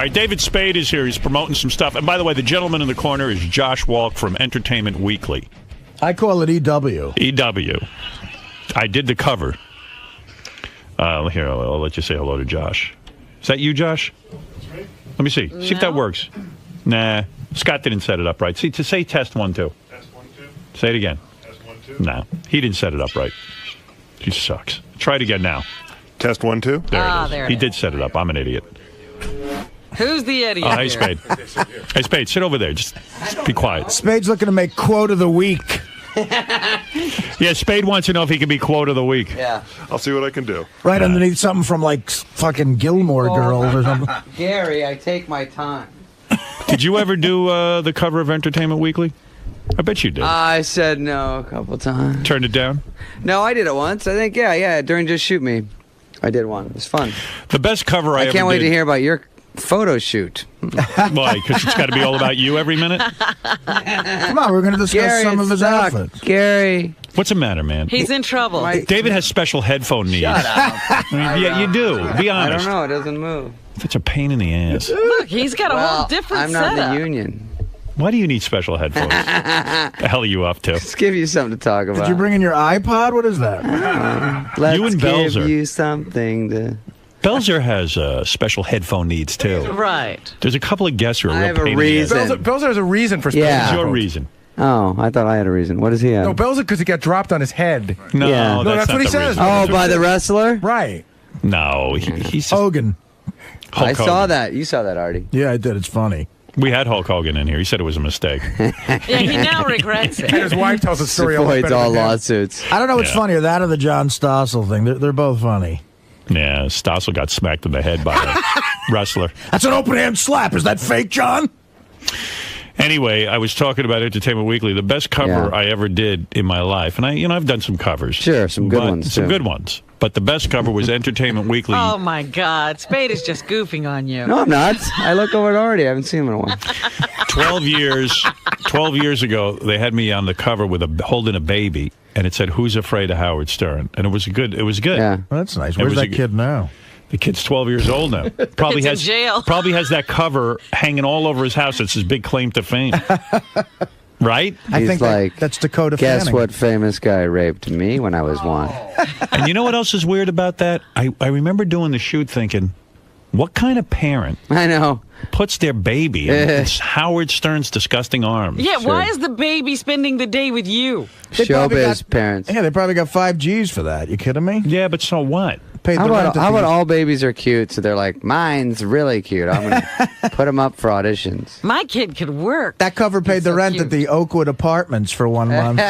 All right, David Spade is here. He's promoting some stuff. And by the way, the gentleman in the corner is Josh Walk from Entertainment Weekly. I call it EW. EW. I did the cover. Here, I'll let you say hello to Josh. Is that you, Josh? Let me see. No. See if that works. Nah. Scott didn't set it up right. See, to say test 1, 2. Test 1, 2. Say it again. Test 1, 2. No. He didn't set it up right. He sucks. Try it again now. Test 1, 2. There it is. There He did set it up. I'm an idiot. Who's the idiot? Hey, Spade. Hey, Spade, sit over there. Just be quiet. Spade's looking to make quote of the week. Yeah, Spade wants to know if he can be quote of the week. Yeah. I'll see what I can do. Right underneath something from, like, fucking Gilmore Girls or something. Gary, I take my time. Did you ever do the cover of Entertainment Weekly? I bet you did. I said no a couple times. Turned it down? No, I did it once. I think, yeah, during Just Shoot Me. I did one. It was fun. The best cover I ever did. I can't wait to hear about your photo shoot. Why? Because it's got to be all about you every minute? Come on, we're going to discuss Gary, some of his stuck. outfits. Gary. What's the matter, man? He's in trouble. David has special headphone needs. Shut up. Yeah, you do. Be honest. I don't know. It doesn't move. Such a pain in the ass. Look, he's got a whole different I'm not setup. in the union. Why do you need special headphones? The hell are you up to? Let's give you something to talk about. Did you bring in your iPod? What is that? Let's You and give Belzer. you something to... Belzer has special headphone needs, too. Right. There's a couple of guests who are I real have a pain in the ass. reason. Belzer has a reason for special Yeah. What's your headphones. reason? Oh, I thought I had a reason. What does he have? No, Belzer because he got dropped on his head. No, Yeah. No, that's not what he the says. reason. Oh, by the wrestler? Right. No, he's just Hogan. Hulk I saw Hogan. that. You saw that, Artie. Yeah, I did. It's funny. We had Hulk Hogan in here. He said it was a mistake. Yeah, he now regrets it. And his wife tells a story all Avoids better all than him. lawsuits. I don't know what's Yeah. funnier, that or the John Stossel thing. They're both funny. Yeah, Stossel got smacked in the head by a wrestler. That's an open hand slap. Is that fake, John? Anyway, I was talking about Entertainment Weekly, the best cover Yeah. I ever did in my life, and I've done some covers. Sure, some good ones, Some too. good ones. But the best cover was Entertainment Weekly. Oh, my God. Spade is just goofing on you. No, I'm not. I look over at Artie. I haven't seen him in a while. 12 years ago, they had me on the cover with holding a baby, and it said, "Who's afraid of Howard Stern?" And it was good. It was good. Yeah. Well, that's nice. It Where's was a that kid now? The kid's 12 years old now. Probably It's in has jail. Probably has that cover hanging all over his house. It's his big claim to fame. Right? I He's think like, that's Dakota Guess Fanning. what famous guy raped me when I was one? And you know what else is weird about that? I remember doing the shoot thinking, what kind of parent I know. puts their baby in Howard Stern's disgusting arms? Yeah, Sure. why is the baby spending the day with you? They probably Showbiz got- parents. Yeah, they probably got 5 G's for that. You kidding me? Yeah, but so what? Paid How the rent about, at how the- about all babies are cute, so they're like, mine's really cute. I'm going to put them up for auditions. My kid could work. That cover paid He's the so rent cute. at the Oakwood Apartments for 1 month.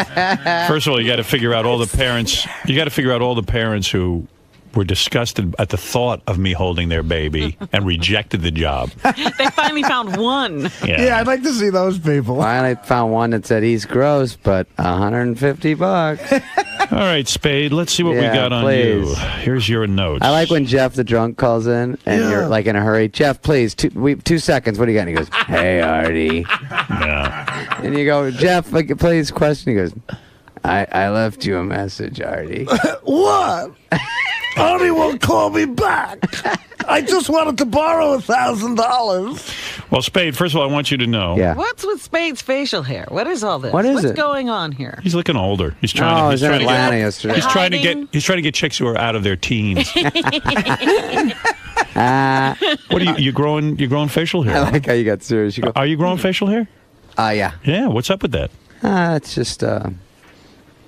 First of all, you got to figure out all the parents. You got to figure out all the parents who were disgusted at the thought of me holding their baby and rejected the job. They finally found one. Yeah, I'd like to see those people. Finally found one that said he's gross, but $150. All right, Spade, let's see what we Yeah, got on please. you. Here's your notes. I like when Jeff the drunk calls in and you're like in a hurry. Jeff, please, 2 seconds. What do you got? And he goes, hey, Artie. Yeah. And you go, Jeff, like, please, question. He goes, I left you a message, Artie. What? Artie won't call me back. I just wanted to borrow $1,000. Well, Spade, first of all, I want you to know. Yeah. What's with Spade's facial hair? What is all this? What is What's it? going on here? He's looking older. He's trying. Oh, I he's was in trying to Atlanta get. yesterday. He's trying to Hiding? get. He's trying to get chicks who are out of their teens. What are you? You growing? You growing facial I hair? like how you got serious. You go, Are you growing facial hair? yeah. Yeah. What's up with that? It's just, I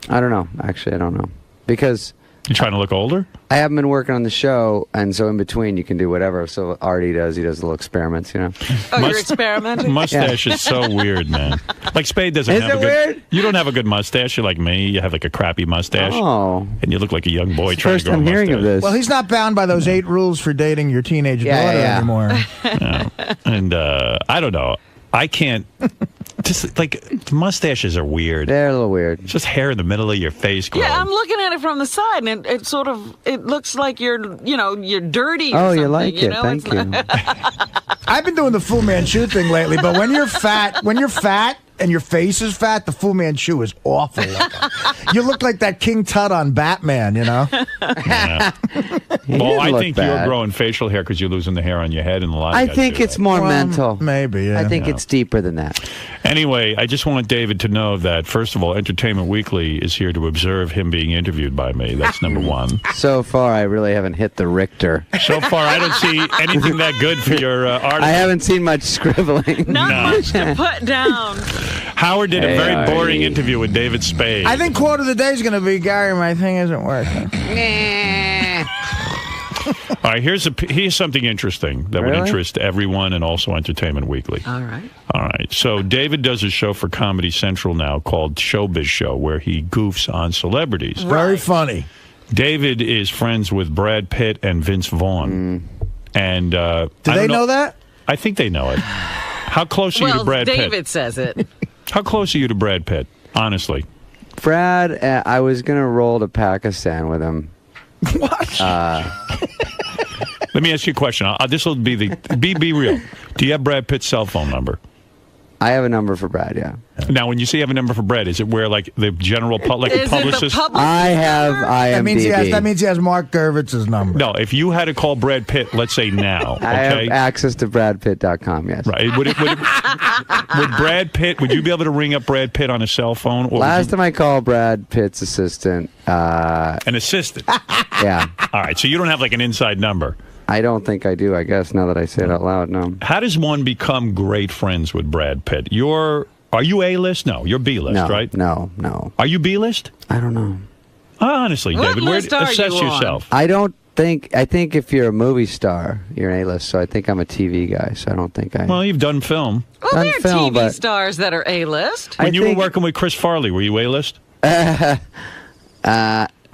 don't know. Actually, I don't know. Because You trying to look older? I haven't been working on the show, and so in between you can do whatever. So Artie does. He does little experiments, you know. Oh, you're Must- experimenting? Mustache is so weird, man. Like Spade doesn't Is have it a good. weird? You don't have a good mustache. You're like me. You have like a crappy mustache, Oh. and you look like a young boy trying First to grow I'm a hearing of mustache. this. Well, he's not bound by those 8 rules for dating your teenage Yeah, daughter yeah. anymore. And I don't know. I can't. Just like mustaches are weird. They're a little weird. It's just hair in the middle of your face growing. Yeah, I'm looking at it from the side, and it sort of it looks like you're dirty. Or Oh, something, you like it. know? Thank It's you. not- I've been doing the Fu Manchu thing lately, but when you're fat, and your face is fat, the Fu Manchu is awful. You look like that King Tut on Batman, you know? Yeah. Well, I think you're growing facial hair because you're losing the hair on your head, and a lot of I guys think do it's that. more mental. Maybe, yeah. I think it's deeper than that. Anyway, I just want David to know that, first of all, Entertainment Weekly is here to observe him being interviewed by me. That's number one. So far, I really haven't hit the Richter. So far, I don't see anything that good for your article. I haven't seen much scribbling. Not much to put down. Howard did a very Artie. boring interview with David Spade. I think quote of the day is going to be, Gary, my thing isn't working. All right, here's something interesting that would Really? interest everyone and also Entertainment Weekly. All right. All right. So David does a show for Comedy Central now called Showbiz Show, where he goofs on celebrities. Very funny. David is friends with Brad Pitt and Vince Vaughn. And Do they know that? I think they know it. How close are you to Well, Brad David Pitt? says it. How close are you to Brad Pitt? Honestly. Brad, I was going to roll to Pakistan with him. What? Let me ask you a question. This will be be real. Do you have Brad Pitt's cell phone number? I have a number for Brad, yeah. Now, when you say you have a number for Brad, is it where like the general like a Is publicist? it the publicist? I have number? IMDb. That means he has Mark Gervitz's number. No, if you had to call Brad Pitt, let's say now, I have okay? access to BradPitt.com, yes. Right. Would Brad Pitt, would you be able to ring up Brad Pitt on a cell phone? Or Last time I called Brad Pitt's assistant, an assistant. yeah. All right, so you don't have like an inside number. I don't think I do, I guess, now that I say it out loud, no. How does one become great friends with Brad Pitt? Are you A-list? No, you're B-list, No, right? no. Are you B-list? I don't know. Honestly, What David, list are assess you on? yourself. I think if you're a movie star, you're an A-list, so I think I'm a TV guy, so I don't think I... Well, you've done film. Well, on there are film, TV but- stars that are A-list. When I you were think- working with Chris Farley, were you A-list?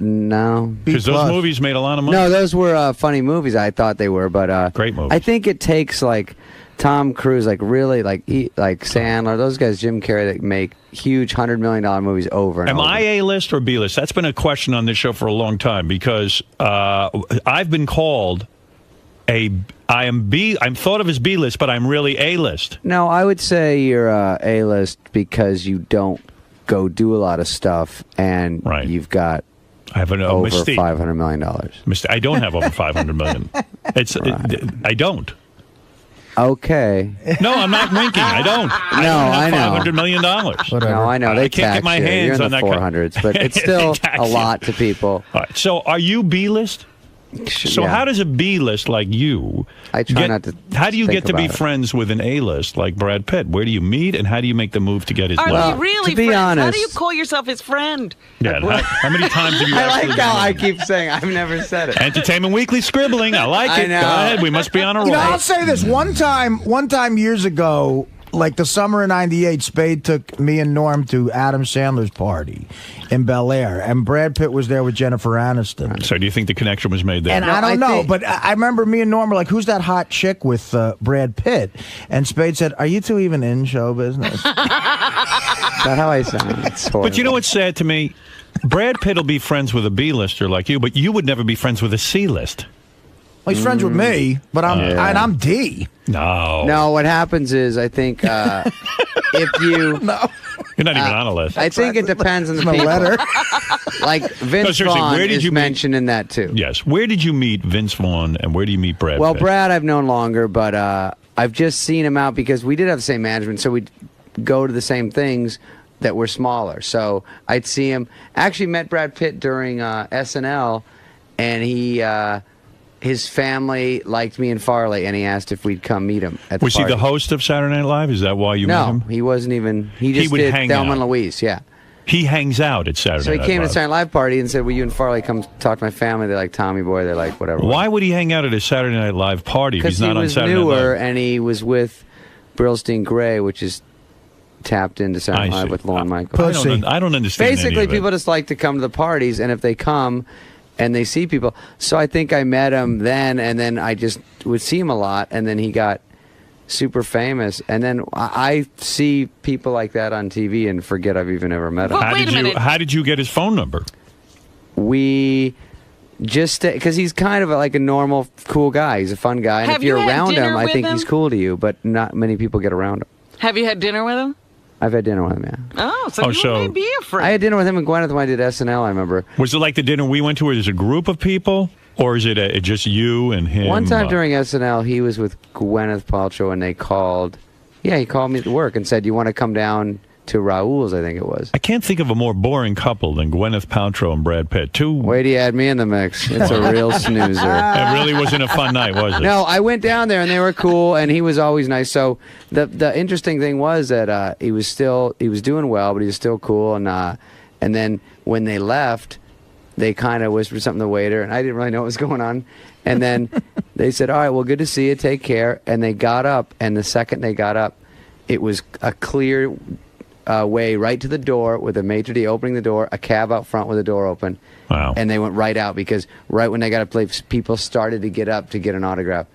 No. Because those B+. movies made a lot of money. No, those were funny movies. I thought they were, but Great movies. I think it takes like Tom Cruise, like really, like Sandler, those guys, Jim Carrey, that make huge $100 million movies over and Am over. I A-list or B-list? That's been a question on this show for a long time because I've been called I'm thought of as B-list, but I'm really A-list. No, I would say you're A-list because you don't go do a lot of stuff, and Right. you've got I have an over mystique. $500 million. I don't have over 500 million. I don't. Okay. No, I'm not winking. I don't. I No, don't I have know. $500 million. No, I know. They I can't get tax my you. hands You're in on the that kind- 400s, but it's still They tax a you. lot to people. All right, so are you B-list? So Yeah. how does a B-list like you I try not to How do you think get to be about it. friends with an A-list like Brad Pitt? Where do you meet, and how do you make the move to get his Are list? Well, we really to be friends? How honest- do you call yourself his friend? Yeah, and how many times have you I actually like how been I with him? keep saying I've never said it. Entertainment Weekly scribbling. I like I it. know. Go ahead. We must be on a roll. You know, I'll say this. One time years ago, like the summer of '98, Spade took me and Norm to Adam Sandler's party in Bel Air, and Brad Pitt was there with Jennifer Aniston. So do you think the connection was made there? And No, I don't I know, think- but I remember me and Norm were like, "Who's that hot chick with Brad Pitt?" And Spade said, "Are you two even in show business?" Is that how I sound? It's horrible. But you know what's sad to me? Brad Pitt will be friends with a B-lister like you, but you would never be friends with a C-list. Well, he's friends with me, but I'm D. No. No, what happens is I think if you... No, You're not even on a list. I think it depends on the no people. letter. Like Vince seriously, Vaughn where did is you meet- mentioned in that too. Yes. Where did you meet Vince Vaughn, and where do you meet Brad Well, Pitt? Brad I've known longer, but I've just seen him out because we did have the same management, so we'd go to the same things that were smaller. So I'd see him. Actually met Brad Pitt during SNL, and his family liked me and Farley, and he asked if we'd come meet him at the Was he party. the host of Saturday Night Live? Is that why you met No, him? he wasn't even. He just would did hang Thelma out. and Louise, yeah. He hangs out at Saturday So he Night came to Live. the Saturday Night Live party and said, "Will you and Farley come talk to my family? They like Tommy Boy. They like whatever." Why would he hang out at a Saturday Night Live party if Because he's he not on was Saturday newer Night Live? and he was with Brillstein Gray, which is tapped into Saturday I Night Live see. with Lorne Michaels. I don't understand any Basically, of it. people just like to come to the parties, and if they come and they see people. So I think I met him then, and then I just would see him a lot, and then he got super famous. And then I see people like that on TV and forget I've even ever met him. Well, wait a minute. How did you get his phone number? We just because he's kind of like a normal, cool guy. He's a fun guy, and Have if you're you had around dinner him, I with think him? he's cool to you. But not many people get around him. Have you had dinner with him? I've had dinner with him, yeah. Oh, so you may be a friend. I had dinner with him and Gwyneth when I did SNL, I remember. Was it like the dinner we went to where there's a group of people? Or is it just you and him? One time during SNL, he was with Gwyneth Paltrow and they called. Yeah, he called me to work and said, "You want to come down to Raoul's?" I think it was. I can't think of a more boring couple than Gwyneth Paltrow and Brad Pitt. Wait till you add me in the mix. It's a real snoozer. It really wasn't a fun night, was it? No, I went down there and they were cool and he was always nice. So the interesting thing was that he was doing well, but he was still cool. And then when they left, they kind of whispered something to the waiter, and I didn't really know what was going on. And then they said, "All right, well, good to see you. Take care." And they got up, and the second they got up, it was a clear way right to the door with a maitre d' opening the door, a cab out front with the door open. Wow. And they went right out because right when they got a place, people started to get up to get an autograph,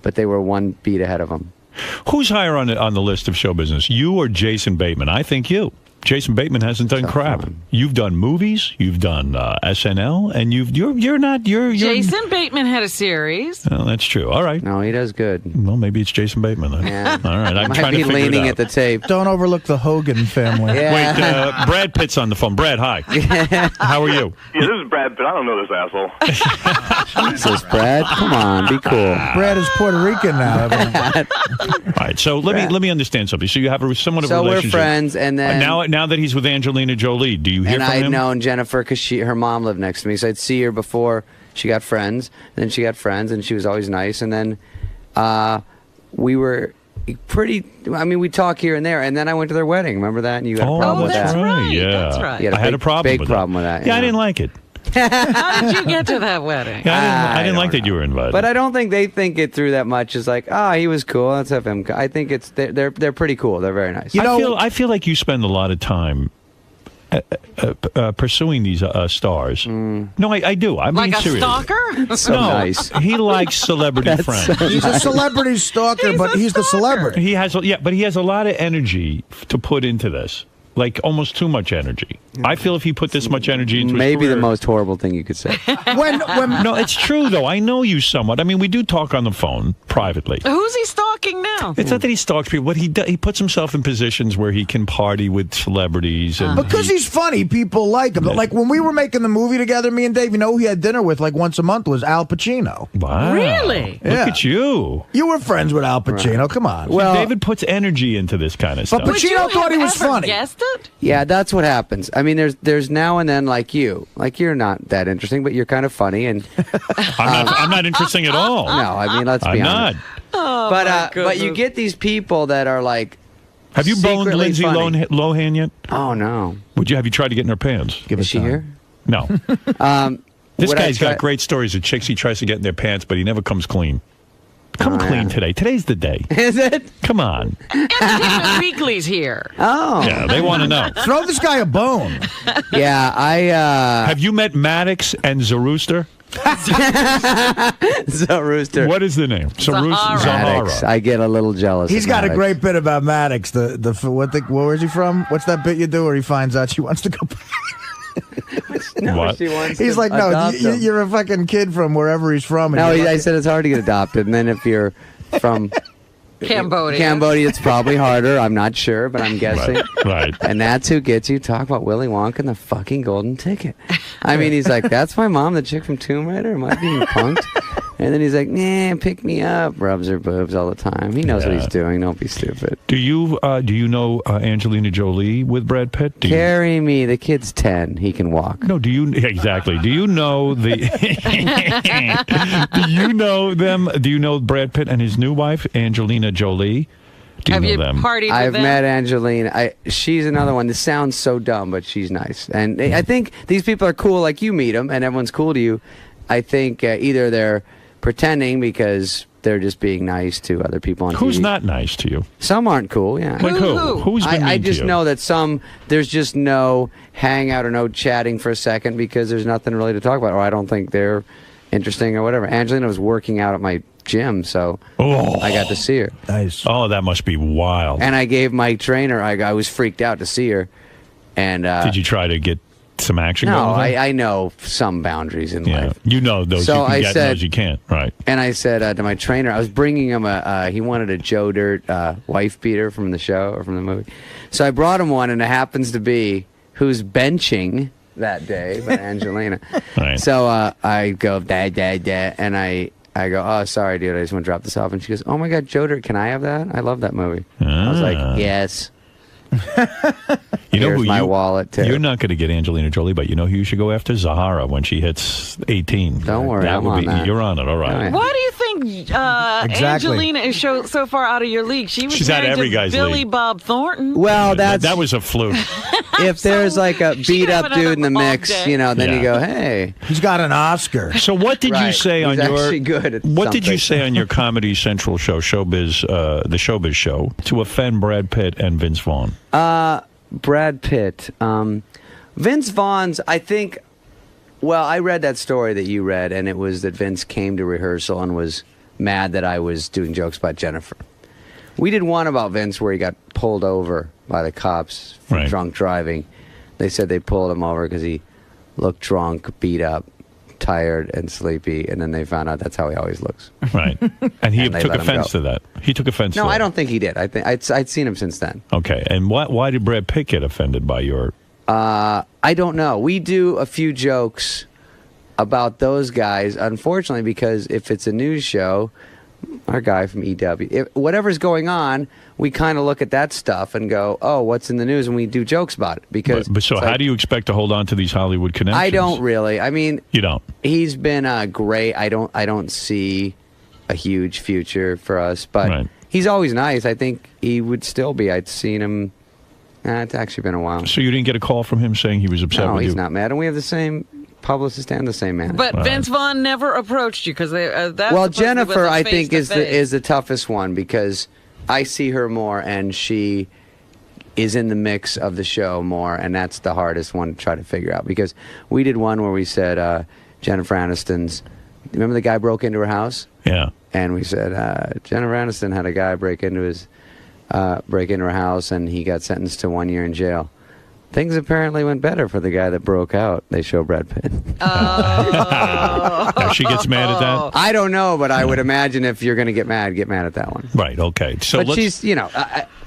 but they were one beat ahead of them. Who's higher on the list of show business, you or Jason Bateman? I think you. Jason Bateman hasn't done crap. You've done movies, you've done SNL, and you're Jason Bateman had a series. Oh, that's true. All right. No, he does good. Well, maybe it's Jason Bateman then. Yeah. All right. I'm Might trying to be figure it leaning out. at the tape. Don't overlook the Hogan family. Yeah. Wait, Brad Pitt's on the phone. Brad, hi. How are you? Yeah, this is Brad, but I don't know this asshole. Jesus, Brad, come on, be cool. Brad is Puerto Rican now. All right. So let me understand something. So you have somewhat of a So we're relationship. friends, and then now that he's with Angelina Jolie, do you hear and from I'd him? known Jennifer because her mom lived next to me, so I'd see her before she got friends. Then she got friends, and she was always nice. And then we were pretty. I mean, we talk here and there. And then I went to their wedding. Remember that? And you had a problem with that's that. right. Yeah, That's right. You had I had a problem. big with problem with that. Yeah, I you know. didn't like it. How did you get to that wedding? Yeah, I didn't like don't that you were invited. But I don't think they think it through that much. It's like, he was cool. Let's have him. I think they're pretty cool. They're very nice. I feel like you spend a lot of time pursuing these stars. No, I do. I'm Like being a serious. stalker? So No, nice. he likes celebrity friends. He's a celebrity stalker, but he's the celebrity. He has, but he has a lot of energy to put into this. Like almost too much energy. I feel if he put this much energy into his Maybe the career- most horrible thing you could say. When No, it's true though. I know you somewhat. I mean, we do talk on the phone privately. Who's he stalking now? It's not that he stalks people, but he puts himself in positions where he can party with celebrities. And because he's funny, people like him. Like when we were making the movie together, me and Dave, you know who he had dinner with like once a month was Al Pacino. Wow. Really? Look Yeah. at you. You were friends with Al Pacino. Come on. Well, David puts energy into this kind of stuff. But Would you Pacino thought he have was ever funny. guessed it? yeah, that's what happens. I mean, there's now and then like you. Like you're not that interesting, but you're kind of funny. And I'm not interesting at all. no, I mean, let's I'm be not. honest. But you get these people that are like. Have you boned secretly Lindsay funny. Lohan yet? Oh no, Have you tried to get in her pants? Give is us she time. here? No. This Would I guy's try- got great stories of chicks he tries to get in their pants, but he never comes clean. Come clean yeah. today. Today's the day. Is it? Come on. Entertainment Weekly's here. Oh, Yeah, they want to know. Throw this guy a bone. yeah. I Have you met Maddox and Zarooster? so Rooster. What is the name? Zahara. Maddox. Zahara. I get a little jealous. He's of got a Maddox. great bit about Maddox. Where is he from? What's that bit you do where he finds out she wants to go? No, What? she wants He's to like, no, adopt him. you're a fucking kid from wherever he's from. and No, you're I like- said it's hard to get adopted, and then if you're from Cambodia. it's probably harder. I'm not sure, but I'm guessing. Right. And that's who gets you. Talk about Willy Wonka and the fucking golden ticket. I mean, he's like, that's my mom, the chick from Tomb Raider. Am I being punked? And then he's like, nah, pick me up. Rubs her boobs all the time. He knows what he's doing. Don't be stupid. Do you know Angelina Jolie with Brad Pitt? Carry me. The kid's 10. He can walk. No, do you exactly? Do you know the? Do you know them? Do you know Brad Pitt and his new wife Angelina Jolie? Do you Have know you them? partied with I've them? met Angelina. She's another one. This sounds so dumb, but she's nice. And I think these people are cool. Like you meet them, and everyone's cool to you. I think either they're pretending because they're just being nice to other people on Who's TV. not nice to you? Some aren't cool. Yeah. Like who? Who? Who's been mean I to just you? know that there's just no hangout or no chatting for a second because there's nothing really to talk about, or I don't think they're interesting or whatever. Angelina was working out at my gym, so I got to see her. Nice. Oh, that must be wild. And I gave my trainer, I was freaked out to see her. And Did you try to get some action No, going on? I know some boundaries in Yeah, life. you know those So you can I get and said- those you can't. Right. And I said to my trainer, I was bringing him he wanted a Joe Dirt wife beater from the show or from the movie. So I brought him one, and it happens to be who's benching that day, but Angelina. Right. So I go, dad, and I go, oh, sorry, dude, I just want to drop this off. And she goes, oh my God, Joe Dirt, can I have that? I love that movie. I was like, yes. You know Here's who my wallet, too. You're not going to get Angelina Jolie, but you know who you should go after? Zahara when she hits 18. Don't worry, that I'm would on be, that. You're on it, all right. Oh, yeah. Why do you think Exactly. Angelina is so far out of your league? She was She's out of married every to guy's Billy league. Bob Thornton. Well, That was a fluke. if there's like a she beat up having dude in the another mix, off day. you know, then Yeah. you go, hey. He's got an Oscar. So what did you Right. say on He's your actually good at What did you something. say on your Comedy Central show, Showbiz, the Showbiz show, to offend Brad Pitt and Vince Vaughn? Brad Pitt. Vince Vaughn's, I think, well, I read that story that you read, and it was that Vince came to rehearsal and was mad that I was doing jokes about Jennifer. We did one about Vince where he got pulled over by the cops for Right. drunk driving. They said they pulled him over because he looked drunk, beat up, tired, and sleepy, and then they found out that's how he always looks. Right. And he And they took let him offense go. to that. He took offense to No, that. I don't think he did. I think I'd seen him since then. Okay. And why did Brad Pitt get offended by your... I don't know. We do a few jokes about those guys, unfortunately, because if it's a news show, our guy from EW, whatever's going on, we kind of look at that stuff and go, oh, what's in the news? And we do jokes about it. Because But so it's how like, do you expect to hold on to these Hollywood connections? I don't really. I mean, You don't? he's been great. I don't see a huge future for us, but Right. he's always nice. I think he would still be. I'd seen him. It's actually been a while. So you didn't get a call from him saying he was upset No, with he's you? not mad, and we have the same publicist and the same manager. But Right. Vince Vaughn never approached you because that's Well, supposed to be with Jennifer, a I think face-to-face. is the toughest one because I see her more, and she is in the mix of the show more, and that's the hardest one to try to figure out. Because we did one where we said Jennifer Aniston's. Remember the guy broke into her house, Yeah. and we said Jennifer Aniston had a guy break into her house, and he got sentenced to 1 year in jail. Things apparently went better for the guy that broke out. They show Brad Pitt. Now she gets mad at that? I don't know, but I would imagine if you're going to get mad at that one. Right, okay. So But let's... she's,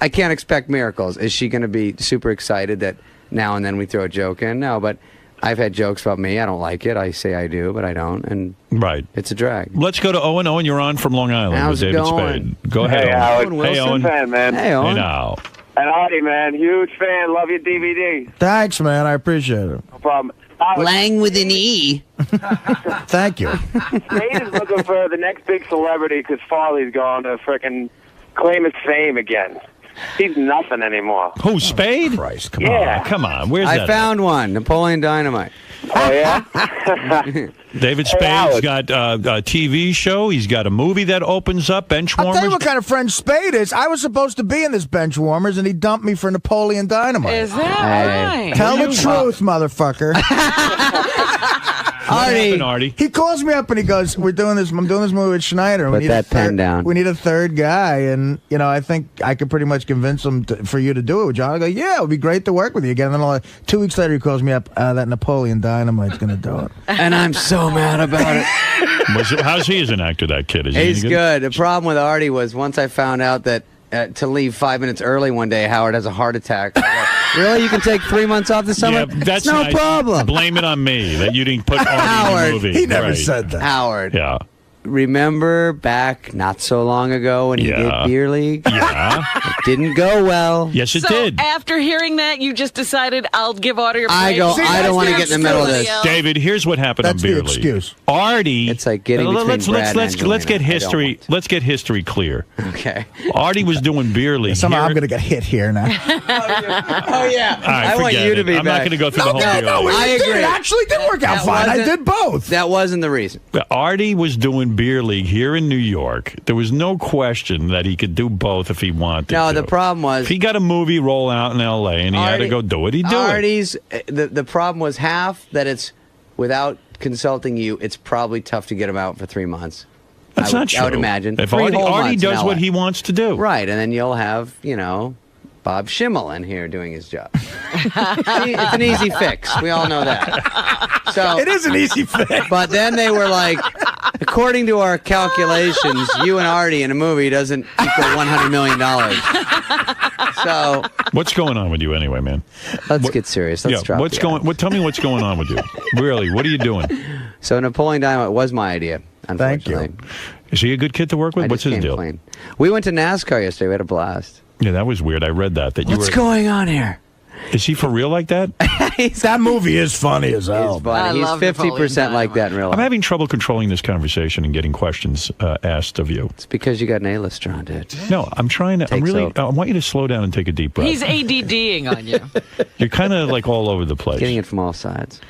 I can't expect miracles. Is she going to be super excited that now and then we throw a joke in? No, but I've had jokes about me. I don't like it. I say I do, but I don't, and Right. it's a drag. Let's go to Owen. Owen, you're on from Long Island How's with it David going? Spade. Go ahead, Hey, Owen. Howard. Wilson. Hey, Owen. Fan, man. Hey, Hey, Owen. now. And Artie, man, huge fan. Love your DVD. Thanks, man. I appreciate it. No problem. Howard, Lang with an E. Thank you. Spade is looking for the next big celebrity because Farley's going to frickin' claim his fame again. He's nothing anymore. Who, Spade? Christ, come Yeah. Come on. Where's I that? found one. Napoleon Dynamite. Oh, yeah? David Hey, Spade's Howard. got a TV show. He's got a movie that opens up, Bench I'll tell you Warmers. what kind of friend Spade is. I was supposed to be in this Bench Warmers, and he dumped me for Napoleon Dynamite. Is that Hey. right? Tell the truth, motherfucker. What happened, Artie? He calls me up and he goes, "I'm doing this movie with Schneider. Put that pen down. We need a third guy, and I think I could pretty much convince him for you to do it with John." I go, "Yeah, it would be great to work with you again." And then 2 weeks later, he calls me up. That Napoleon Dynamite's going to do it. And I'm so mad about it. How's he as an actor, that kid? Is he He's any good. The problem with Artie was once I found out that to leave 5 minutes early one day, Howard has a heart attack. I go, really? You can take 3 months off the summer? Yeah, that's It's no nice. problem. Blame it on me that you didn't put Artie in Howard, the movie. He never Right. said that. Howard, Yeah. remember back not so long ago when he Yeah. did Beer League? Yeah. It didn't go well. Yes, it So did. after hearing that, you just decided I'll give Artie a break. I go, See, I don't want to that's get in the middle of this. David, here's what happened That's on Beer the League. excuse. Artie. It's like getting between let's Brad and let's Angelina. get I don't history. want to. Let's get history clear. Okay. Artie was doing Beer League. Somehow Here- I'm going to get hit here now. Oh, yeah. All right, I want forget you to it. be I'm back. not going to go through No, the whole no, Beer no. League. I It agree. actually did work out That fine. I wasn't- did both. That wasn't the reason. Artie was doing Beer League here in New York. There was no question that he could do both if he wanted No, to. the problem was If he got a movie roll out in L.A. and he had to Artie- go do it, he'd do it. Artie's the problem was half that it's without consulting you, it's probably tough to get him out for 3 months. That's I would, not true. I would imagine. If 3 Artie, whole Artie months in does LA. what he wants to do. Right, and then you'll have, Bob Schimmel in here doing his job. It's an easy fix. We all know that. So It is an easy fix. But then they were like, according to our calculations, you and Artie in a movie doesn't equal $100 million. So What's going on with you anyway, man? let's get serious. Let's drop what's the going? Tell me what's going on with you. Really, what are you doing? So Napoleon Dynamite was my idea, Thank you. unfortunately. Is he a good kid to work with? I What's just his came deal? clean. We went to NASCAR yesterday. We had a blast. Yeah, that was weird. I read that you What's were. going on here? Is he for real like that? That movie is funny as hell. He's funny. I love He's 50% like that in real life. I'm having trouble controlling this conversation and getting questions asked of you. It's because you got an A-lister on, dude. No, I'm trying to. Takes over. I want you to slow down and take a deep breath. He's ADDing on you. You're kind of like all over the place. Getting it from all sides.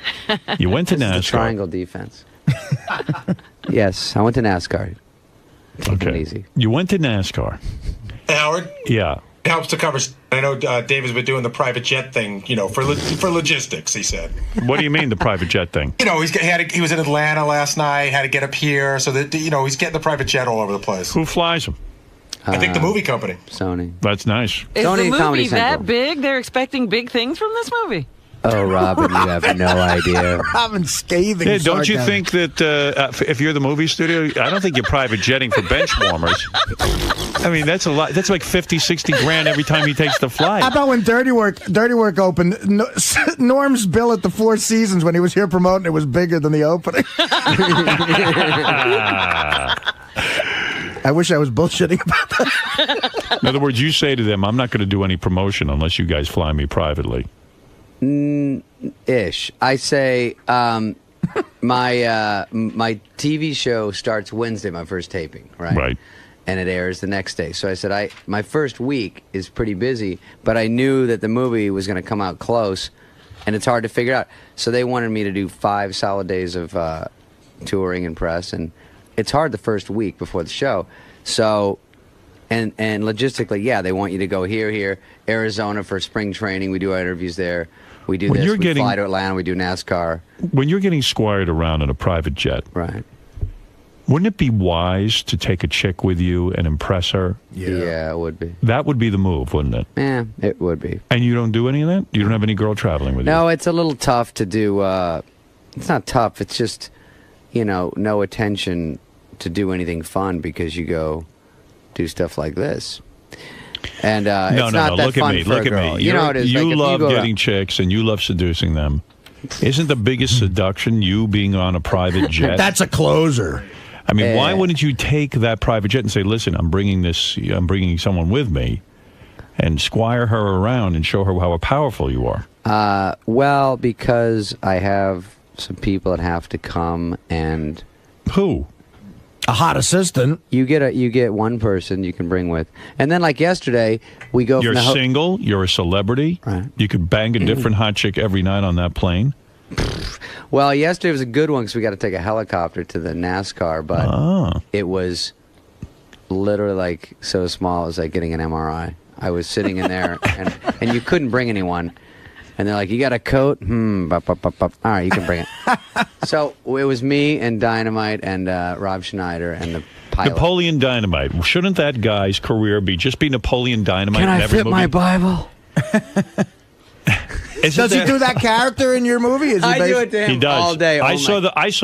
You went to This is NASCAR. the triangle defense. Yes, I went to NASCAR. Take it easy. You went to NASCAR. Howard, Yeah. it helps to cover. I know David's been doing the private jet thing, for logistics. He said, What do you mean the private jet thing? he was in Atlanta last night, had to get up here, so that he's getting the private jet all over the place. Who flies him? I think the movie company. Sony. That's nice. Is Sony the Comedy movie that Central. big? They're expecting big things from this movie. Oh, Robin, you have no idea. Robin scathing. Yeah, don't you sarcasm. think that if you're the movie studio, I don't think you're private jetting for bench warmers. I mean, that's a lot. That's like 50, 60 grand every time he takes the flight. How about when Dirty Work opened? Norm's bill at the Four Seasons when he was here promoting it was bigger than the opening. I wish I was bullshitting about that. In other words, you say to them, I'm not going to do any promotion unless you guys fly me privately. Ish. I say my TV show starts Wednesday, my first taping, right? Right. And it airs the next day. So I said, my first week is pretty busy, but I knew that the movie was going to come out close, and it's hard to figure out. So they wanted me to do 5 solid days of touring and press, and it's hard the first week before the show. So, and logistically, yeah, they want you to go here, Arizona for spring training. We do our interviews there. We do When this. you're We getting- fly to Atlanta. We do NASCAR. When you're getting squired around in a private jet, Right. wouldn't it be wise to take a chick with you and impress her? Yeah, it would be. That would be the move, wouldn't it? Yeah, it would be. And you don't do any of that? You don't have any girl traveling with you? No, it's a little tough to do. It's not tough. It's just, no attention to do anything fun because you go do stuff like this. And it's not that look fun at me. for Look a girl. at me. You know how it is. You like, if love go getting chicks and you love seducing them. Isn't the biggest seduction you being on a private jet? That's a closer. I mean, why wouldn't you take that private jet and say, "Listen, I'm bringing someone with me," and squire her around and show her how powerful you are? Well, because I have some people that have to come, and Who? A hot assistant. you get one person you can bring with, and then like yesterday we go. You're from the single. You're a celebrity. Right. You could bang a different hot chick every night on that plane. Well, yesterday was a good one because we got to take a helicopter to the NASCAR, but it was literally like so small it was like getting an MRI. I was sitting in there, and you couldn't bring anyone. And they're like, "You got a coat? All right, you can bring it." So it was me and Dynamite and Rob Schneider and the pilot. Napoleon Dynamite. Shouldn't that guy's career just be Napoleon Dynamite Can in I every fit movie? my Bible? Isn't Does he do that character in your movie? Is he I do it to him He does. all day. I saw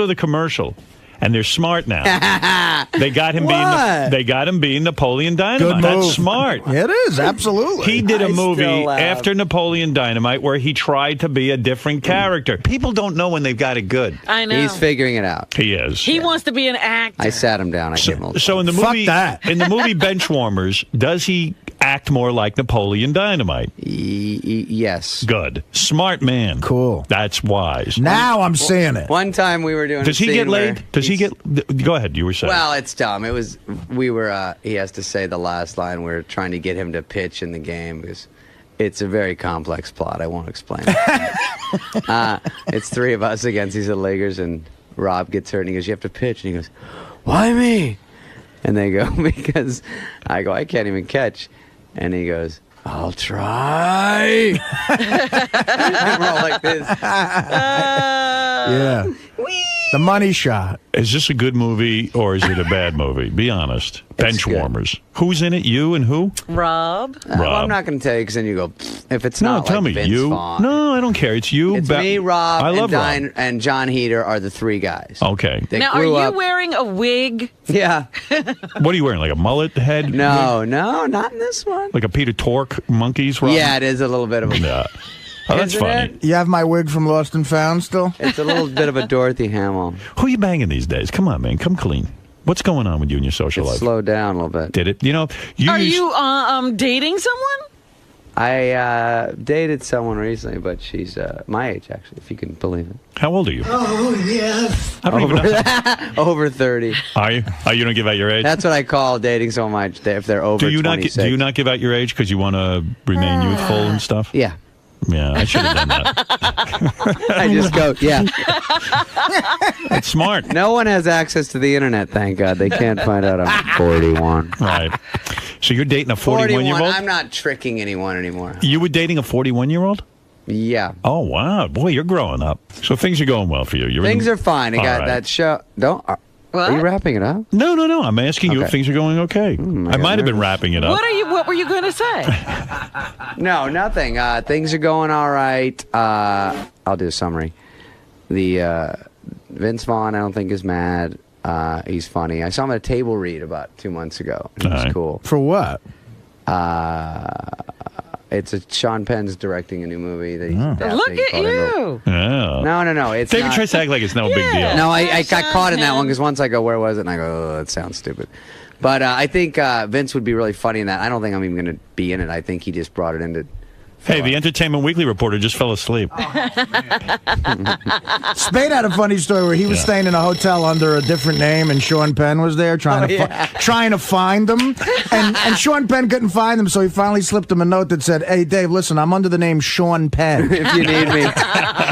the commercial, and they're smart now. They got him being Napoleon Dynamite. Good move. That's smart. It is, absolutely. He did a I movie still laugh. after Napoleon Dynamite where he tried to be a different character. People don't know when they've got it good. I know. He's figuring it out. He is. He wants to be an actor. I sat him down. I gave him a little So in the Fuck movie, that. in the movie Benchwarmers, does he act more like Napoleon Dynamite? yes. Good, smart man. Cool. That's wise. Now I'm seeing it. One time we were doing. Does a he scene get where laid? Does he he's- get? Go ahead. You were saying. Well, it's dumb. It was. We were. He has to say the last line. We're trying to get him to pitch in the game because it's a very complex plot. I won't explain it. It's 3 of us against these Lakers, and Rob gets hurt, and he goes, "You have to pitch," and he goes, "Why me?" And they go, "Because," I go, "I can't even catch," and he goes, "I'll try." And we're all like this. Yeah. Whee! The Money Shot. Is this a good movie or is it a bad movie? Be honest. Bench good. warmers. Who's in it? You and who? Rob. Well, I'm not going to tell you because then you go, if it's No, not tell like me. Vince You? Vaughn. No, I don't care. It's you. It's me, Rob, I love and, Rob. and John Heater are the three guys. Okay. They Now, are grew you up- wearing a wig? Yeah. What are you wearing? Like a mullet head? No, not in this one. Like a Peter Tork monkeys? Rob? Yeah, it is a little bit of a... Yeah. Oh, that's Isn't funny. it? You have my wig from Lost and Found still? It's a little bit of a Dorothy Hamill. Who are you banging these days? Come on, man. Come clean. What's going on with you in your social It's life? slowed down a little bit. Did it? You know, Are you dating someone? I dated someone recently, but she's my age, actually, if you can believe it. How old are you? Oh, yes. I don't even know. Over 30. Are you? Oh, you don't give out your age? That's what I call dating so much if they're over do you 26. do you not give out your age because you want to remain youthful and stuff? Yeah. Yeah, I should have done that. I just go, yeah. That's smart. No one has access to the internet, thank God. They can't find out I'm 41. Right. So you're dating a 41-year-old? I'm not tricking anyone anymore. You were dating a 41-year-old? Yeah. Oh, wow. Boy, you're growing up. So things are going well for you. Things are fine. I All got right. that show. Are you wrapping it up? No. I'm asking you if Okay. things are going okay. I might have been wrapping it up. What were you going to say? No, nothing. Things are going all right. I'll do a summary. The Vince Vaughn, I don't think is mad. He's funny. I saw him at a table read about 2 months ago. It was All right. cool. For what? It's Sean Penn's directing a new movie that he's Look adapting at called you. Yeah. No. It's David not. tries to act like it's no big deal. No, I got Sean caught in that Penn. one because once I go, where was it? And I go, oh, that sounds stupid. But I think Vince would be really funny in that. I don't think I'm even going to be in it. I think he just brought it into. Hey, the Entertainment Weekly reporter just fell asleep. Spade had a funny story where he was staying in a hotel under a different name, and Sean Penn was there trying to find him, and Sean Penn couldn't find him, so he finally slipped him a note that said, "Hey, Dave, listen, I'm under the name Sean Penn. If you need me.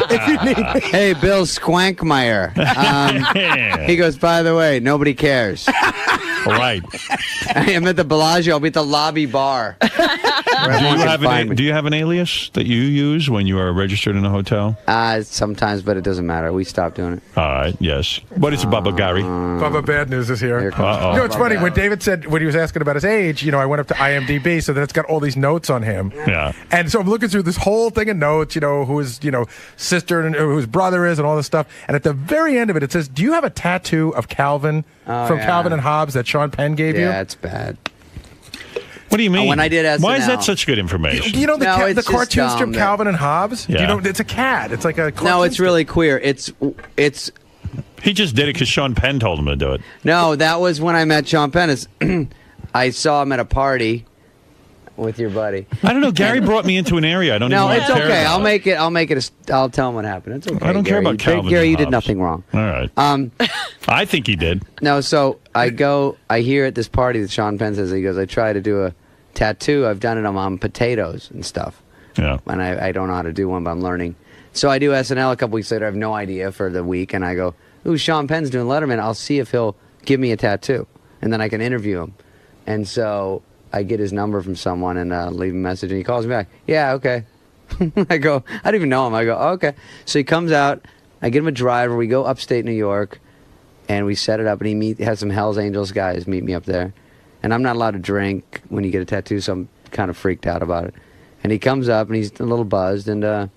If you need me." Hey, Bill Squankmeyer. He goes, by the way, nobody cares. Right. I'm at the Bellagio. I'll be at the lobby bar. Do you have an alias that you use when you are registered in a hotel? Sometimes, but it doesn't matter. We stopped doing it. All right, yes. What is it, Bubba Gary? Bubba Bad News is here. Here comes Uh-oh. You know, it's funny. When David said, when he was asking about his age, I went up to IMDb, so that it's got all these notes on him. Yeah. And so I'm looking through this whole thing of notes, who his, sister and who his brother is and all this stuff. And at the very end of it, it says, do you have a tattoo of Calvin from yeah. Calvin and Hobbes that Sean Penn gave you? Yeah, it's bad. What do you mean? When I did SNL. Why is that such good information? You know the, No, the it's just cartoon dumb strip that- Calvin and Hobbes? Yeah. It's a cat. It's like a cartoon No, it's strip. really queer. It's He just did it because Sean Penn told him to do it. No, that was when I met Sean Penn. I saw him at a party with your buddy. I don't know. Gary brought me into an area I don't No, even it's care okay. about. I'll make it. I'll tell him what happened. It's okay. I don't care Gary. about Calvin Gary, and you did Hobbes. nothing wrong. All right. I think he did. No, so I hear at this party that Sean Penn says, he goes, I try to do a tattoo. I've done it on potatoes and stuff. Yeah. And I don't know how to do one, but I'm learning. So I do SNL a couple weeks later. I have no idea for the week. And I go, ooh, Sean Penn's doing Letterman. I'll see if he'll give me a tattoo. And then I can interview him. And so I get his number from someone and leave a message. And he calls me back. Yeah, okay. I go, I don't even know him. I go, oh, okay. So he comes out. I get him a driver. We go upstate New York. And we set it up. And he has some Hells Angels guys meet me up there. And I'm not allowed to drink when you get a tattoo, so I'm kind of freaked out about it. And he comes up, and he's a little buzzed. And the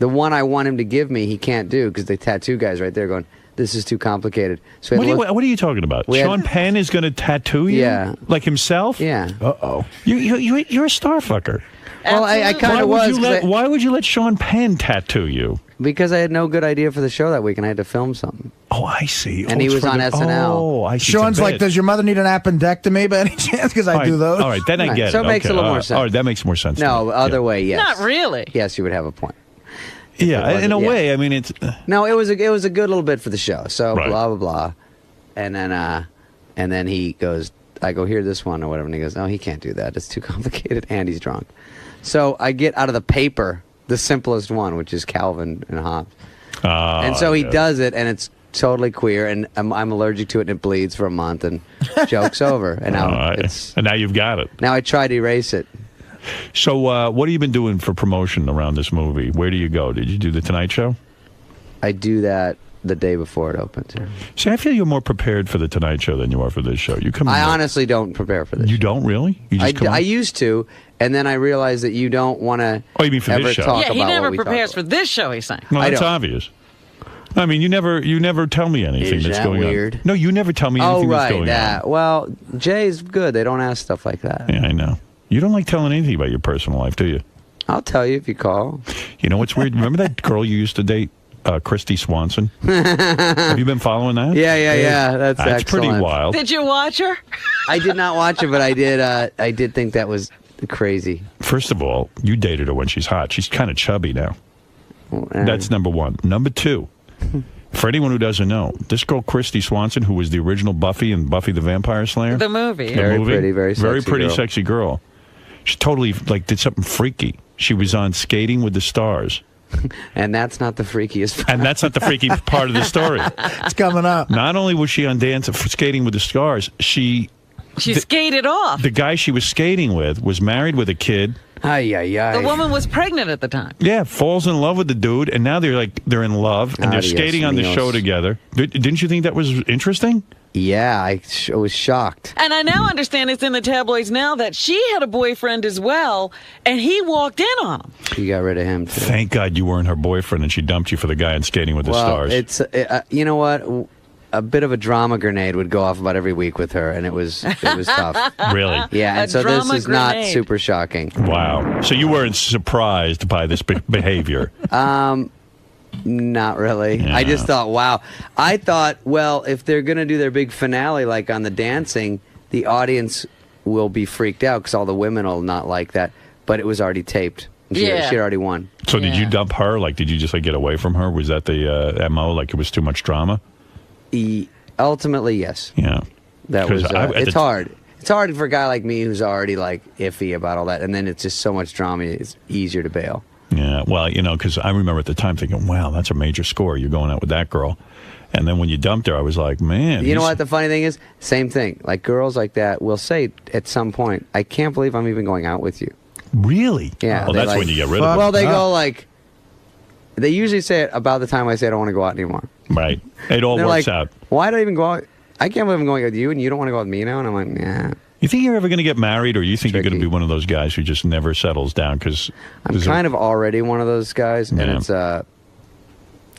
one I want him to give me, he can't do, because the tattoo guy's right there going, this is too complicated. So What are you talking about? Sean Penn is going to tattoo you? Yeah. Like himself? Yeah. Uh-oh. You're a star fucker. Well, I kind of was. Why would you let Sean Penn tattoo you? Because I had no good idea for the show that week, and I had to film something. Oh, I see. And he it's was for on the- SNL. Oh, I see. Sean's It's a like, bit. does your mother need an appendectomy by any chance? Because I do those. All right, then I Right, get it. so it makes Okay, a little all more right. sense. All right, that makes more sense. to No, me. other way, yes. Not really. Yes, you would have a point. Yeah, in a yeah. way. I mean, it's. No, it was a good little bit for the show. So Right. blah blah blah, and then he goes, I go, here, this one or whatever, and he goes, no, he can't do that. It's too complicated, and he's drunk. So I get out of the paper the simplest one, which is Calvin and Hobbes, and so he does it, and it's totally queer, and I'm allergic to it, and it bleeds for a month, and joke's over. And now And now you've got it. now I tried to erase it. So, what have you been doing for promotion around this movie? Where do you go? Did you do the Tonight Show? I do that the day before it opens. Yeah. See, I feel you're more prepared for the Tonight Show than you are for this show. You come. I honestly don't prepare for this. You don't really? You just come I on? used to, and then I realized that you don't want to. Oh, you mean for ever this show? talk Yeah, he about never what we talk prepares about. for this show, he's saying. Well, I that's don't. obvious. I mean, you never tell me anything Is that's that going weird? on. No, you never tell me Oh, anything that's right. going That. on. Well, Jay's good. They don't ask stuff like that. Yeah, I know. You don't like telling anything about your personal life, do you? I'll tell you if you call. You know what's weird? Remember that girl you used to date, Christy Swanson? Have you been following that? Yeah. That's pretty excellent. wild. Did you watch her? I did not watch it, but I did. I did think that was crazy. First of all, you dated her when she's hot. She's kind of chubby now. That's number one. Number two, for anyone who doesn't know, this girl Christy Swanson, who was the original Buffy and Buffy the Vampire Slayer, The movie. the Very movie, pretty, very sexy girl. sexy girl. She totally did something freaky. She was on Skating with the Stars, And that's not the freakiest part. and that's not the freaky part of the story. It's coming up. Not only was she on Skating with the Stars, She skated off. the guy she was skating with was married with a kid. Ay. The woman was pregnant at the time. Yeah, falls in love with the dude, and now they're in love, and they're Adios, skating on the amigos. show together. Didn't you think that was interesting? Yeah, I was shocked. And I now understand it's in the tabloids now that she had a boyfriend as well, and he walked in on him. She got rid of him too. Thank God you weren't her boyfriend, and she dumped you for the guy on Skating with the Stars. It's you know what? A bit of a drama grenade would go off about every week with her, and it was tough. Really? Yeah, A and so this drama is not grenade. super shocking. Wow. So you weren't surprised by this behavior? Not really. I just thought, wow. I thought, well, if they're going to do their big finale like on the dancing, the audience will be freaked out because all the women will not like that. But it was already taped. She had already won. So did you Yeah. dump her? Did you just get away from her? Was that the MO? It was too much drama? Ultimately, yes. Yeah. That 'Cause was. at It's the- hard. It's hard for a guy like me who's already iffy about all that, and then it's just so much drama. It's easier to bail. Yeah, well, because I remember at the time thinking, wow, that's a major score. You're going out with that girl. And then when you dumped her, I was like, man. You know what the funny thing is? Same thing. Girls like that will say at some point, "I can't believe I'm even going out with you." Really? Yeah. Well, they that's when you get rid of her. Well, they go they usually say it about the time I say I don't want to go out anymore. Right. It all They're works like, out. "Why do I even go out? I can't believe I'm going out with you, and you don't want to go out with me now." And I'm like, "Yeah." You think you're ever going to get married, or you think you're going to Tricky. be one of those guys who just never settles down? Because I'm kind of already one of those guys, and Yeah.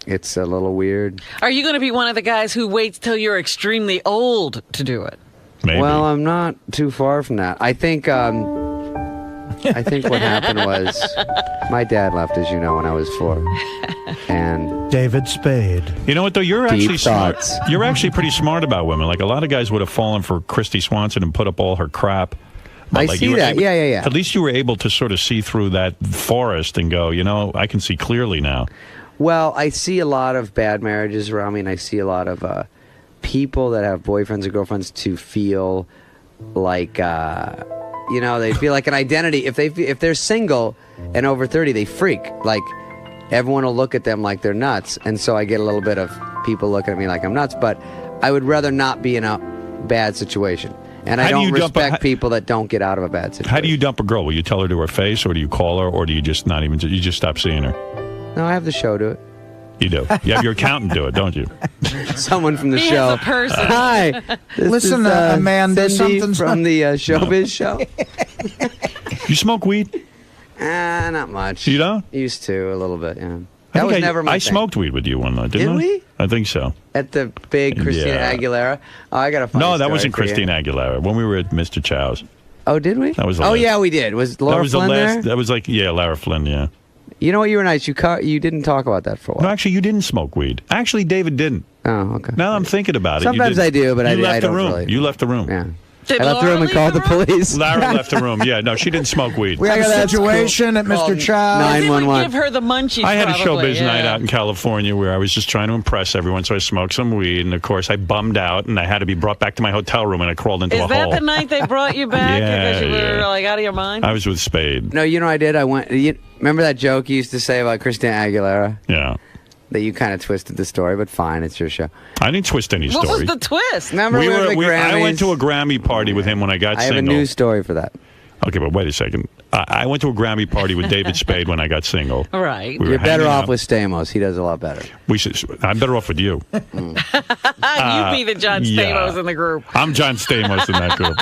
it's a little weird. Are you going to be one of the guys who waits till you're extremely old to do it? maybe. Well, I'm not too far from that. I think what happened was my dad left, as you know, when I was 4, and David Spade. You know what, though? You're Deep actually smart. thoughts. You're actually pretty smart about women. A lot of guys would have fallen for Christy Swanson and put up all her crap. But, I you see were that. able- Yeah. At least you were able to sort of see through that forest and go, I can see clearly now. Well, I see a lot of bad marriages around me, and I see a lot of people that have boyfriends or girlfriends to feel like, they feel like an identity. If they're single and over 30, they freak. Everyone will look at them like they're nuts, and so I get a little bit of people looking at me like I'm nuts. But I would rather not be in a bad situation, and I How do don't you dump respect people that don't get out of a bad situation. How do you dump a girl? Will you tell her to her face, or do you call her, or do you just not even? You just stop seeing her? No, I have the show to it. You do. You have your accountant do it, don't you? Someone from the Me show. as a person. Hi. This Listen, is, Amanda, Cindy something's from the Showbiz show. You smoke weed? Not much. You don't? Used to a little bit. Yeah. I That think was never my I thing. smoked weed with you one night, didn't Did I? we? I think so. At the big Christina Yeah. Aguilera. Oh, I got a funny No, that story wasn't for you. Christina Aguilera. When we were at Mr. Chow's. Oh, did we? That was the Oh, last- yeah, we did. Was Laura That was Flynn the last. there? That was Lara Flynn, yeah. You know what? You were nice. You didn't talk about that for a No, while. actually, you didn't smoke weed. Actually, David didn't. Oh, okay. Now that I'm thinking about it. Sometimes you I do, but you I left don't the room. really. You left the room. Yeah. Did I left the Laura room and leave called the the room? police. Lara left the room. Yeah, no, she didn't smoke weed. We had a That's situation at Mr. Called Chow. nine- They would 911. give her the munchies. I had a probably, showbiz night out in California where I was just trying to impress everyone, so I smoked some weed, and of course I bummed out, and I had to be brought back to my hotel room, and I crawled into Is a that hole. the night they brought you back Yeah, because you were yeah. out of your mind? I was with Spade. No, you know what I did? I went. Remember that joke you used to say about Christina Aguilera? Yeah. That you kind of twisted the story, but fine, it's your show. I didn't twist any What story. was the twist? Remember we were at the Grammys? I went to a Grammy party with him when I got I have single. a new story for that. Okay, but wait a second. I went to a Grammy party with David Spade when I got single. Right. We were You're better hanging off out. with Stamos. He does a lot better. I'm better off with you. You be the John Stamos in the group. I'm John Stamos in that group.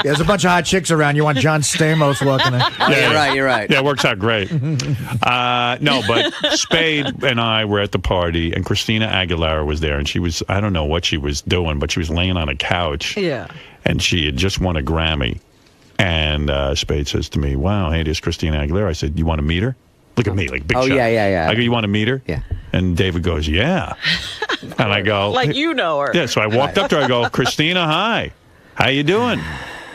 There's a bunch of hot chicks around. You want John Stamos walking in. Oh, you're right. Yeah, it works out great. No, but Spade and I were at the party, and Christina Aguilera was there, and she was, I don't know what she was doing, but she was laying on a couch. Yeah. And she had just won a Grammy. And Spade says to me, wow, hey, there's Christina Aguilera. I said, you want to meet her? Look at me, like big shot. Yeah. I go, you want to meet her? Yeah. And David goes, yeah. And I go, Like you know her. yeah. So I walked up to her. I go, Christina, hi. How you doing?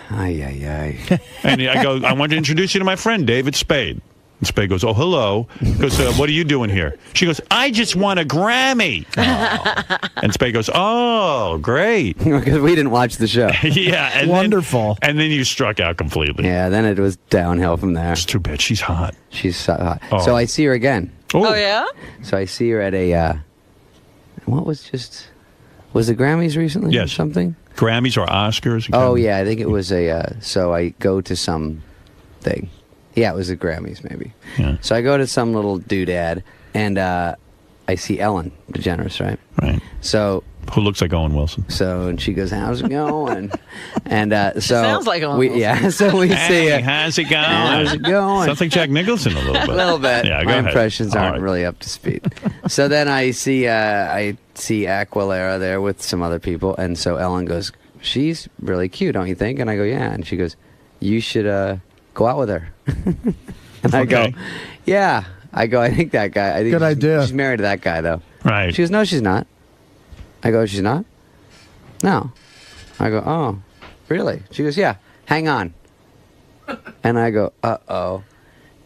Ay. And I go, I want to introduce you to my friend, David Spade. And Spade goes, oh, hello. He goes, what are you doing here? She goes, I just won a Grammy. And Spade goes, oh, great. Because we didn't watch the show. Yeah. And Wonderful. And then you struck out completely. Yeah, then it was downhill from there. It's too bad. She's hot. She's so hot. Oh. So I see her again. Oh, yeah? So I see her at a, was it Grammys recently? Yes. Or something? Grammys or Oscars? Oh, yeah, I think it was so I go to some thing. Yeah, it was the Grammys, maybe. Yeah. So I go to some little doodad, and I see Ellen DeGeneres, right? Right. So, Who looks like Owen Wilson? and she goes, how's it going? And so sounds like Owen Wilson. Yeah, so we see Hey, how's it going? how's it going? Sounds like Jack Nicholson a little bit. A little bit. Yeah, go My ahead. impressions All aren't right. really up to speed. So then I see Aguilera there with some other people, and so Ellen goes, she's really cute, don't you think? And I go, yeah. And she goes, you should go out with her. And I go, Okay. yeah. I go, I think that guy. I think Good idea. She's married to that guy, though. Right. She goes, no, she's not. I go, she's not? No. I go, oh, really? She goes, yeah, hang on. And I go, uh-oh.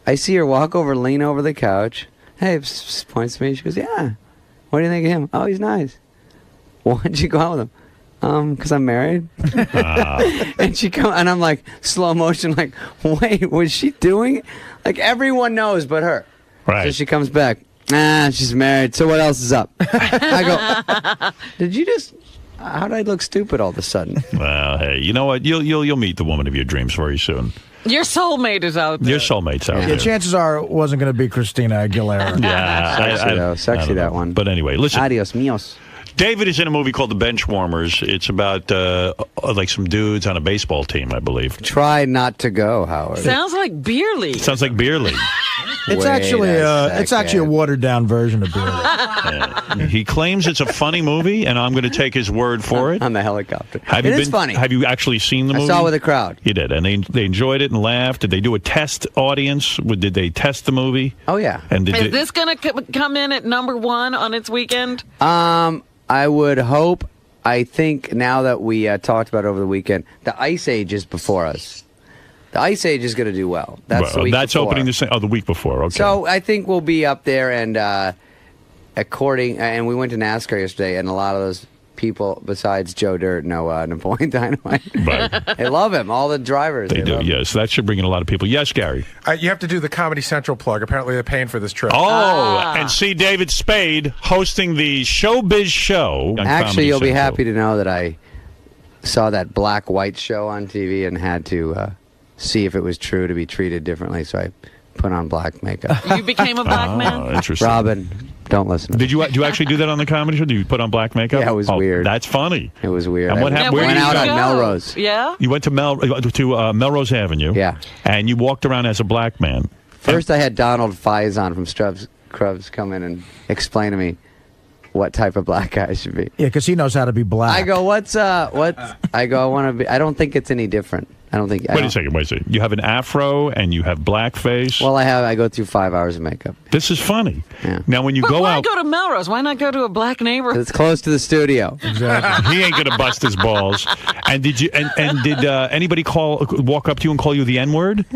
I see her walk over, lean over the couch. Hey, points to me. She goes, yeah. What do you think of him? Oh, he's nice. Why'd you go out with him? Because I'm married. And she come, and I'm like, slow motion, like, wait, was she doing it? Like, everyone knows but her. Right. So she comes back. She's married. So what else is up? I go, did you just, how did I look stupid all of a sudden? Well, hey, you know what? You'll meet the woman of your dreams very soon. Your soulmate is out there. Your soulmate's out Yeah, there. chances are it wasn't going to be Christina Aguilera. Yeah, Sexy, though. Sexy, I don't that know. one. But anyway, listen. Adios, mios. David is in a movie called The Benchwarmers. It's about like some dudes on a baseball team, I believe. Try not to go, Howard. Sounds like beer league. Sounds like beer league. It's Wait actually a it's actually a second. watered down version of Beer. He claims it's a funny movie, and I'm going to take his word for it. On the helicopter. Have It you is funny. Have you actually seen the I movie? saw it with a crowd. You did, and they enjoyed it and laughed. Did they do a test audience? Did they test the movie? Oh, yeah. And did Is they, this going to come in at number 1 on its weekend? I would hope. I think now that we talked about it over the weekend, the Ice Age is before us. The Ice Age is going to do well. That's the week that's before. opening the week before. Okay. So I think we'll be up there, and and we went to NASCAR yesterday, and a lot of those people, besides Joe Dirt, know Napoleon Dynamite. Right. They love him. All the drivers. They do, love him. yes. That should bring in a lot of people. Yes, Gary. You have to do the Comedy Central plug. Apparently, they're paying for this trip. Oh, and see David Spade hosting the Showbiz Show. on Actually, Comedy you'll be Central. happy to know that I saw that black-white show on TV and had to see if it was true to be treated differently, so I put on black makeup. You became a black Oh, man? interesting. Robin, don't listen to me. Did you actually do that on the comedy show? Did you put on black makeup? Yeah, it was weird. That's funny. It was weird. And what I happened? Now, Where went did you out go? on Melrose. Yeah? You went to Melrose Avenue. Yeah. And you walked around as a black man. First, I had Donald Faison from Scrubs come in and explain to me what type of black guy I should be. Yeah, because he knows how to be black. I go, what? I go, I want to be. I don't think it's any different. I don't think. Wait a second. You have an afro and you have blackface. Well, I go through 5 hours of makeup. This is funny. Yeah. Now, when you But go why out, go to Melrose? Why not go to a black neighborhood? It's close to the studio. he ain't gonna bust his balls. And did you? And did anybody walk up to you and call you the N word?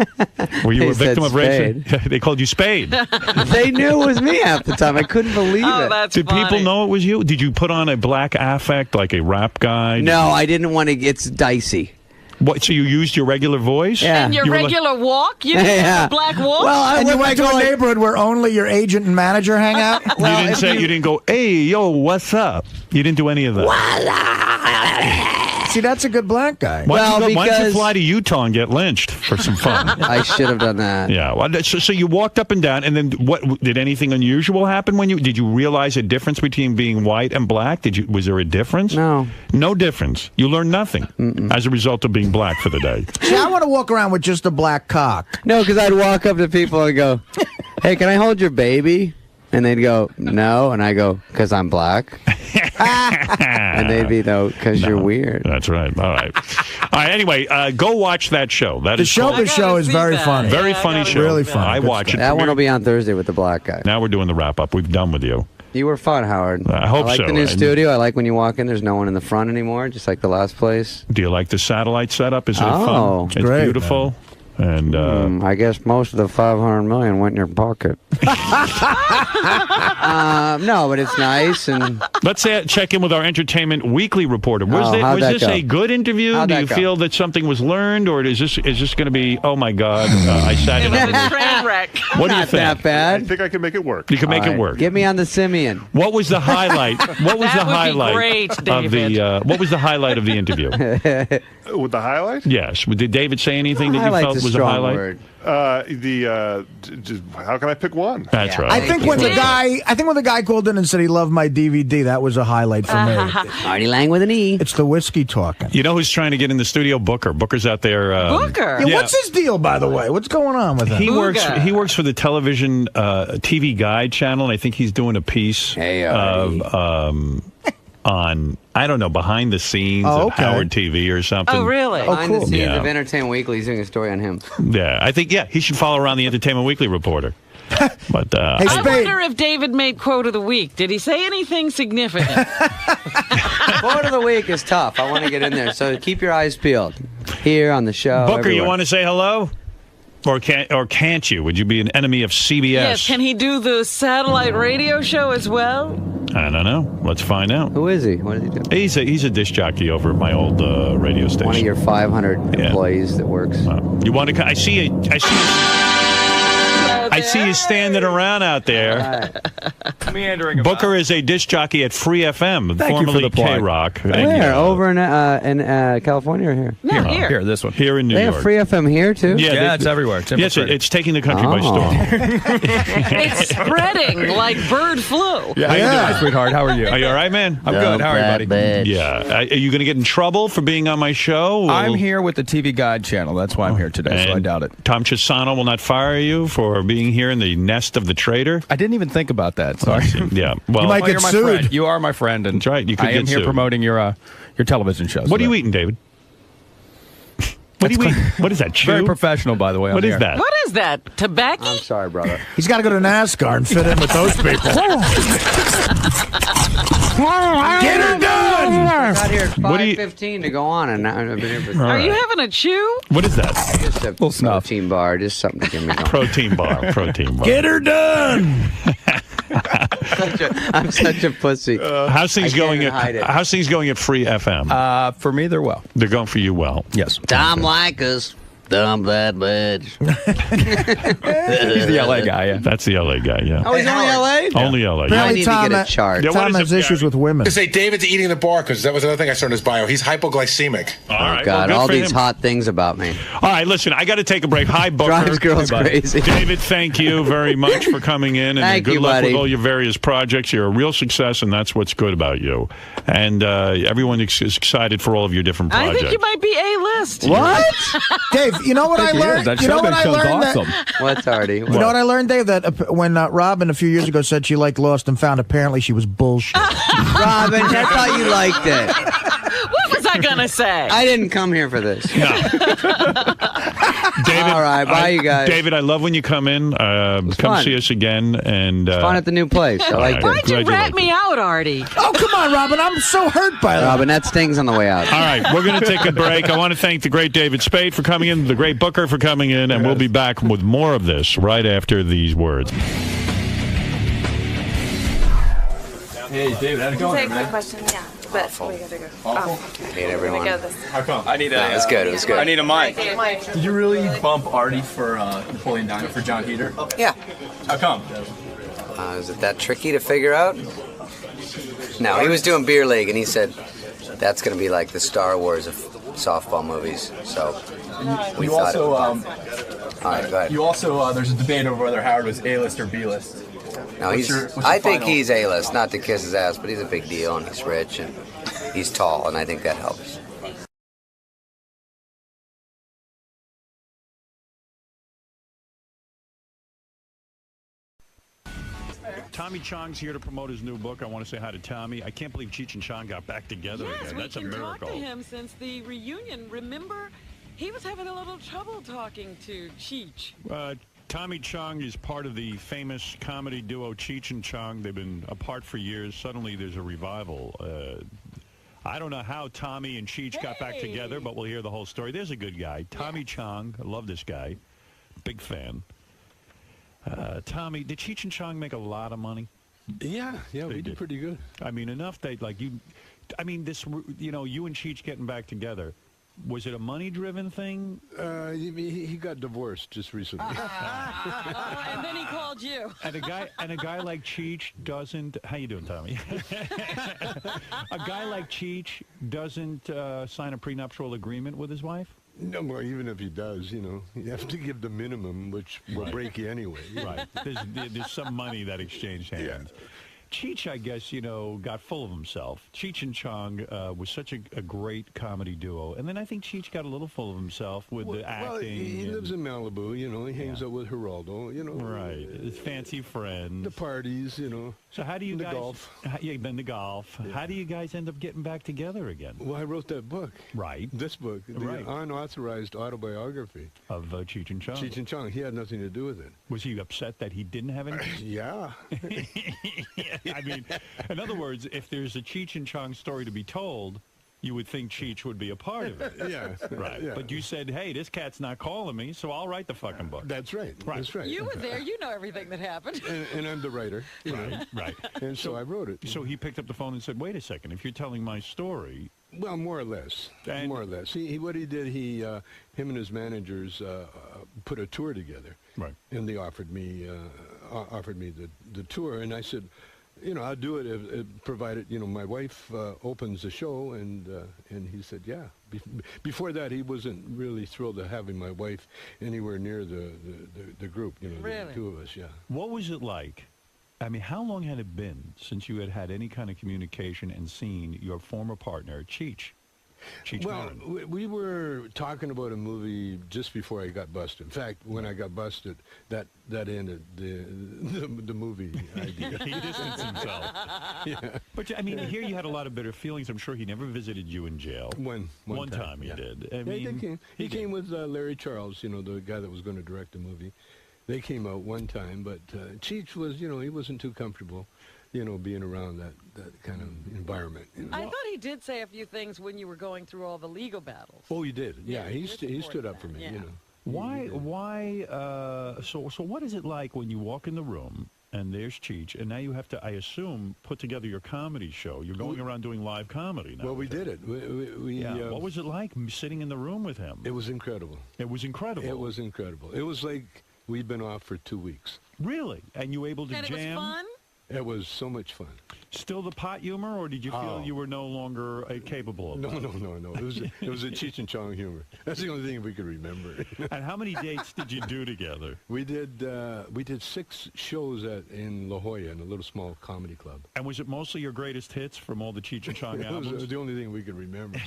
Were you They a victim said of racism? They called you Spade. They knew it was me half the time. I couldn't believe Oh, it. that's Did funny. people know it was you? Did you put on a black affect like a rap guy? No, I didn't want to. It's dicey. What? So you used your regular voice? Yeah. And your You were like- regular walk? You didn't have a black walk? Well, And you went to a neighborhood where only your agent and manager hang out? You didn't say. You didn't go. Hey, yo, what's up? You didn't do any of that. See, that's a good black guy. Why don't you because- fly to Utah and get lynched for some fun? I should have done that. Yeah. Well, so you walked up and down, and then what? Did anything unusual happen when did you realize a difference between being white and black? Was there a difference? No. No difference. You learned nothing as a result of being black for the day. See, I want to walk around with just a black cock. No, because I'd walk up to people and go, "Hey, can I hold your baby?" And they'd go, "No," and I go, "Because I'm black." And they'd be, "No, because you're weird." That's right. All right. All right. Anyway, go watch that show. That The is called- Showbiz Show is see very that. funny. very Yeah, I funny gotta show. Really funny. I Good watch it. That one will be on Thursday with the black guy. Now we're doing the wrap up. We've done with you. You were fun, Howard. I hope like so. the new And- studio. I like when you walk in, there's no one in the front anymore, just like the last place. Do you like the satellite setup? Isn't it Oh, fun? It's great, beautiful. And I guess most of the $500 million went in your pocket. No, but it's nice. And let's check in with our Entertainment Weekly reporter. Oh, Was how'd that this go? a good interview? How'd Do that you go? feel that something was learned, or is this going to be? Oh my God! I sat It in. was on a train wreck. What do you not think? that I bad. think I can make it work. You can make All it right, work. Get me on the Simeon. What was the highlight? What was That the would be highlight great, of David. the? What was the highlight of the interview? With the highlight? Yes. Did David say anything that you Highlight's felt a was a strong highlight? word. How can I pick one? That's right. I think when the guy called in and said he loved my DVD, that was a highlight for me. Artie Lang with an E. It's the whiskey talking. You know who's trying to get in the studio? Booker. Booker's out there. Booker? Yeah, what's his deal, by the way? What's going on with him? He works. Booga. He works for the television TV Guide channel, and I think he's doing a piece Hey, of on I don't know behind the scenes Oh, of okay. Howard TV or something. Oh, really? Behind cool. the scenes Yeah. of Entertainment Weekly, he's doing a story on him. Yeah, I think he should follow around the Entertainment Weekly reporter. But Hey, I Spade. wonder if David made quote of the week. Did he say anything significant? Quote of the week is tough. I want to get in there, so keep your eyes peeled. Here on the show. Booker, you everywhere. want to say hello? Or can't you? Would you be an enemy of CBS? Yes. Can he do the satellite radio show as well? I don't know. Let's find out. Who is he? What does he do? He's a disc jockey over at my old radio station. One of your 500 Yeah. employees that works. You want to? I see you standing around out there. Meandering Booker is a disc jockey at Free FM, Thank you for formerly the plug. K-Rock. Where? Over in California or here? No, here. Here, this one. Here in New They York. have Free FM here, too? Yeah, it's everywhere. It's Yes, infiltrated. it's taking the country by Oh. storm. It's spreading like bird flu. Yeah, how you doing, sweetheart? How are you? Are you all right, man? I'm good. How are you, buddy? Yeah. Are you going to get in trouble for being on my show? I'm here with the TV Guide channel. That's why I'm here today, so I And doubt it. Tom Chisano will not fire you for being here in the nest of the traitor? I didn't even think about that. Sorry. Yeah. Well, You might get you're my sued. friend. You are my friend, and That's right. You could I am get here sued. promoting your television shows. what are you eating, David? What are you eating? What is that, chew? Very professional, by the way. What on is the air. that? What is that? Tobacco? I'm sorry, brother. He's got to go to NASCAR and fit in with those people. Get her done! I got here at What do you- 5:15 to go on, and I've been here for Are you having a chew? What is that? just a Little snuff. protein bar, just something to get me going. Protein bar. Protein bar. Get her done! I'm such a pussy. How's things I can't going even at hide it. How's things going at Free FM? For me, they're well. They're going for you well. Yes. Tom Likas. Dumb that bitch. He's the LA guy, yeah. That's the LA guy. Yeah. Oh, he's only LA? Only LA. I Apparently need to Tom, get a chart. Yeah, what Tom is has it, issues Gary? with women. To say David's eating the bar because that was another thing I saw in his bio. He's hypoglycemic. All Oh, right. God, well, good all for these him. hot things about me. All right, listen, I got to take a break. Hi, Booker. Drives girls Hey, buddy. crazy. David, thank you very much for coming in, and Thank good you, luck buddy. with all your various projects. You're a real success, and that's what's good about you. And everyone is excited for all of your different I projects. think you might be A-list. What? Dave, you know what I learned? That You know what showbiz I show's learned? awesome. What's Artie? You know what I learned, Dave? That when Robin a few years ago said she liked Lost and Found, apparently she was bullshit. Robin, I thought you liked it. What was I going to say? I didn't come here for this. No. David, All right, bye, you guys. David, I love when you come in. Come fun. see us again. And Fun at the new place. I like right. it. Why'd you Glad you rat liked me out, Artie? Oh, come on, Robin. I'm so hurt by that. Robin, that stings on the way out. all right, we're going to take a break. I want to thank the great David Spade for coming in, the great Booker for coming in, and we'll be back with more of this right after these words. Hey, David, how's it going, Take the question, yeah. but Awful. we gotta go. Hate everyone. How come? I need a. No, it was good. It was good. I need a mic. Mike. Did you really bump Artie for Napoleon Dynamite for John Heater? Yeah. How come? Is it that tricky to figure out? No, he was doing Beer League, and he said that's going to be like the Star Wars of softball movies. So we You thought also, all right, go ahead. you also, there's a debate over whether Howard was A-list or B-list. No, What's he's. your I think final? he's A-list, not to kiss his ass, but he's a big deal, and he's rich, and he's tall, and I think that helps. Tommy Chong's here to promote his new book. I want to say hi to Tommy. I can't believe Cheech and Chong got back together Yes, again. we That's a can miracle. talk to him since the reunion. Remember, he was having a little trouble talking to Cheech. Tommy Chong is part of the famous comedy duo Cheech and Chong. They've been apart for years. Suddenly there's a revival. I don't know how Tommy and Cheech got back together, but we'll hear the whole story. There's a good guy. Tommy Chong. I love this guy. Big fan. Tommy, did Cheech and Chong make a lot of money? Yeah, we did pretty good. I mean, enough that, like, you and Cheech getting back together, was it a money-driven thing? He got divorced just recently. And then he called you. And a guy like Cheech doesn't. How you doing, Tommy? A guy like Cheech doesn't sign a prenuptial agreement with his wife. No, well, even if he does, you have to give the minimum, which will break you anyway. Right. There's some money that exchanged hands. Yeah. Cheech, I guess, got full of himself. Cheech and Chong was such a great comedy duo. And then I think Cheech got a little full of himself with the acting. Well, he lives in Malibu, he hangs out with Geraldo, Right. His fancy friends. The parties, So how do you the guys... golf. Then the golf. Yeah. How do you guys end up getting back together again? Well, I wrote that book. Right. This book. The Right. unauthorized autobiography. Of Cheech and Chong. Cheech and Chong. He had nothing to do with it. Was he upset that he didn't have anything? Yeah. I mean, in other words, if there's a Cheech and Chong story to be told, you would think Cheech would be a part of it. Yeah. Right. Yeah. But you said, hey, this cat's not calling me, so I'll write the fucking book. That's right. That's right. You were there. You know everything that happened. And I'm the writer. Right. And so I wrote it. So he picked up the phone and said, wait a second, if you're telling my story... Well, more or less. And- More or less. What he did, him and his managers put a tour together. Right. And they offered me the tour, and I said, I'll do it if provided my wife opens the show, and he said, yeah. Before that, he wasn't really thrilled to having my wife anywhere near the group. Really? The two of us, yeah. What was it like? I mean, how long had it been since you had any kind of communication and seen your former partner, Cheech? Well, we were talking about a movie just before I got busted. In fact, when I got busted, that ended the movie idea. He distanced himself. Yeah. But I mean, here you had a lot of bitter feelings. I'm sure he never visited you in jail. One time he yeah. did. Yeah, he came. He came with Larry Charles, the guy that was going to direct the movie. They came out one time, but Cheech was, he wasn't too comfortable, being around that kind of environment. I thought he did say a few things when you were going through all the legal battles. Oh, he did. Yeah, he did stood up support for me. that, yeah. So what is it like when you walk in the room and there's Cheech, and now you have to, I assume, put together your comedy show? You're going around doing live comedy now. Well, we did it. What was it like sitting in the room with him? It was incredible. It was incredible. It was incredible. It was like we'd been off for 2 weeks. Really? And you were able to And jam? it was fun? It was so much fun. Still the pot humor, or did you feel you were no longer capable of No. that? No. It was a Cheech and Chong humor. That's the only thing we could remember. And how many dates did you do together? We did 6 shows in La Jolla in a little small comedy club. And was it mostly your greatest hits from all the Cheech and Chong It albums? was the only thing we could remember.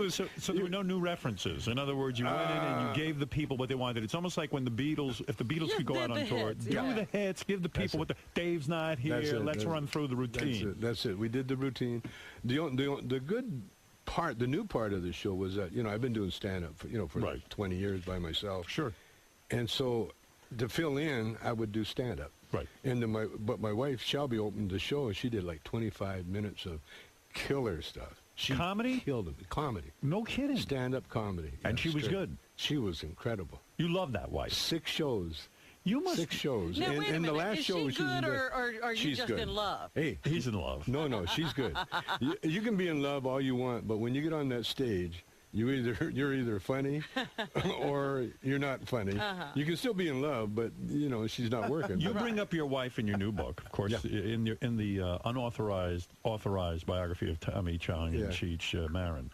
So there were no new references. In other words, you went in and you gave the people what they wanted. It's almost like when the Beatles, if the Beatles could go out on tour, do the hits, give the people what Dave's not here. Let's run through the routine. That's it. We did the routine. The good part, the new part of the show was that I've been doing stand up for like 20 years by myself. Sure. And so to fill in, I would do stand up. Right. And but my wife Shelby opened the show, and she did like 25 minutes of killer stuff. Comedy? Killed it. Comedy. No kidding. Stand up comedy. And she was straight. good. She was incredible. You love that wife. 6 shows. You must 6 shows. Now, wait a and the minute. last Is show she was good, or are you she's just good. in love? Hey, He's in love. no, she's good. You can be in love all you want, but when you get on that stage, you're either funny or you're not funny. You can still be in love, but she's not working. You bring up your wife in your new book, of course, in the authorized biography of Tommy Chong and Cheech Marin.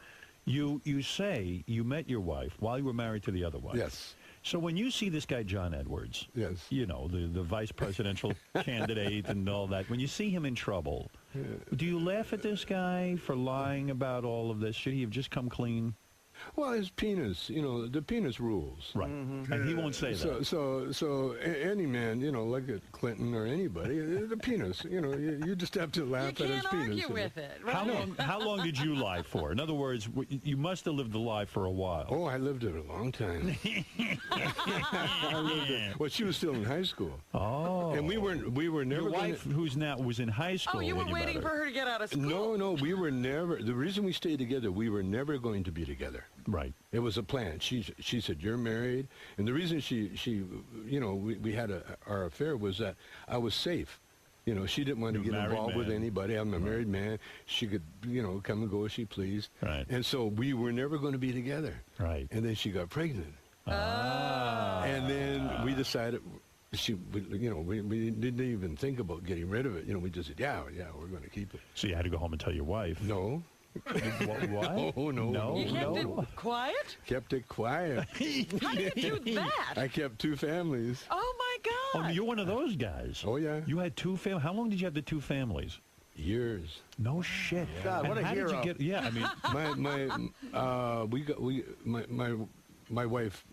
You say you met your wife while you were married to the other wife. Yes. So when you see this guy John Edwards, yes, the vice presidential candidate and all that, when you see him in trouble, do you laugh at this guy for lying about all of this? Should he have just come clean? Well, his penis, the penis rules. Right. And he won't say that. So any man, like a Clinton or anybody, the penis, you just have to laugh at his penis. You can't argue with it. Right? How long did you lie for? In other words, you must have lived the lie for a while. Oh, I lived it a long time. Well, she was still in high school. Oh. And we were never. Your wife, who's now was in high school. Oh, you were waiting for her to get out of school. No, we were never. The reason we stayed together, we were never going to be together. Right. It was a plan. She said, "You're married," and the reason we had our affair was that I was safe. She didn't want to get involved with anybody. I'm a married man. She could, come and go as she pleased. Right. And so we were never going to be together. Right. And then she got pregnant. Ah. And then we decided. We didn't even think about getting rid of it. We just said, yeah, we're going to keep it. So you had to go home and tell your wife. No. What? Oh, no. You kept it quiet? Kept it quiet. How do you do that? I kept 2 families. Oh, my God. Oh, you're one of those guys. Oh, yeah. You had 2 families. How long did you have the 2 families? Years. No shit. God, what a how hero. Did you get, yeah, I mean, my wife,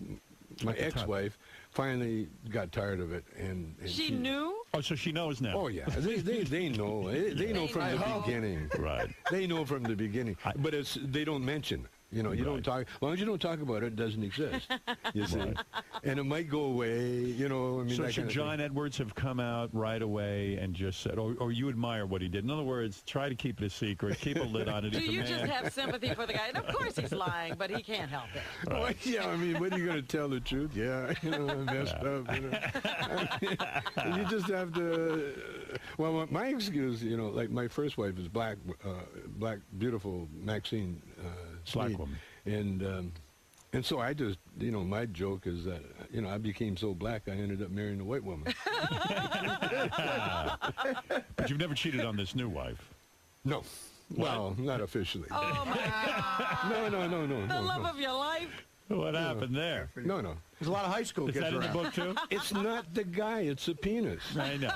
my ex-wife, finally got tired of it, and she knew. Oh, so she knows now. Oh yeah, they know. They know from the beginning. Right. They know from the beginning, but they don't mention. You don't talk. As long as you don't talk about it, it doesn't exist. You see, and it might go away. I mean, so should John Edwards have come out right away and just said, or you admire what he did? In other words, try to keep it a secret, keep a lid on it. Do you just have sympathy for the guy? And of course he's lying, but he can't help it. Right. Well, yeah, I mean, when are you going to tell the truth? Yeah, I messed up. You just have to. Well, my excuse, like my first wife is black, beautiful Maxine. Black woman. And so I just, my joke is that, I became so black I ended up marrying a white woman. But you've never cheated on this new wife. No. Well, not officially. Oh, my God. No. The love of your life. What happened there? No. There's a lot of high school Is kids that in the around. book, too? It's not the guy, it's the penis. I know.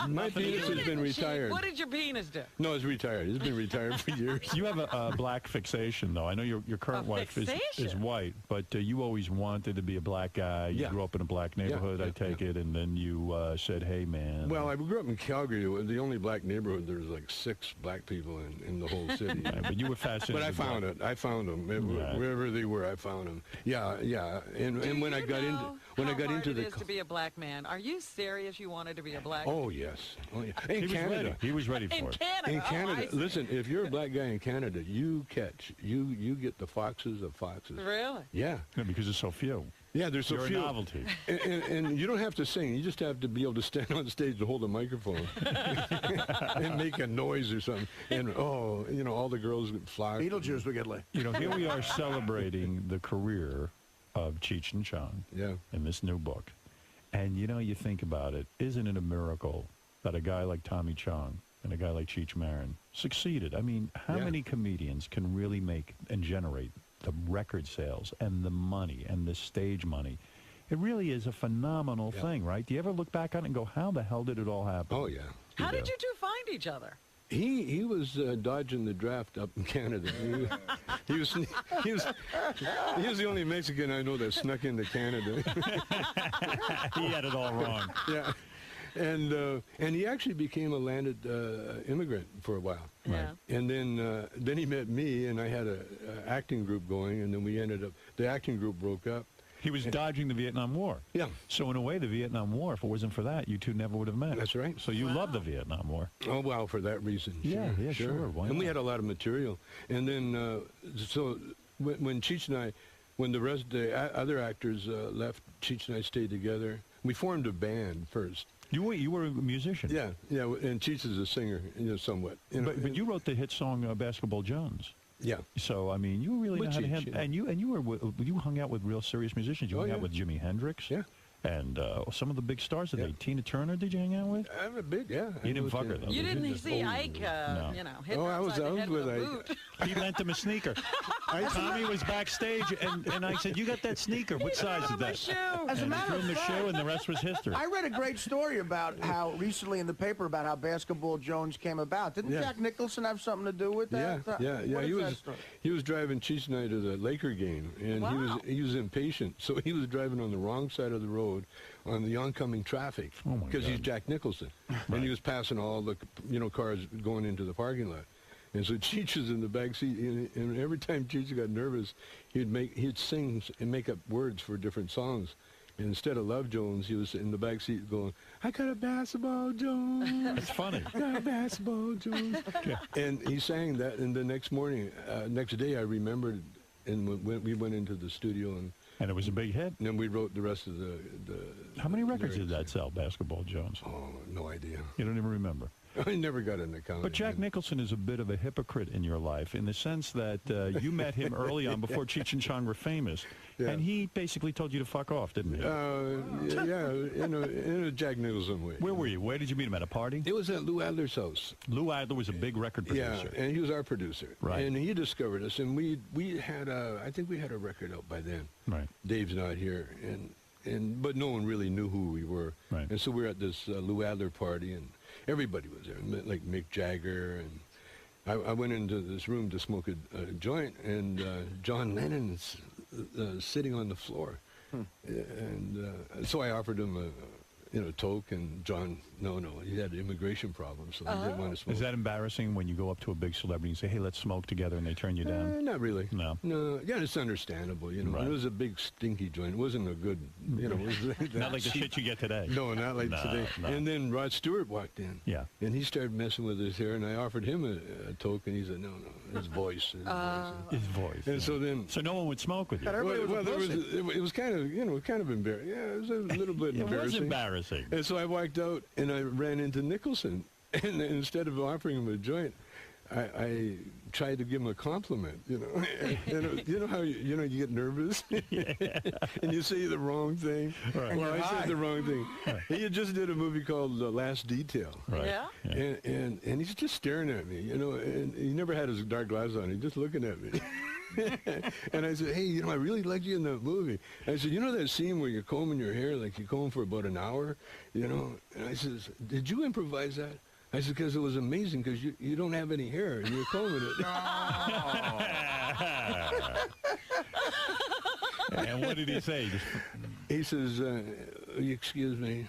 My penis has been retired. What did your penis do? No, it's retired. It's been retired for years. You have a black fixation, though. I know your current wife is white, but you always wanted to be a black guy. You grew up in a black neighborhood, I take it, and then you said, hey, man. Well, I grew up in Calgary, the only black neighborhood. There was like 6 black people in the whole city. Right, but you were fascinated. But I found it. I found them. Wherever they were, I found them. Yeah. And when I got into it is to be a black man. Are you serious? You wanted to be a black man? Oh yes. In Canada, he was ready for it. Canada. In Canada, Oh, listen. If you're a black guy in Canada, you get the foxes of foxes. Really? Yeah. Because there's so few. Yeah, there's so You're few. a novelty. And you don't have to sing. You just have to be able to stand on stage and hold a microphone and make a noise or something. And all the girls would flock. Beetlejuice would get laid. Here we are celebrating the career of Cheech and Chong in this new book. And, you think about it, isn't it a miracle that a guy like Tommy Chong and a guy like Cheech Marin succeeded? I mean, how many comedians can really make and generate the record sales and the money and the stage money? It really is a phenomenal thing, right? Do you ever look back on it and go, how the hell did it all happen? Oh, yeah. How did you two find each other? He was dodging the draft up in Canada. He was the only Mexican I know that snuck into Canada. He had it all wrong. Yeah, and he actually became a landed immigrant for a while. Yeah. And then he met me, and I had a acting group going, and then the acting group broke up. He was dodging the Vietnam War. Yeah. So in a way, the Vietnam War, if it wasn't for that, you two never would have met. That's right. So you love the Vietnam War. Oh, well, for that reason. Sure. Why and we not? had a lot of material. And then, so when Cheech and I, when the other actors left, Cheech and I stayed together. We formed a band first. You were a musician. Yeah, and Cheech is a singer, somewhat. But you wrote the hit song "Basketball Jones." Yeah. So I mean, you really know how to handle, and you hung out with real serious musicians. You hung out with Jimi Hendrix. Yeah. And some of the big stars today. Tina Turner, did you hang out with? I'm a big, yeah. You didn't fuck her, though. You didn't see Ike, No. hit her upside the head with a boot. He lent him a sneaker. Tommy was backstage, and I said, "You got that sneaker? What size is that?" As a matter of the fact, shoe, and the rest was history. I read a great story about how recently in the paper about how Basketball Jones came about. Didn't Jack Nicholson have something to do with that? Yeah. What is that story? He was driving Cheech and I to the Laker game, and he was impatient, so he was driving on the wrong side of the road on the oncoming traffic because he's Jack Nicholson, and he was passing all the cars going into the parking lot. And so Cheech was in the back seat, and every time Cheech got nervous, he'd sing and make up words for different songs. And instead of Love Jones, he was in the back seat going, "I got a basketball Jones." That's funny. Got a basketball Jones. And he sang that, and the next morning, next day, I remembered, and we went into the studio, and it was a big hit. And then we wrote the rest of the How many records did that sell, Basketball Jones? Oh, no idea. You don't even remember. I never got an account. But Jack Nicholson is a bit of a hypocrite in your life in the sense that you met him early on before Cheech and Chong were famous, and he basically told you to fuck off, didn't he? Yeah, in a Jack Nicholson way. Where were you? Where did you meet him? At a party? It was at Lou Adler's house. Lou Adler was a big record producer. Yeah, and he was our producer. Right. And he discovered us, and we had I think we had a record out by then. Right. Dave's not here, but no one really knew who we were. Right. And so we were at this Lou Adler party, and everybody was there, like Mick Jagger, and I went into this room to smoke a joint, and John Lennon's sitting on the floor, and so I offered him a toke, and John, no, he had immigration problems, so he didn't want to smoke. Is that embarrassing when you go up to a big celebrity and say, "Hey, let's smoke together," and they turn you down? Not really. No. Yeah, it's understandable. Right. It was a big stinky joint. It wasn't a good. It was not like the shit you get today. No, not like today. No. And then Rod Stewart walked in. Yeah. And he started messing with his hair, and I offered him a toke, and he said, "No, his voice." His voice. And so no one would smoke with you. It was kind of embarrassing. Yeah, it was a little bit It embarrassing. was embarrassing. And so I walked out, and I ran into Nicholson, and instead of offering him a joint, I tried to give him a compliment, And you know how you get nervous and you say the wrong thing. Right. Well, I said the wrong thing. He had just did a movie called The Last Detail. Right. Yeah. And he's just staring at me, and he never had his dark glasses on. He's just looking at me. And I said, "Hey, I really liked you in that movie." I said, that scene where you're combing your hair, like you comb for about an hour, And I said, "Did you improvise that?" I said, "Because it was amazing, because you don't have any hair and you're combing it." And what did he say? He says, "Excuse me."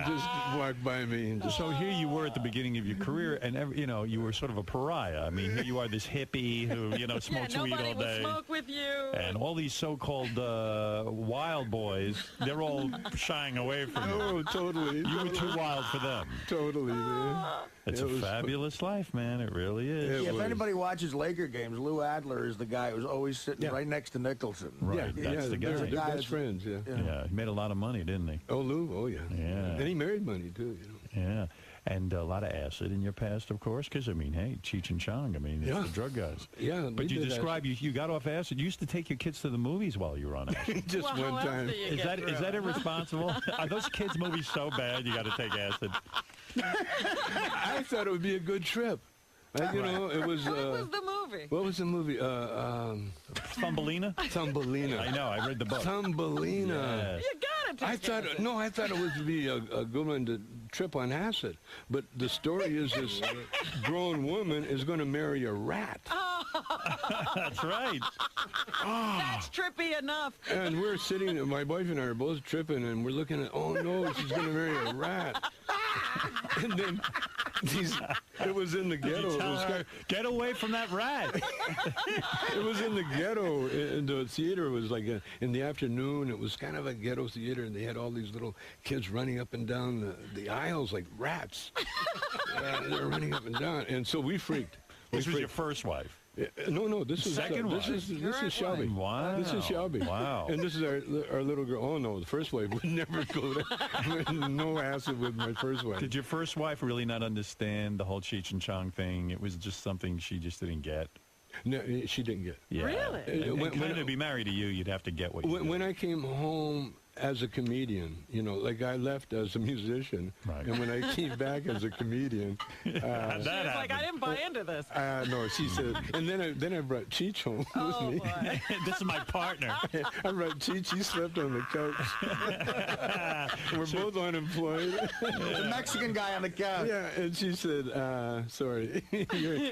Just walked by me. And So here you were at the beginning of your career, and you were sort of a pariah. I mean, here you are, this hippie who smokes weed all nobody will day, smoke with you. and all these so-called wild boys, they're all shying away from you. Oh, totally. You were too wild for them. Totally, man. It's a fabulous life, man. It really is. If anybody watches Laker games, Lou Adler is the guy who's always sitting right next to Nicholson. Right, that's the guy. They're best friends, yeah. Yeah, he made a lot of money, didn't he? Oh, Lou, oh, yeah. Yeah. And he married money, too, Yeah, and a lot of acid in your past, of course, because, hey, Cheech and Chong, it's the drug guys. Yeah. But you describe, you got off acid. You used to take your kids to the movies while you were on acid. Just one time. Is that irresponsible? Are those kids' movies so bad you got to take acid? I thought it would be a good trip. It was... What was the movie? What was the movie? Thumbelina? Thumbelina. I know, I read the book. Thumbelina. Yes. You gotta take acid. I thought it would be a good one to trip on acid. But the story is this grown woman is going to marry a rat. That's right. That's trippy enough. And we're sitting, my wife and I are both tripping, and we're looking at, oh no, she's going to marry a rat. And then it was in the ghetto. Get away from that rat. It was in the ghetto. And the theater was like in the afternoon. It was kind of a ghetto theater, and they had all these little kids running up and down the aisles like rats. They were running up and down. And so we freaked. This was your first wife? No, this is Second this wife. is Shelby. Wow. This is Shelby. Wow. And this is our little girl. Oh no, the first wife would never go there. No acid with my first wife. Did your first wife really not understand the whole Cheech and Chong thing? It was just something she just didn't get. No, she didn't get. Yeah. Really? When to be married to you, you'd have to get what you When I came home as a comedian, like I left as a musician, Right. and when I came back as a comedian, She was like, I didn't buy into this. no, she said, and then I brought Cheech home Oh, with me. boy. This is my partner. I brought Cheech. He slept on the couch. We're both unemployed. The Mexican guy on the couch. Yeah, and she said, "Sorry,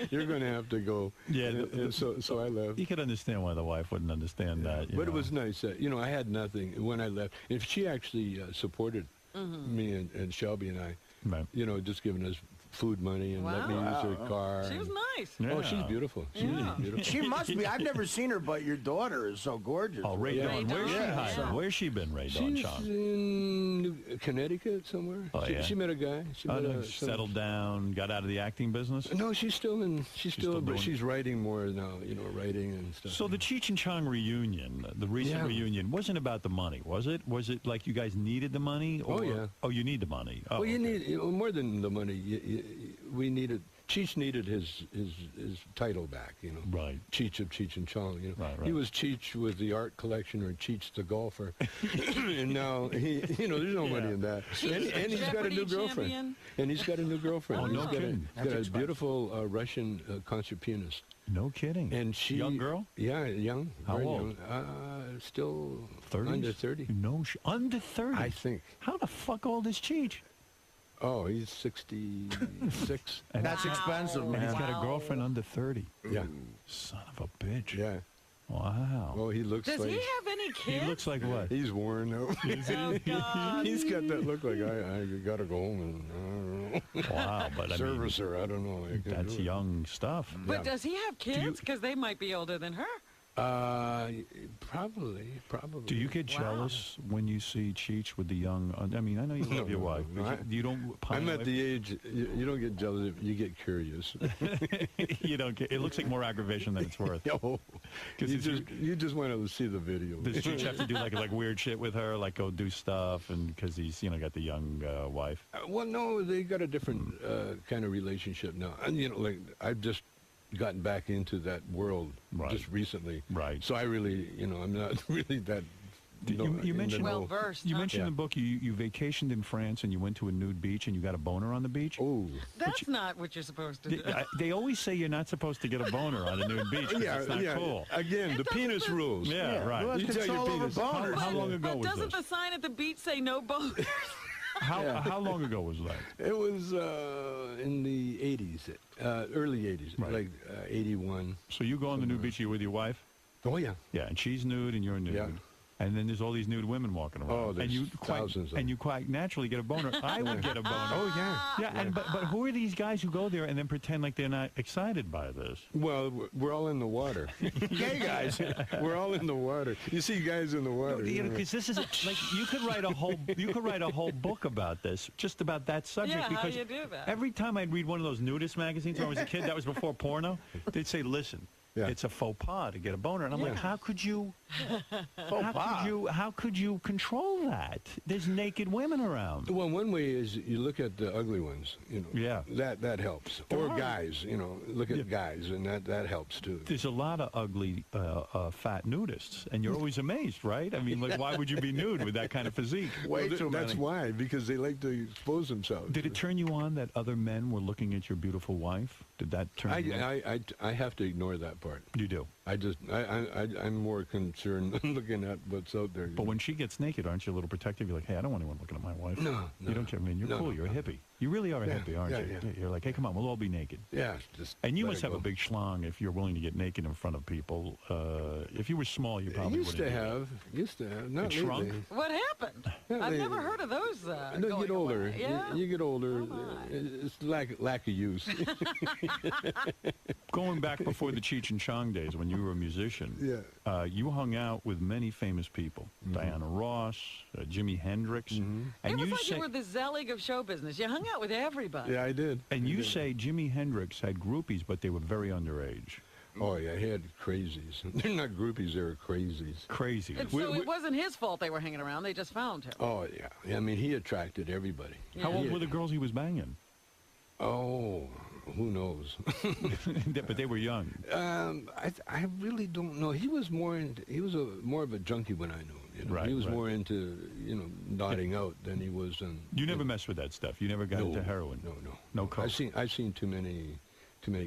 you're going to have to go." Yeah, and so I left. You could understand why the wife wouldn't understand that. But it was nice that I had nothing when I left. If she actually supported me and Shelby and I, Right. just giving us food money and let me use her car. She was nice. Yeah. Oh, she's beautiful. She's really beautiful. She must be. I've never seen her, but your daughter is so gorgeous. Oh, Ray Yeah. Dawn. Where's she Yeah. hiding? Where's she been, Ray Dawn, She's Chong? in Connecticut somewhere. Oh, yeah. She met a guy. She met No, a, settled down, got out of the acting business? No, she's still still but doing- she's writing more now, writing and stuff. So the Cheech and Chong reunion, the recent Yeah. reunion, wasn't about the money, was it? Was it like you guys needed the money? Or, Oh, yeah. Oh, you need the money. Oh, Well, you okay. need more than the money. We needed. Cheech needed his title back. Right. Cheech of Cheech and Chong. Right. He was Cheech with the art collection or Cheech the golfer, and now there's no money in that. And he's got a new Jeopardy girlfriend. champion. And he's got a new girlfriend. Oh, no He's kidding. got a beautiful Russian concert pianist. No kidding. And she, young girl? Yeah, young. How very old? Young. Still 30s? under 30. No, under 30. I think. How the fuck old is Cheech? Oh, he's 66. That's expensive, And he's man. got a girlfriend under 30. Yeah. Son of a bitch. Yeah. Wow. Well, he looks Does like he have any kids? He looks like what? he's worn out. Oh, God. He's got that look like I got to go home and I don't know. Wow, but I mean, Service her, I don't know. I can that's do it. young stuff. But does he have kids? Because they might be older than her. Probably. Do you get jealous when you see Cheech with the young? I mean, I know you love your wife, no, but you don't. pine I'm at away- the age, you don't get jealous, you get curious. You don't get. It looks like more aggravation than it's worth. Yo, 'Cause you just want to see the video. Does Cheech have to do like weird shit with her, like go do stuff, and because he's got the young wife? Well, no, they got a different kind of relationship now. And, like, I've just gotten back into that world Right. just recently. Right. So I really, I'm not really that... You mentioned well-versed, You huh? mentioned in the book you vacationed in France and you went to a nude beach and you got a boner on the beach. Oh. That's not what you're supposed to do. They always say you're not supposed to get a boner on a nude beach. 'Cause it's not cool. Again, the penis rules. Yeah, right. Who has You tell your control over penis. boners? How long ago But was doesn't this? the sign at the beach say no boat? How long ago was that? It was in the 80s, early 80s, Right. like 81. So you go on the nude beach, you're with your wife? Oh, yeah. Yeah, and she's nude and you're nude. Yeah. And then there's all these nude women walking around. Oh, there's and you thousands of and you quite naturally get a boner. I would get a boner. Oh, yeah. Yeah, and but who are these guys who go there and then pretend like they're not excited by this? Well, we're all in the water. Gay guys. We're all in the water. You see guys in the water. Because this is like you could write a whole book about this, just about that subject. Yeah, how because do you do that? Every time I'd read one of those nudist magazines when I was a kid, that was before porno. They'd say, "Listen, Yeah. it's a faux pas to get a boner," and I'm like, "How could you? How could you control that? There's naked women around." Well, one way is you look at the ugly ones, Yeah. That helps. There Or are. guys, look at guys, and that helps too. There's a lot of ugly, fat nudists, and you're always amazed, right? I mean, like, why would you be nude with that kind of physique? Way too That's many. why, because they like to expose themselves. Did it turn you on that other men were looking at your beautiful wife? Did that turn you on? I have to ignore that part. You do. I'm more concerned looking at what's out there. But when she gets naked, aren't you a little protective? You're like, hey, I don't want anyone looking at my wife. No, You don't. I mean, you're no, cool. You're a no. hippie. You really are a Yeah, hippie, aren't yeah, you? yeah. You're like, hey, come on, we'll all be naked. Yeah, just And you let must it have a go. big schlong if you're willing to get naked in front of people. If you were small, you probably Used to wouldn't do that. have. Not It shrunk? lately. What happened? Yeah, I've they- never heard of those. No, you going get older. away. Yeah. You get older. my. It's lack of use. Going back before the Cheech and Chong days when you were a musician, Yeah. you hung out with many famous people. Diana Ross, Jimi Hendrix. And It was you like say, you were the Zelig of show business. You hung out with everybody. Yeah, I did. and you say Jimi Hendrix had groupies, but they were very underage. Oh yeah, he had crazies. They're not groupies; they're crazies. Crazy. So it wasn't his fault they were hanging around. They just found him. Oh yeah. I mean, he attracted everybody. How old were the girls he was banging? Oh, who knows? But they were young. I really don't know. He was more of a junkie when I knew him. You know? Right, he was right. more into nodding out than he was in. You never messed with that stuff. You never got into heroin. No coke. I've seen too many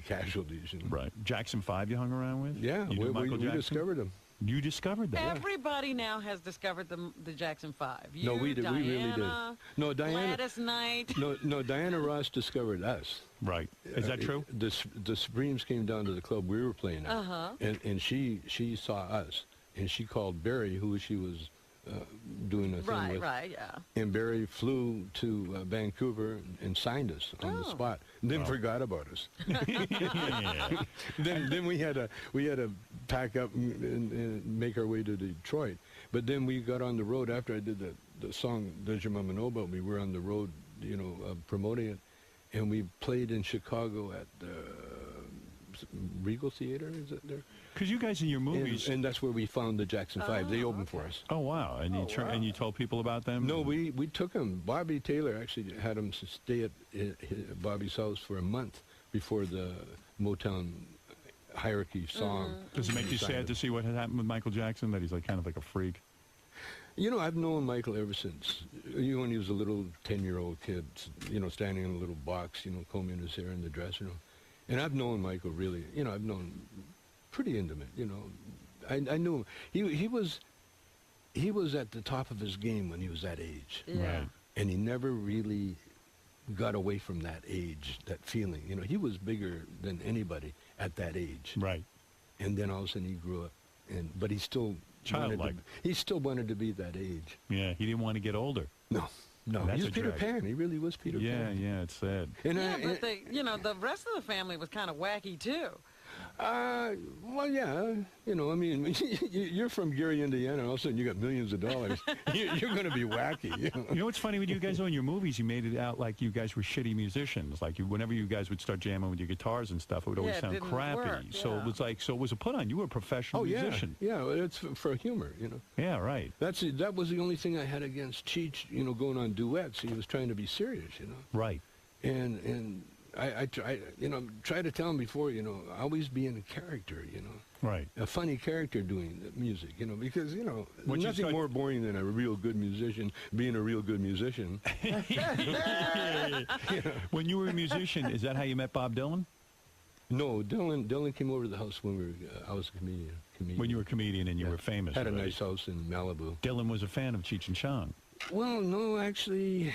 casualties. You know? Right. Jackson 5 you hung around with? Yeah, You knew Michael we Jackson? discovered him. You discovered that? Everybody now has discovered the Jackson 5. You, No, we did. Diana, We really did. No, Diana. Gladys Knight. No, Diana Ross discovered us. Right. Is that true? The Supremes came down to the club we were playing at, and she saw us, and she called Barry, who she was doing a thing with. Right, yeah. And Barry flew to Vancouver and signed us on the spot, and then forgot about us. Then we had to pack up and make our way to Detroit. But then we got on the road after I did the song "Does Your Mama Know About Me?" We're on the road, promoting it, and we played in Chicago at the Regal Theater. Is it there? Because you guys in your movies, and that's where we found the Jackson 5. They opened for us. Oh wow! And and you told people about them? No, we took them. Bobby Taylor actually had them stay at Bobby's house for a month before the Motown hierarchy song. Does it make you sad to see what had happened with Michael Jackson? That he's kind of like a freak. I've known Michael ever since. When he was a little 10-year-old kid, standing in a little box, combing his hair in the dressing room. And I've known Michael really. I've known pretty intimate. I knew him. He was at the top of his game when he was that age. Yeah. Right. And he never really got away from that age, that feeling. He was bigger than anybody at that age. Right. And then all of a sudden he grew up, but he still Childlike. He still wanted to be that age. Yeah, he didn't want to get older. No, That's he was a Peter drag. Pan. He really was Peter Pan. Yeah, it's sad. And But the rest of the family was kind of wacky too. Well, yeah, I mean, you're from Gary, Indiana, and all of a sudden you got millions of dollars. You're going to be wacky. You know what's funny with you guys though? In your movies, you made it out like you guys were shitty musicians. Like whenever you guys would start jamming with your guitars and stuff, it would always it sound didn't crappy. work, So yeah. it was a put on. You were a professional Oh yeah, musician. yeah. It's for humor, Yeah, right. That was the only thing I had against Cheech, going on duets. He was trying to be serious, Right. And I try to tell him before, always be in a character, Right. a funny character doing the music, because, Once you nothing start- more boring than a real good musician being a real good musician. When you were a musician, is that how you met Bob Dylan? No, Dylan came over to the house when I was a comedian. When you were a comedian and you were famous. Had a right? nice house in Malibu. Dylan was a fan of Cheech and Chong. Well, no, actually,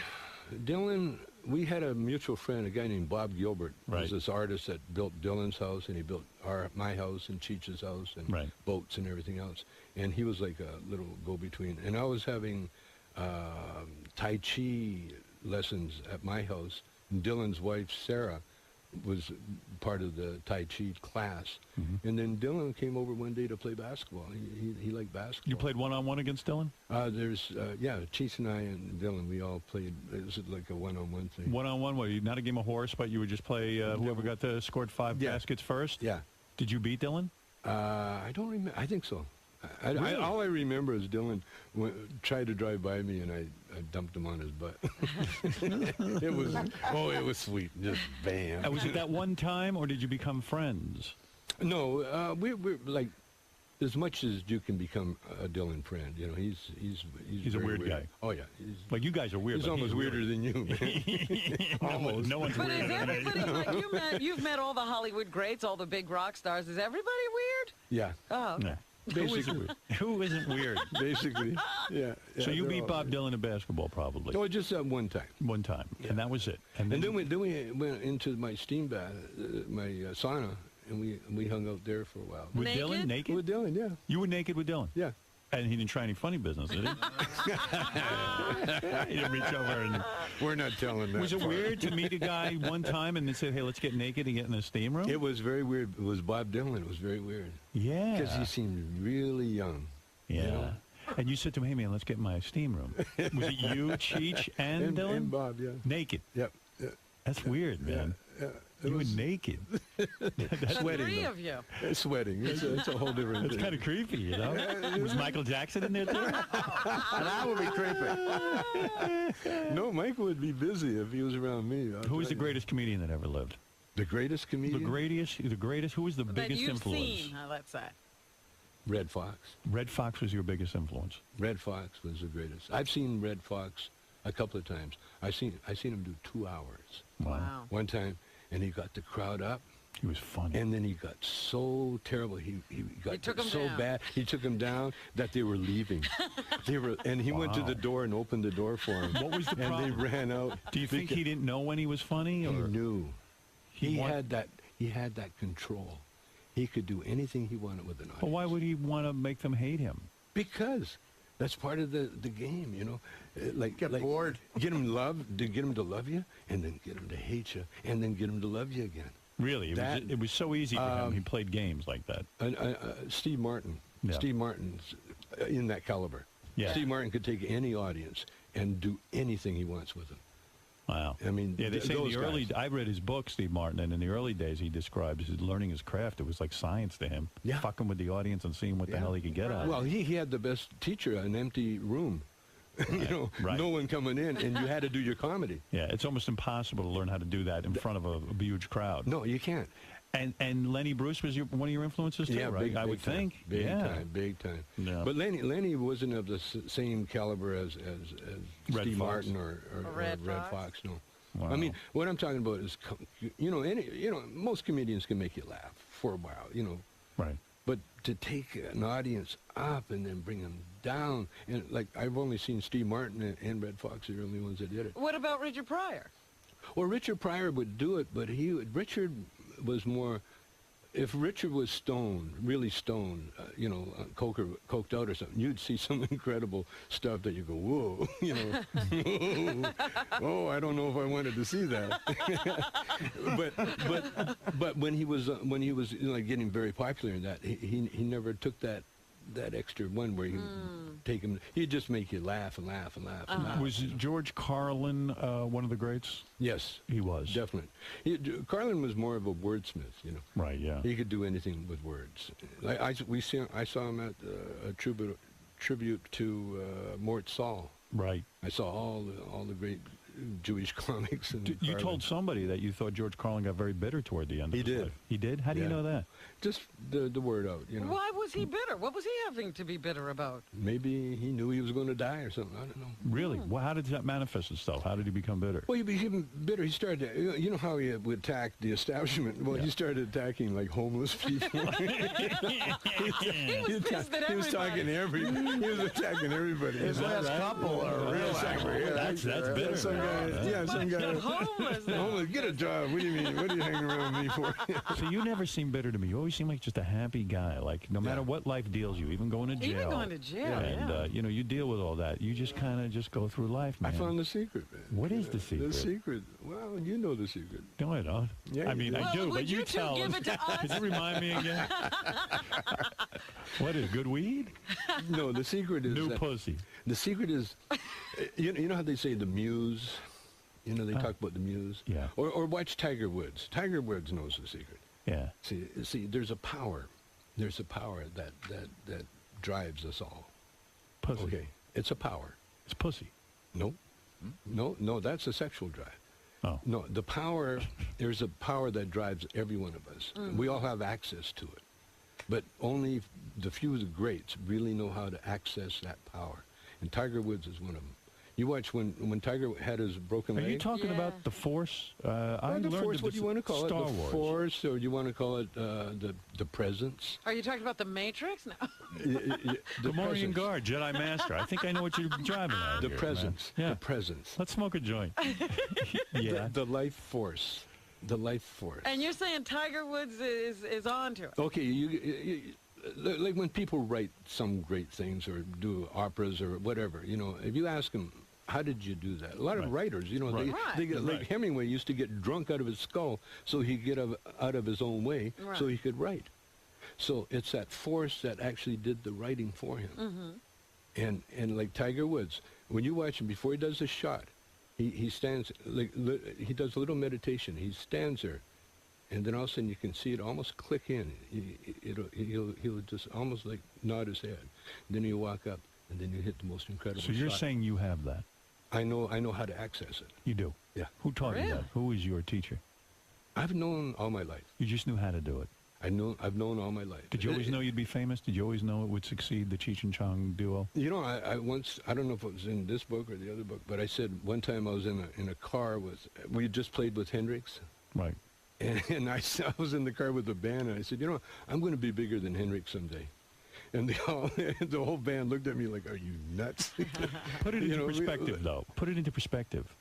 Dylan, we had a mutual friend, a guy named Bob Gilbert. Right. Was this artist that built Dylan's house, and he built my house and Cheech's house and Right. boats and everything else. And he was like a little go-between. And I was having Tai Chi lessons at my house. And Dylan's wife, Sarah, was part of the Tai Chi class. Mm-hmm. And then Dylan came over one day to play basketball. He liked basketball. You played one-on-one against Dylan? Cheech and I and Dylan, we all played. It was like a one-on-one thing. One-on-one, what, not a game of horse, but you would just play whoever got to scored 5 Yeah. baskets first? Yeah. Did you beat Dylan? I don't remember. I think so. Really? All I remember is Dylan tried to drive by me, and I dumped him on his butt. It was sweet. Just bam. Was it that one time, or did you become friends? No, we're like, as much as you can become a Dylan friend. He's He's a very weird guy. Oh yeah. Like, you guys are weird. He's but almost weirder weird. than you, man. Almost. No one's But weirder is than me. everybody like you've met all the Hollywood greats, all the big rock stars? Is everybody weird? Yeah. Oh, okay. Yeah. Who isn't weird? Basically, yeah. So you they're beat all Bob weird. Dylan in basketball, probably. No, just one time. One time, and that was it. And then we went into my steam bath, my sauna, and we hung out there for a while. With Dylan, naked? With Dylan, yeah. You were naked with Dylan? Yeah. And he didn't try any funny business, did he? He didn't reach over and... We're not telling that. Was it part. weird to meet a guy one time and then say, hey, let's get naked and get in the steam room? It was very weird. It was Bob Dylan. It was very weird. Yeah. Because he seemed really young. Yeah. And you said to him, hey, man, let's get in my steam room. Was it you, Cheech, and Dylan? And Bob, yeah. Naked. Yep. That's weird, man. Yeah. You were naked. The Sweating, three though. of you. Sweating. It's a whole different That's thing. kind of creepy, you know? Was Michael Jackson in there, too? That would be creepy. No, Mike would be busy if he was around me. Who was the greatest comedian that ever lived? The greatest comedian? The greatest. Who was the That biggest you've influence? seen, let's say. Red Fox. Red Fox was your biggest influence. Red Fox was the greatest. I've seen Red Fox a couple of times. I seen him do 2 hours. Wow. One time, and he got the crowd up. He was funny. And then he got so terrible. He got took 'em so down. bad. He took him down that they were leaving. And he went to Wow. the door and opened the door for him. What was the and problem? they ran out. Do you think he didn't know when he was funny? He Or knew. He had that control. He could do anything he wanted with an audience. Well, why would he want to make them hate him? Because that's part of the game, you know. Get bored. Get him to love you, and then get him to hate you, and then get him to love you again. Really? It was so easy for him. He played games like that. Steve Martin. Yeah. Steve Martin's in that caliber. Yeah. Steve Martin could take any audience and do anything he wants with them. Wow. I mean, yeah, they say in those the early. guys. I read his book, Steve Martin, and in the early days, he describes his learning his craft. It was like science to him. Yeah. Fucking with the audience and seeing what the hell he could get out of Well, it. he had the best teacher, an empty room. You know, right. no one coming in, and you had to do your comedy. Yeah, it's almost impossible to learn how to do that in front of a huge crowd. No, you can't. And Lenny Bruce was one of your influences too, Yeah, right? I would time. think. Big yeah. time. Yeah. But Lenny wasn't of the same caliber as Steve Fox. Martin or Red Red Fox? Fox. No. Wow. I mean, what I'm talking about is, most comedians can make you laugh for a while, Right. But to take an audience up and then bring them down, and like I've only seen Steve Martin and Red Fox, the only ones that did it. What about Richard Pryor? Well, Richard Pryor would do it, but Richard was more. If Richard was stoned, really stoned, coked out or something, you'd see some incredible stuff that you go, whoa, oh, I don't know if I wanted to see that. but when he was getting very popular in that, he never took that extra one where he would take him. He'd just make you laugh and laugh and laugh and laugh. Was George Carlin one of the greats? Yes, he was. Definitely. Carlin was more of a wordsmith, Right, yeah. He could do anything with words. I saw him at a tribute to Mort Saul. Right. I saw all the great Jewish comics. And You Carlin. told somebody that you thought George Carlin got very bitter toward the end of He his did. life. He did? How do you Yeah. know that? Just the word out, Why was he bitter? What was he having to be bitter about? Maybe he knew he was going to die or something. I don't know. Really? Well, how did that manifest itself? How did he become bitter? Well, he became bitter. He started, you know how he would attack the establishment? Well, he started attacking, like, homeless people. He was pissed at He was attacking everybody. His last couple are real angry. That's bitter. Some guy. Homeless. Homeless, get a job. What do you mean? What are you hanging around me for? So you never seem bitter to me. You always seem like just a happy guy. Like no matter what life deals you, even going to jail. Even going to jail, And you deal with all that. You just kind of just go through life, man. I found the secret, man. What is the secret? The secret. Well, you know the secret. No, I don't. Yeah, I mean, you do. I do, Well, but would you you two tell give us. it to us? Could you remind me again? What is good weed? No, the secret is New that- pussy. The secret is, you know how they say the muse? They talk about the muse? Yeah. Or watch Tiger Woods. Tiger Woods knows the secret. Yeah. See, there's a power. There's a power that drives us all. Pussy. Okay. It's a power. It's pussy. No. No, that's a sexual drive. Oh. No, the power, there's a power that drives every one of us. We all have access to it. But only the few greats really know how to access that power. And Tiger Woods is one of them. You watch when Tiger had his broken Are leg. you talking about the Force? I the learned Force, that what do you want to call Star it? The Wars. Force, or you want to call it the Presence? Are you talking about the Matrix? No. The Gamorrean Presence. Guard, Jedi Master. I think I know what you're driving at. The here, Presence. man. Yeah. The Presence. Let's smoke a joint. Yeah. The life force. The life force. And you're saying Tiger Woods is on to it. Okay, you like when people write some great things or do operas or whatever, if you ask them, how did you do that? A lot of writers, they get, like Hemingway used to get drunk out of his skull so he'd get out of his own way so he could write. So it's that force that actually did the writing for him. Mm-hmm. And like Tiger Woods, when you watch him before he does a shot, he stands, he does a little meditation. He stands there and then all of a sudden you can see it almost click in. He'll just almost like nod his head. Then you walk up, and then you hit the most incredible So you're shot. saying you have that? I know how to access it. You do? Yeah. Who taught you that? Who was your teacher? I've known all my life. You just knew how to do it? I've known all my life. Did you always know you'd be famous? Did you always know it would succeed, the Cheech and Chong duo? You know, I once, I don't know if it was in this book or the other book, but I said one time I was in a car we had just played with Hendrix. Right. And I was in the car with the band, and I said, you know, I'm going to be bigger than Hendrix someday. And the whole band looked at me like, are you nuts? Put it into perspective, though. Put it into perspective.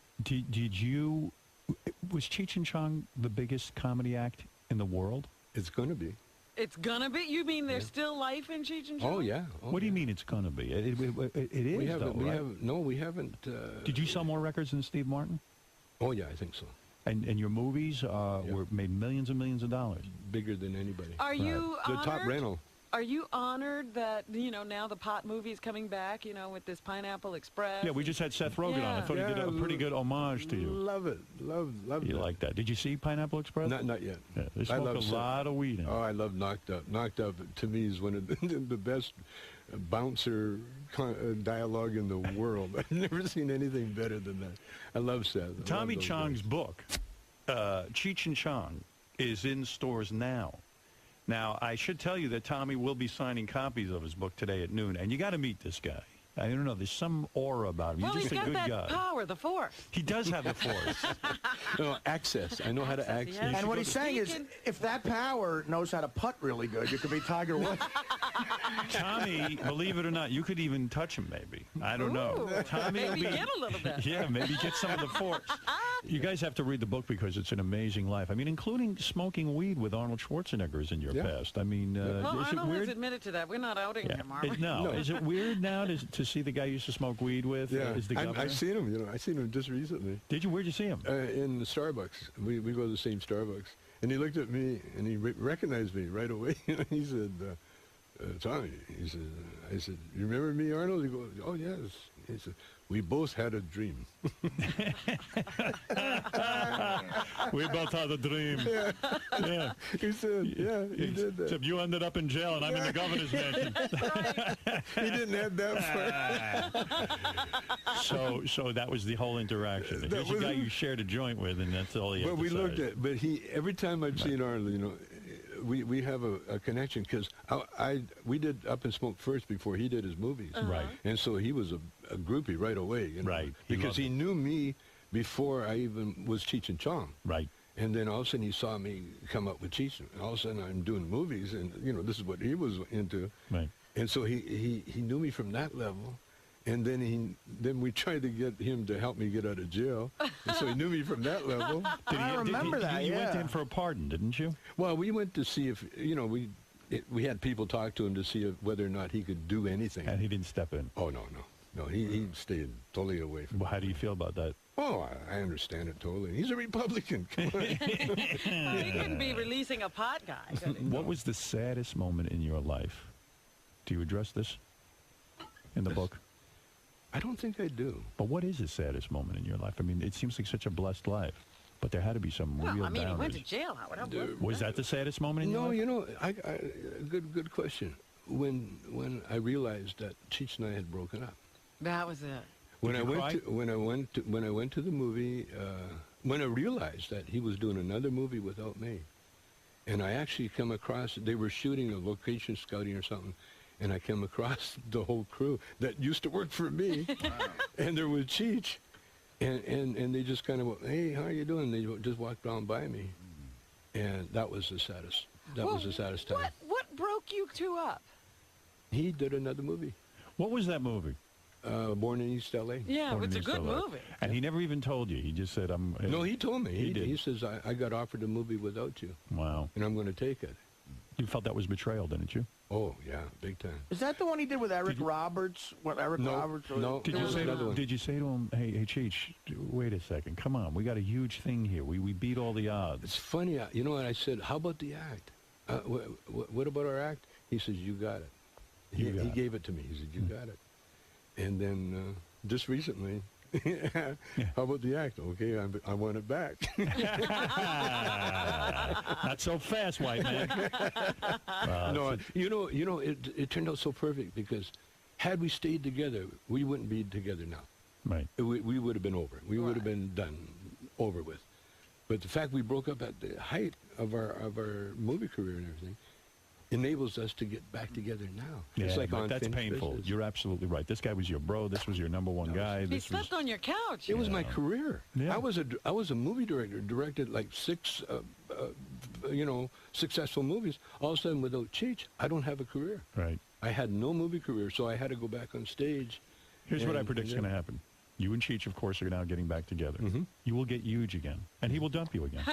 Was Cheech and Chong the biggest comedy act in the world? It's going to be. It's gonna be? You mean there's still life in Cheech and Chong? Oh, yeah. What do you mean it's going to be? It is, we haven't, though, right? No, we haven't. Did you sell more records than Steve Martin? Oh, yeah, I think so. And your movies were made millions and millions of dollars. Bigger than anybody. Are you The honored? top rental. Are you honored that, now the pot movie is coming back, with this Pineapple Express? Yeah, we just had Seth Rogen on. I thought he did a pretty good homage to you. Love it. Love it. You like that. Did you see Pineapple Express? Not yet. Yeah, they smoke a lot of weed in it. Oh, I love Knocked Up. Knocked Up, to me, is one of the best bouncer dialogue in the world. I've never seen anything better than that. I love Seth. Tommy Chong's book, Cheech and Chong, is in stores now. Now, I should tell you that Tommy will be signing copies of his book today at noon, and you got to meet this guy. I don't know. There's some aura about him. Well, He's just he's a got good that guy. power, the force. He does have the force. No, access. I know how to access. Yes. And what he's saying is, if that power knows how to putt really good, you could be Tiger Woods. Tommy, believe it or not, you could even touch him, maybe. I don't know. Tommy Maybe will be, get a little bit. Yeah, maybe get some of the force. You guys have to read the book because it's an amazing life. I mean, including smoking weed with Arnold Schwarzenegger is in your past. I mean, Well, is it Arnold has weird? admitted to that. We're not outing him, are we? No. Is it weird now to see the guy you used to smoke weed with? Yeah, Is the governor? I've seen him. I seen him just recently. Did you? Where'd you see him? In the Starbucks. We go to the same Starbucks, and he looked at me and he recognized me right away. He said, "Tommy," he said, "I said, you remember me, Arnold?" He goes, "Oh yes." He said, "We both had a dream." We both had a dream. Yeah. He said, "Yeah, he did that." Except you ended up in jail, and I'm in the governor's mansion. He didn't have that far. So that was the whole interaction. That Here's a was- guy you shared a joint with, and that's all he had Well, to we say. looked at, but every time I've seen Arnold, we have a connection because we did Up and Smoke first before he did his movies, Right. And so he was a groupie right away, Right. He because loved he it. knew me before I even was Cheech and Chong, Right. And then all of a sudden he saw me come up with Cheech, and all of a sudden I'm doing movies, and this is what he was into, Right. And so he knew me from that level. And then we tried to get him to help me get out of jail. And so he knew me from that level. I remember that, You went to yeah. him for a pardon, didn't you? Well, we went to see if, we had people talk to him to see whether or not he could do anything. And he didn't step in. Oh, no. He stayed totally away from Well, how do you feel about that? Oh, I understand it totally. He's a Republican. Come on. Well, he couldn't be releasing a pot guy, could he? What was the saddest moment in your life? Do you address this in the book? I don't think I do. But what is the saddest moment in your life? I mean, it seems like such a blessed life, but there had to be some real Well, I mean, he went to downers. jail, Howard. Was that the saddest moment in your No, life? good question. When I realized that Cheech and I had broken up. That was it. When Did I you went to the movie, when I realized that he was doing another movie without me, and I actually come across, they were shooting a location scouting or something, and I came across the whole crew that used to work for me, and there was Cheech, and they just kind of went, "Hey, how are you doing?" They just walked down by me, and that was the saddest. That was the saddest time. What broke you two up? He did another movie, What was that movie? Born in East L.A. Yeah, Born it's in a good East LA. movie. And he never even told you. He just said, "I'm." No, he told me. He did. He says, I got offered a movie without you, Wow. and I'm going to take it. You felt that was betrayal, didn't you? Oh, yeah, big time. Is that the one he did with Eric Roberts? What, Eric No, Roberts? no. Did There you was say another one. Did you say to him, "Hey, Cheech, wait a second. Come on, we got a huge thing here. We beat all the odds." It's funny. You know what I said? How about the act? What about our act? He says, "You got it." He You got it. gave it to me. He said, "You got it." And then just recently, How about the act? Okay, I want it back. Not so fast, white man. No, it turned out so perfect because had we stayed together, we wouldn't be together now. Right. We would have been over. We would have been done, over with. But the fact we broke up at the height of our movie career and everything enables us to get back together now. Yeah, it's like but that's unfinished painful. business. You're absolutely right. This guy was your bro. This was your number one guy. He slept on your couch. It was my career. Yeah. I was a movie director, directed like 6 successful movies. All of a sudden, without Cheech, I don't have a career. Right. I had no movie career, so I had to go back on stage. Here's what I predict is going to happen. You and Cheech, of course, are now getting back together. Mm-hmm. You will get huge again, and he will dump you again.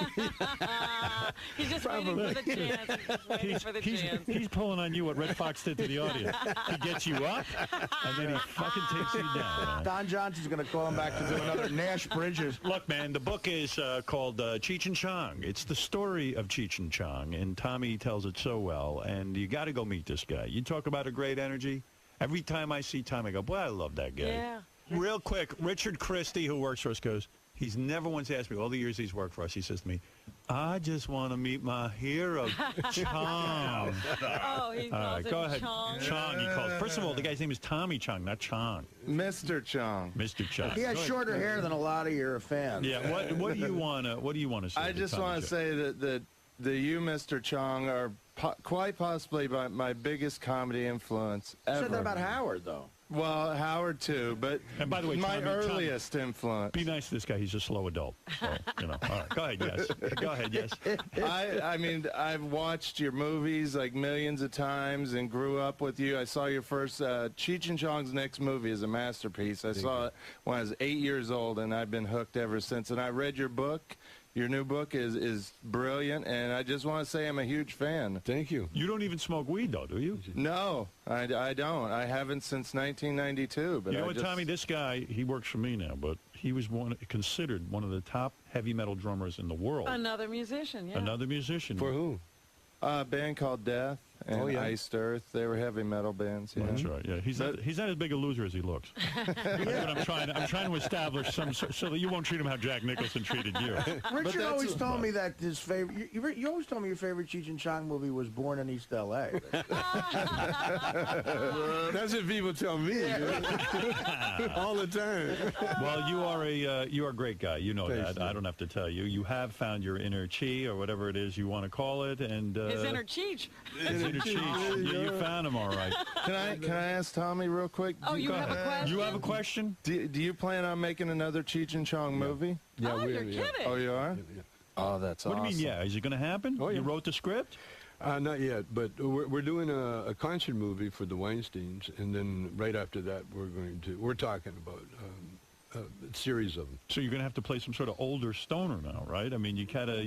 He's just waiting for the chance. He's just waiting for the chance. He's pulling on you what Red Fox did to the audience. He gets you up, and then he fucking takes you down. Don Johnson's going to call him back to do another Nash Bridges. Look, man, the book is called Cheech and Chong. It's the story of Cheech and Chong, and Tommy tells it so well, and you got to go meet this guy. You talk about a great energy. Every time I see Tommy, I go, boy, I love that guy. Yeah. Real quick, Richard Christie, who works for us, goes, he's never once asked me, all the years he's worked for us, he says to me, I just want to meet my hero, Chong. Oh, he calls him go ahead. Chong. Chong, he calls. First of all, the guy's name is Tommy Chong, not Chong. Mr. Chong. Mr. Chong. He has shorter hair than a lot of your fans. Yeah, what do you want to say? I just want to say that you, Mr. Chong, are quite possibly my biggest comedy influence ever. You said that about Howard, though. Well, Howard too, but and by the way, my Tommy, earliest influence. Be nice to this guy. He's a slow adult. So, all right. Go ahead, yes. Go ahead, yes. I mean, I've watched your movies like millions of times and grew up with you. I saw your first Cheech and Chong's next movie is a masterpiece. I saw it when I was 8 years old, and I've been hooked ever since. And I read your book. Your new book is brilliant, and I just want to say I'm a huge fan. Thank you. You don't even smoke weed, though, do you? No, I don't. I haven't since 1992. But you know what, Tommy? This guy, he works for me now, but he was considered one of the top heavy metal drummers in the world. Another musician, yeah. Another musician. For who? A band called Death and Iced Earth. They were heavy metal bands. Yeah. That's right. Yeah, he's not as big a loser as he looks. That's what I'm trying to establish so that you won't treat him how Jack Nicholson treated you. Richard always told me that his favorite. You always told me your favorite Cheech and Chong movie was Born in East L.A. That's what people tell me all the time. Well, you are a great guy. You know Thanks, that. man. I don't have to tell you. You have found your inner chi or whatever it is you want to call it, and his inner Cheech. His inner Cheech. Yeah, you found him all right. Can I ask Tommy real quick? Oh, you have a question? You have a question? Do you plan on making another Cheech and Chong movie? Yeah, Oh, you're kidding. Oh, you are? Yeah. Oh, that's What awesome. do you mean, yeah? Is it going to happen? Oh, yeah. You wrote the script? Not yet, but we're doing a concert movie for the Weinsteins, and then right after that, we're talking about a series of them. So you're going to have to play some sort of older stoner now, right? I mean, you gotta.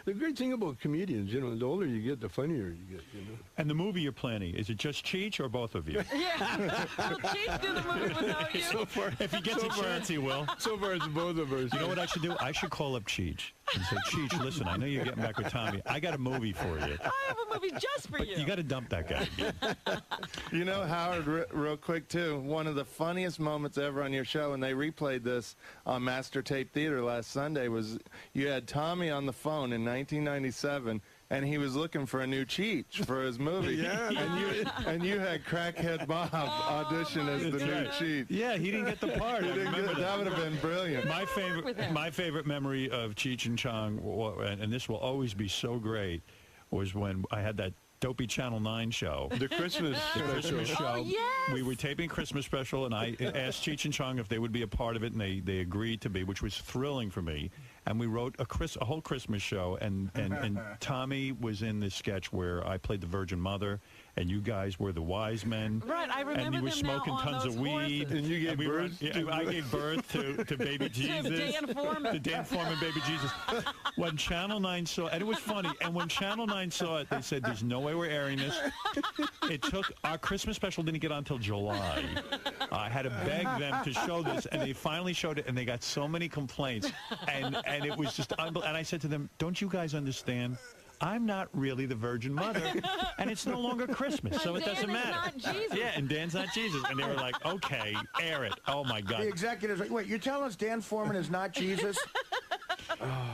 The great thing about comedians, the older you get, the funnier you get, And the movie you're planning, is it just Cheech or both of you? Yeah. Will Cheech do the movie without you? So far, If he gets a chance, he will. So far, it's both of us. You know what I should do? I should call up Cheech and say, Cheech, listen, I know you're getting back with Tommy. I got a movie for you. I have a movie just for you. You got to dump that guy again. You know, Howard, real quick, too, one of the funniest moments ever on your show, and they replayed this on Master Tape Theater last Sunday, was you had Tommy on the phone in 1997, and he was looking for a new Cheech for his movie. Yeah. And you had Crackhead Bob audition as the new Cheech. Yeah, he didn't get the part. I remember That would have been brilliant. My favorite memory of Cheech and Chong, and this will always be so great, was when I had that dopey Channel 9 show. The Christmas show. Oh, yes. We were taping Christmas special, and I asked Cheech and Chong if they would be a part of it, and they agreed to be, which was thrilling for me. And we wrote a whole Christmas show, and Tommy was in this sketch where I played the Virgin Mother, and you guys were the wise men. Right, I remember and you were them now smoking on tons those of weed. horses. And you gave birth I gave birth to baby Jesus. Dan Foreman. To Dan Foreman, baby Jesus. When Channel 9 saw it, and it was funny, and when Channel 9 saw it, they said, there's no way we're airing this. It took, our Christmas special didn't get on until July. I had to beg them to show this, and they finally showed it, and they got so many complaints, and it was just unbelievable. And I said to them, don't you guys understand? I'm not really the Virgin Mother, and it's no longer Christmas, so it doesn't matter. Not Jesus. Yeah, and Dan's not Jesus. And they were like, okay, air it. Oh, my God. The executives, wait, you're telling us Dan Foreman is not Jesus?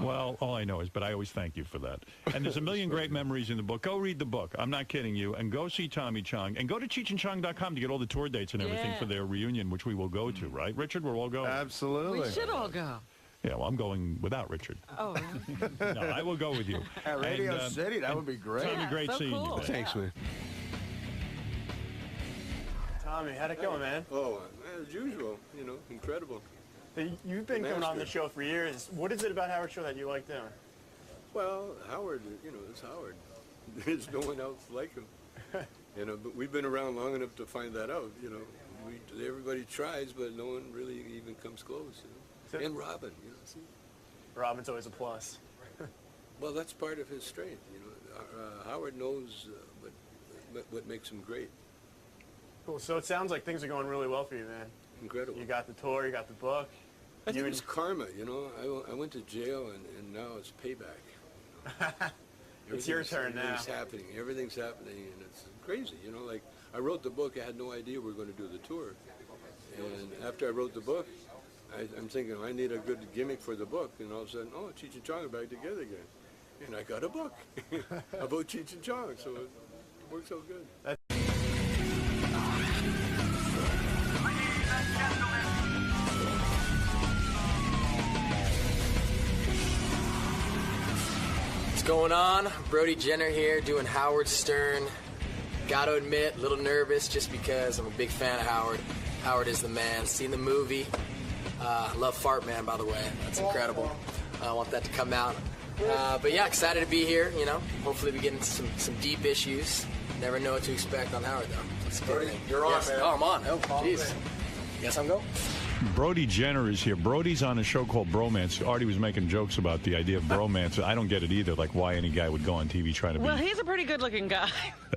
Well, all I know is, but I always thank you for that. And there's a million great memories in the book. Go read the book. I'm not kidding you. And go see Tommy Chong. And go to CheechandChong.com to get all the tour dates and everything for their reunion, which we will go to, right? Richard, we're all going. Absolutely. We should all go. Yeah, well, I'm going without Richard. Oh, No, I will go with you. At Radio City, that would be great. Tommy, great so seeing cool. you. Thanks, man. Tommy, how'd it go, man? Oh, as usual, incredible. You've been coming on the show for years. What is it about Howard's show that you like doing? Well, Howard, it's Howard. There's no one else like him. But we've been around long enough to find that out. Everybody tries, but no one really even comes close. And Robin, see? Robin's always a plus. Well, that's part of his strength. Howard knows what makes him great. Cool. So it sounds like things are going really well for you, man. Incredible. You got the tour, you got the book. I think it's karma, I went to jail, and now it's payback. It's your turn now. Everything's happening, and it's crazy. Like I wrote the book, I had no idea we were going to do the tour. And after I wrote the book, I'm thinking, I need a good gimmick for the book. And all of a sudden, Cheech and Chong are back together again. And I got a book about Cheech and Chong, so it works out good. What's going on? Brody Jenner here doing Howard Stern. Gotta admit, a little nervous just because I'm a big fan of Howard. Howard is the man. Seen the movie. Love Fart Man, by the way. That's incredible. I want that to come out. But yeah, excited to be here. Hopefully we get into some deep issues. Never know what to expect on Howard, though. That's good. You're on, man. Oh, I'm on. Oh, jeez. Guess I'm going. Brody Jenner is here. Brody's on a show called Bromance. Artie was making jokes about the idea of bromance. I don't get it either, like why any guy would go on TV trying to be... Well, he's a pretty good-looking guy.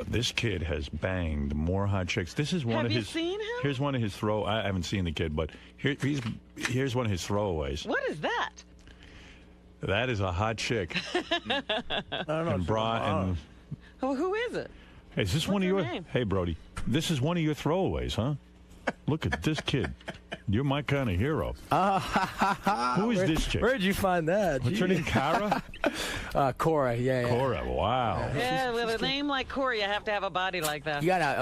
This kid has banged more hot chicks. This is one Have of you his... seen him? Here's one of his I haven't seen the kid, but here's one of his throwaways. What is that? That is a hot chick. I don't know. And bra and... Oh, who is it? Is this What's one of your... her name? Hey, Brody. This is one of your throwaways, huh? Look at this kid. You're my kind of hero. Who is this chick? Where'd you find that? What's her name? Cara? Cora, yeah. Cora, wow. Yeah, with a name like Corey, you have to have a body like that. You gotta,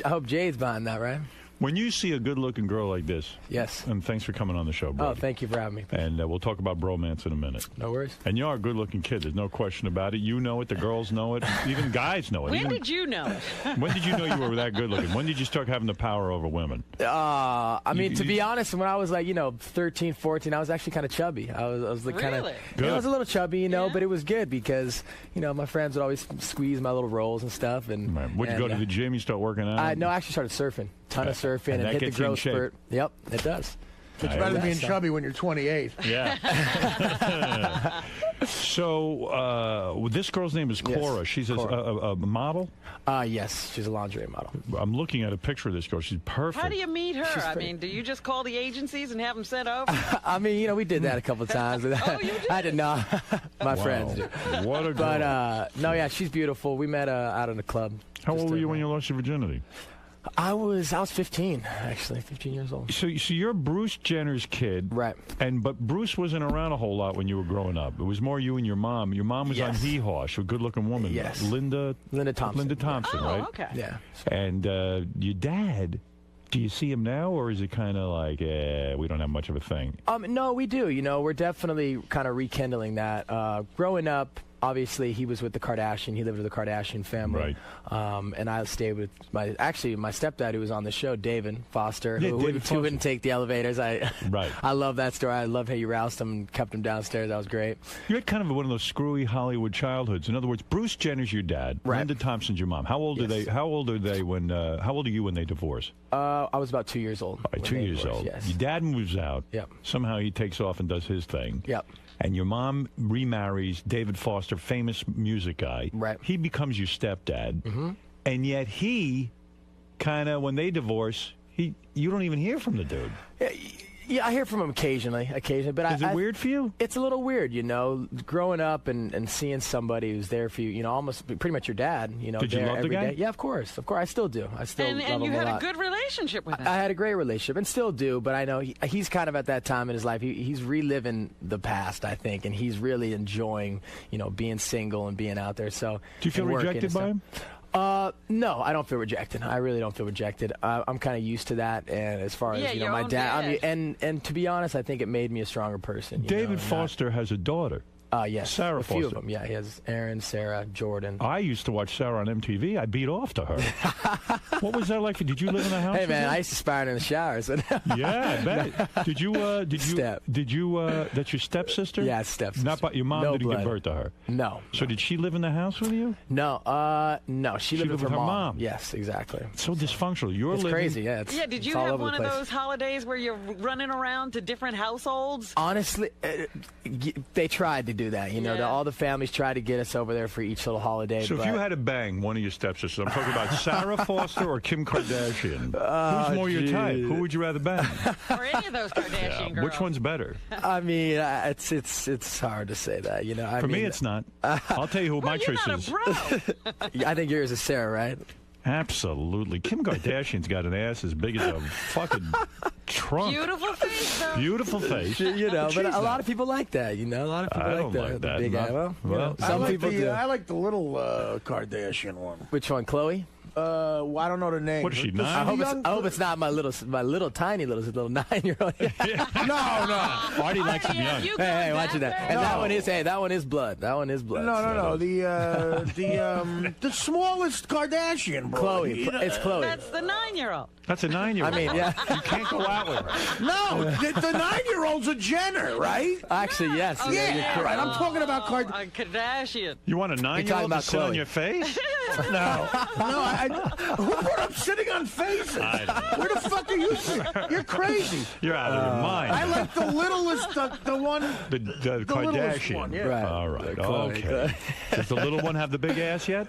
I hope Jay's buying that, right? When you see a good-looking girl like this... Yes. And thanks for coming on the show, Brody. Oh, thank you for having me. And we'll talk about bromance in a minute. No worries. And you are a good-looking kid. There's no question about it. You know it. The girls know it. Even guys know it. When did you know it? When did you know you were that good-looking? When did you start having the power over women? To be honest, when I was 13, 14, I was actually kind of chubby. I was like kind of... Really? I was a little chubby, but it was good because, my friends would always squeeze my little rolls and stuff. And Would you go to the gym? You start working out? No, I actually started surfing. Ton of surfing and hit the growth spurt. Yep, it does. It's better than being chubby when you're 28. Yeah. So this girl's name is Cora. Yes, She's Cora. a model? Yes, she's a lingerie model. I'm looking at a picture of this girl. She's perfect. How do you meet her? Do you just call the agencies and have them sent over? We did that a couple of times. Oh, you did? I did not. My friends do. What a girl. But, no, yeah, she's beautiful. We met out in a club. How old were you when you lost your virginity? I was 15, actually, 15 years old. So you're Bruce Jenner's kid, right? But Bruce wasn't around a whole lot when you were growing up. It was more you and your mom. Your mom was on Hee Haw, a good-looking woman. Yes, Linda Thompson. Oh, right? okay. Yeah. And your dad. Do you see him now, or is it kind of like we don't have much of a thing? No, we do. We're definitely kind of rekindling that. Growing up, obviously, he was with the Kardashian. He lived with the Kardashian family. Right. And I stayed with my stepdad, who was on the show, David Foster, Yeah, who wouldn't take the elevators. I love that story. I love how you roused him and kept him downstairs. That was great. You had kind of one of those screwy Hollywood childhoods. In other words, Bruce Jenner's your dad. Right. Linda Thompson's your mom. How old are they? How old are they when? How old are you when they divorce? I was about 2 years old. Right, 2 years old. Yes. Your dad moves out. Yep. Somehow he takes off and does his thing. Yep. And your mom remarries David Foster, famous music guy. Right. He becomes your stepdad. Mm-hmm. And yet he kind of, when they divorce, you don't even hear from the dude. Yeah, I hear from him occasionally, but Is it weird for you? It's a little weird, growing up and seeing somebody who's there for you, almost pretty much your dad, Did you there love the every guy? day. Yeah, of course, I still do. I still love him And you a had lot. a good relationship with him. I had a great relationship and still do, but I know he's kind of at that time in his life. He's reliving the past, I think, and he's really enjoying, being single and being out there. So, do you feel rejected by him? No, I don't feel rejected. I really don't feel rejected. I'm kind of used to that, and as far as my dad, and to be honest, I think it made me a stronger person. David Foster has a daughter. Yes, Sarah a few of Foster. them. Yeah, he has Aaron, Sarah, Jordan. I used to watch Sarah on MTV. I beat off to her. What was that like? Did you live in a house? Hey with man, her? I used to spar in the showers. Yeah, I bet. Did you? That's your stepsister? Yeah, stepsister. Not by, your mom No didn't blood. give birth to her. No. So did she live in the house with you? No, no. She lived with her mom. Yes, exactly. It's so dysfunctional. It's living crazy. Yeah. Did you all have over one the of place. those holidays where you're running around to different households? Honestly, they tried to do that. All the families tried to get us over there for each little holiday. So if you had to bang one of your stepsisters, I'm talking about Sarah Foster or Kim Kardashian. Who's more your type? Who would you rather bang? Or any of those Kardashian girls? Which one's better? I mean, it's hard to say that. For me, it's not. I'll tell you who my choice is. I think yours is Sarah, right? Absolutely. Kim Kardashian's got an ass as big as a fucking trunk. Beautiful face, though. Beautiful face. But a lot of people like that. A lot of people I like don't the, like the that. big eye. Well, some people do. I like the little Kardashian one. Which one, Khloe? Well, I don't know the name. What is she, 9? I hope it's not my little tiny little 9-year-old. No. Artie likes him young. Hey, watch it. And that one is blood. That one is blood. No. The smallest Kardashian, bro. Chloe. It's Chloe. That's the 9-year-old. That's a 9-year-old. I mean, yeah. You can't go out with her. No, the 9-year-old's a Jenner, right? Actually, yes. Yeah, right. I'm talking about Kardashian. You want a 9-year-old to sit on your face? No. Who put up sitting on faces? Where the fuck are you? You're crazy. You're out of your mind. I like the littlest, the one. The Kardashian. One, yeah. Right. All right. Okay. Does the little one have the big ass yet?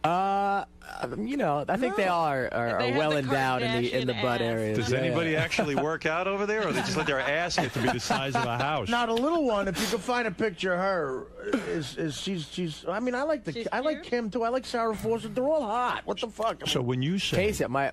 I think they all are They have well the endowed in the butt Kardashian areas. Does anybody actually work out over there, or they just let their ass get to be the size of a house? Now the little one, if you can find a picture of her, is she's. I mean, I like Kim too. I like Sarah Foster. They're all hot. What the fuck? So when you say Casey, my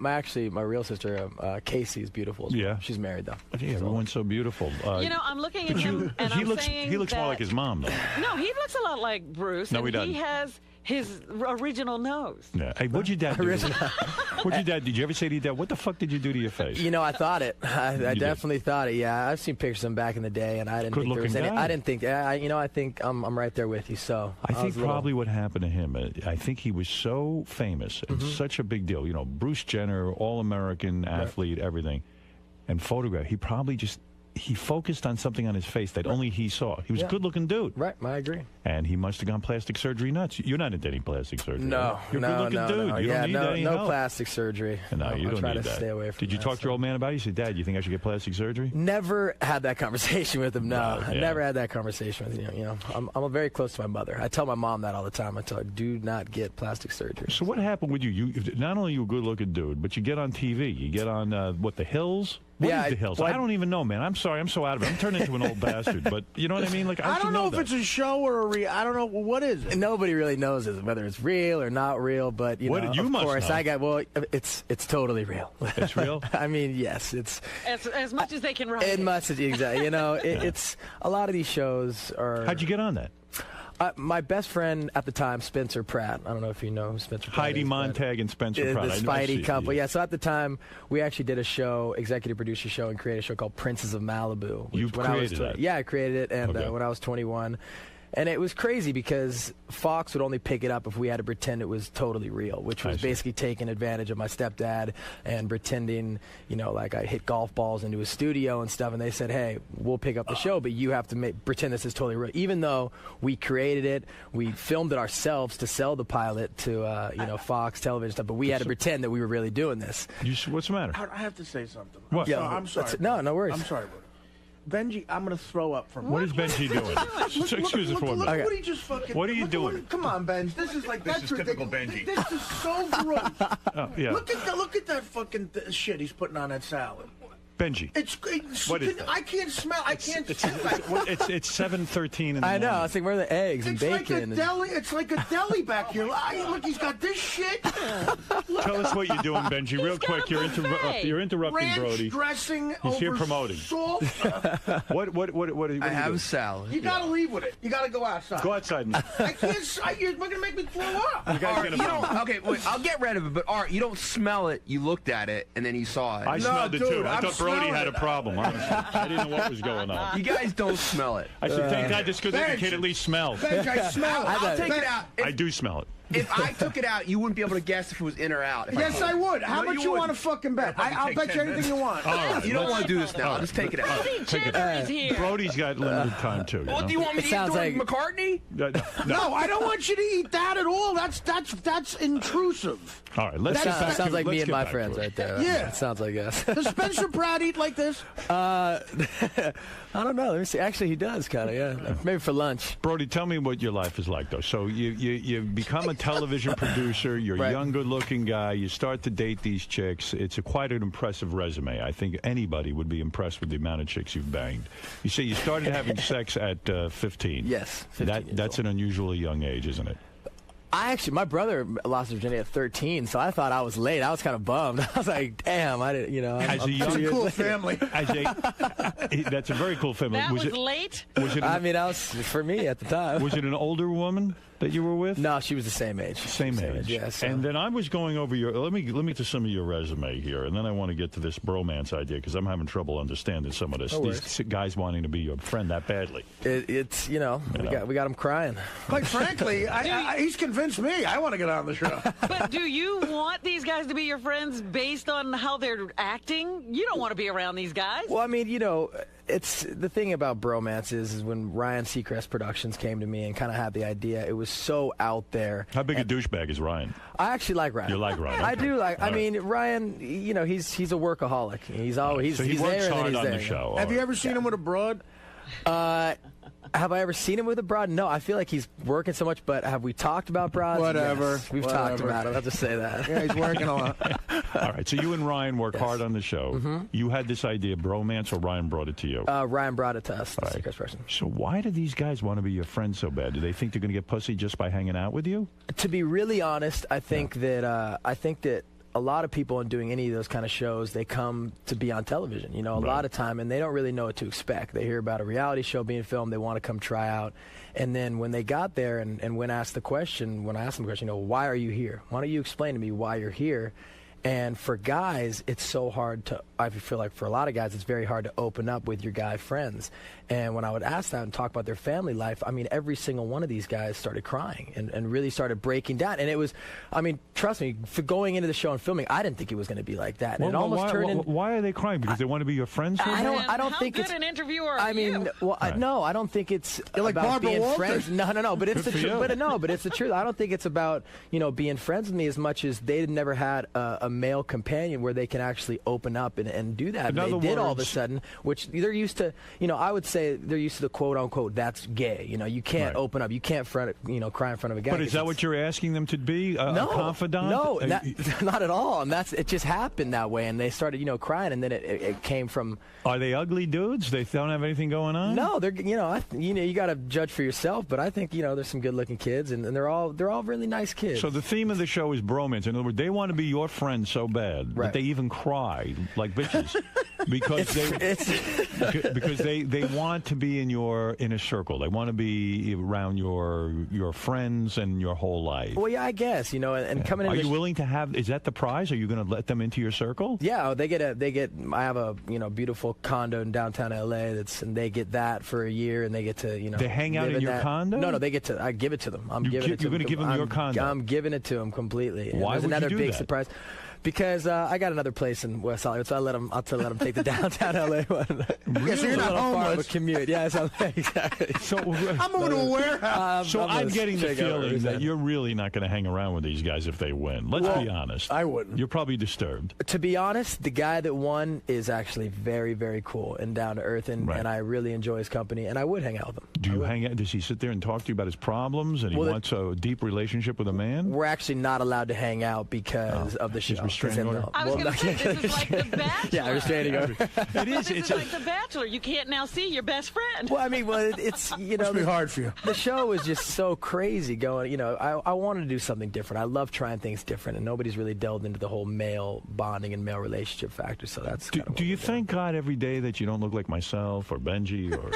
real sister Casey is beautiful. As well. Yeah. She's married though. Yeah, everyone's so beautiful. I'm looking at him, and he I'm looks saying he looks more that- like his mom, though. No, he looks a lot like Bruce. No, and he doesn't. He has his original nose. Yeah. Hey, what'd your dad do? What'd your dad? Did you ever say to your dad, "What the fuck did you do to your face"? I thought it. I definitely thought it. Yeah, I've seen pictures of him back in the day, and I didn't think there was any. Guy. I didn't think. I think I'm right there with you. So I think probably what happened to him. I think he was so famous and such a big deal. Bruce Jenner, all-American athlete, everything, and photograph. He probably just. He focused on something on his face that only he saw. He was a good-looking dude. Right, I agree. And he must have gone plastic surgery nuts. You're not into any plastic surgery. No, right? You're a good-looking dude. You don't need any no help. plastic surgery. No, you don't try need to that. stay away from Did you that, talk to your old man about it? You said, Dad, you think I should get plastic surgery? Never had that conversation with him. No, I yeah. never had that conversation with him. I'm very close to my mother. I tell my mom that all the time. I tell her, do not get plastic surgery. So what happened with you? Not only are you a good-looking dude, but you get on TV. You get on, The Hills? What is The Hills? I don't even know, man. I'm sorry. I'm so out of it. I'm turning into an old bastard. But you know what I mean? Like I don't know if that. it's a show or I don't know. What is it? Nobody really knows whether it's real or not real. But you of must course, know. It's totally real. It's real? I mean, yes. It's as much as they can write. It must, exactly. It's a lot of these shows are. How'd you get on that? My best friend at the time, Spencer Pratt. I don't know if you know who Spencer Pratt Heidi is. Montag and Spencer Pratt. The Spidey couple. Yeah, so at the time, we actually did a show, executive producer show, and created a show called Princes of Malibu. You created that? Yeah, I created it, and when I was 21. And it was crazy because Fox would only pick it up if we had to pretend it was totally real, which was basically taking advantage of my stepdad and pretending, like I hit golf balls into his studio and stuff. And they said, hey, we'll pick up the show, but you have to pretend this is totally real. Even though we created it, we filmed it ourselves to sell the pilot to, Fox television stuff, but we had to pretend that we were really doing this. What's the matter? I have to say something. What? I'm sorry. No worries. I'm sorry, bro. Benji, I'm going to throw up from What is Benji doing? Excuse us for a minute. Look what he just fucking... What are you doing? Come on, Benji. This is like... This is typical Benji. This is so gross. Yeah. Look at that fucking shit he's putting on that salad. Benji. What is that? I can't smell. I can't. It's 7:13 in the morning. I know. I was thinking, where are the eggs and bacon? It's like a deli back here. Look, he's got this shit. Tell us what you're doing, Benji, real quick. You're interrupting Ranch Brody. Dressing. He's here over promoting. Salt. What are you I have doing? a salad. You gotta leave with it. You gotta go outside. Go outside. I can't. You're gonna make me throw up. You guys Art, okay, wait, I'll get rid of it, but Art, you don't smell it. You looked at it, and then you saw it. I smelled it too. I thought Brody smelling had a problem, honestly. I didn't know what was going on. You guys don't smell it. I said, thank God this good-looking kid at least smells. Benj, I smell it. I'll take it out. I do smell it. If I took it out, you wouldn't be able to guess if it was in or out. Yes, I would. How much you want to fucking bet? I'll bet you anything you want. All right, You don't want to do this now. All right. Just take it out. Take it. Brody's got limited time too. Well, do you want me to eat like McCartney? No, I don't want you to eat that at all. That's intrusive. All right, let's get back sounds to, like me let's and get my back friends to it. right there. Yeah. It sounds like us. Does Spencer Pratt eat like this? I don't know. Let me see. Actually, he does kind of. Yeah, maybe for lunch. Brody, tell me what your life is like, though. So you become a television producer. You're a young, good-looking guy. You start to date these chicks. It's quite an impressive resume. I think anybody would be impressed with the amount of chicks you've banged. You say you started having sex at 15. Yes, 15 that's an unusually young age, isn't it? My brother lost his virginity at 13, so I thought I was late. I was kind of bummed. I was like, damn, I didn't, As a young, cool family. That's a very cool family. That was late? Was it I mean, that was for me at the time. Was it an older woman that you were with? No, she was the same age. Same age. Yeah. So. And then I was going over let me to some of your resume here, and then I want to get to this bromance idea because I'm having trouble understanding some of this. No These guys wanting to be your friend that badly. It's we got him crying. Quite frankly, he's convinced me. I want to get on the show. But do you want these guys to be your friends based on how they're acting? You don't want to be around these guys. Well, I mean, it's the thing about bromance is when Ryan Seacrest Productions came to me and kind of had the idea, it was so out there. How big a douchebag is Ryan? I actually like Ryan. You like Ryan? I do like. All I mean, Ryan. He's a workaholic. He's always so he he's works there hard and then on he's the there. show. Have you ever seen him with a broad? Have I ever seen him with a broad? No, I feel like he's working so much, but have we talked about broads? Whatever. Yes, we've talked about it. I'll just say that. Yeah, he's working a lot. All right, so you and Ryan work hard on the show. Mm-hmm. You had this idea, bromance, or Ryan brought it to you? Ryan brought it to us, the All right. Seacrest person. So why do these guys want to be your friends so bad? Do they think they're going to get pussy just by hanging out with you? To be really honest, I think that a lot of people in doing any of those kind of shows, they come to be on television, a lot of time, and they don't really know what to expect. They hear about a reality show being filmed, they want to come try out, and then when they got there and when I asked them the question, why are you here? Why don't you explain to me why you're here? And for guys, it's so hard I feel like for a lot of guys, it's very hard to open up with your guy friends. And when I would ask that and talk about their family life, I mean, every single one of these guys started crying and really started breaking down. And it was, I mean, trust me, for going into the show and filming, I didn't think it was going to be like that. And it almost turned into... Why are they crying? Because they want to be your friends? I don't think how it's... good an interviewer are I mean, you? well, no, I don't think it's like about Barbara being Walters. friends. No, but it's Good the for truth. you. But it's the truth. I don't think it's about being friends with me as much as they had never had a male companion where they can actually open up and do that. In And they other did all of a words- sudden, which they're used to. I would say they're used to the quote unquote that's gay. You can't Right. open up. You can't cry in front of a guy. But is that what you're asking them to be? A confidant? No, not at all. And it just happened that way. And they started, crying, and then it came from. Are they ugly dudes? They don't have anything going on? No, they're you got to judge for yourself. But I think there's some good-looking kids, and they're all really nice kids. So the theme of the show is bromance. In other words, they want to be your friend so bad that they even cry like bitches because they want to be in your inner circle. They want to be around your friends and your whole life. Well, yeah, I guess and coming in. Are you willing to have? Is that the prize? Are you going to let them into your circle? Yeah, they get. I have a beautiful condo in downtown LA. And they get that for a year, and they get to They hang out live in your that. condo? No, they get to. I give it to them. You're going to give them your condo? I'm giving it to them completely. And Why there's would you another do big that? surprise. Because I got another place in West Hollywood, so I'll let them take the downtown LA one. Yeah, so you're not far of a homeless. commute. Yeah, so, exactly. So I'm moving to a warehouse. I'm getting the feeling that exactly. you're really not going to hang around with these guys if they win. Let's be honest. I wouldn't. You're probably disturbed. To be honest, the guy that won is actually very, very cool and down to earth, and I really enjoy his company, and I would hang out with him. Do you hang out? Does he sit there and talk to you about his problems, and he wants a deep relationship with a man? We're actually not allowed to hang out because of the show. restraining order? I was going to say, this is like The Bachelor. Yeah, restraining order. It is. This is like The Bachelor. You can't now see your best friend. Well, I mean, it's Must be hard for you. The show was just so crazy going. I wanted to do something different. I love trying things different, and nobody's really delved into the whole male bonding and male relationship factor. So that's. Do you thank God every day that you don't look like myself or Benji or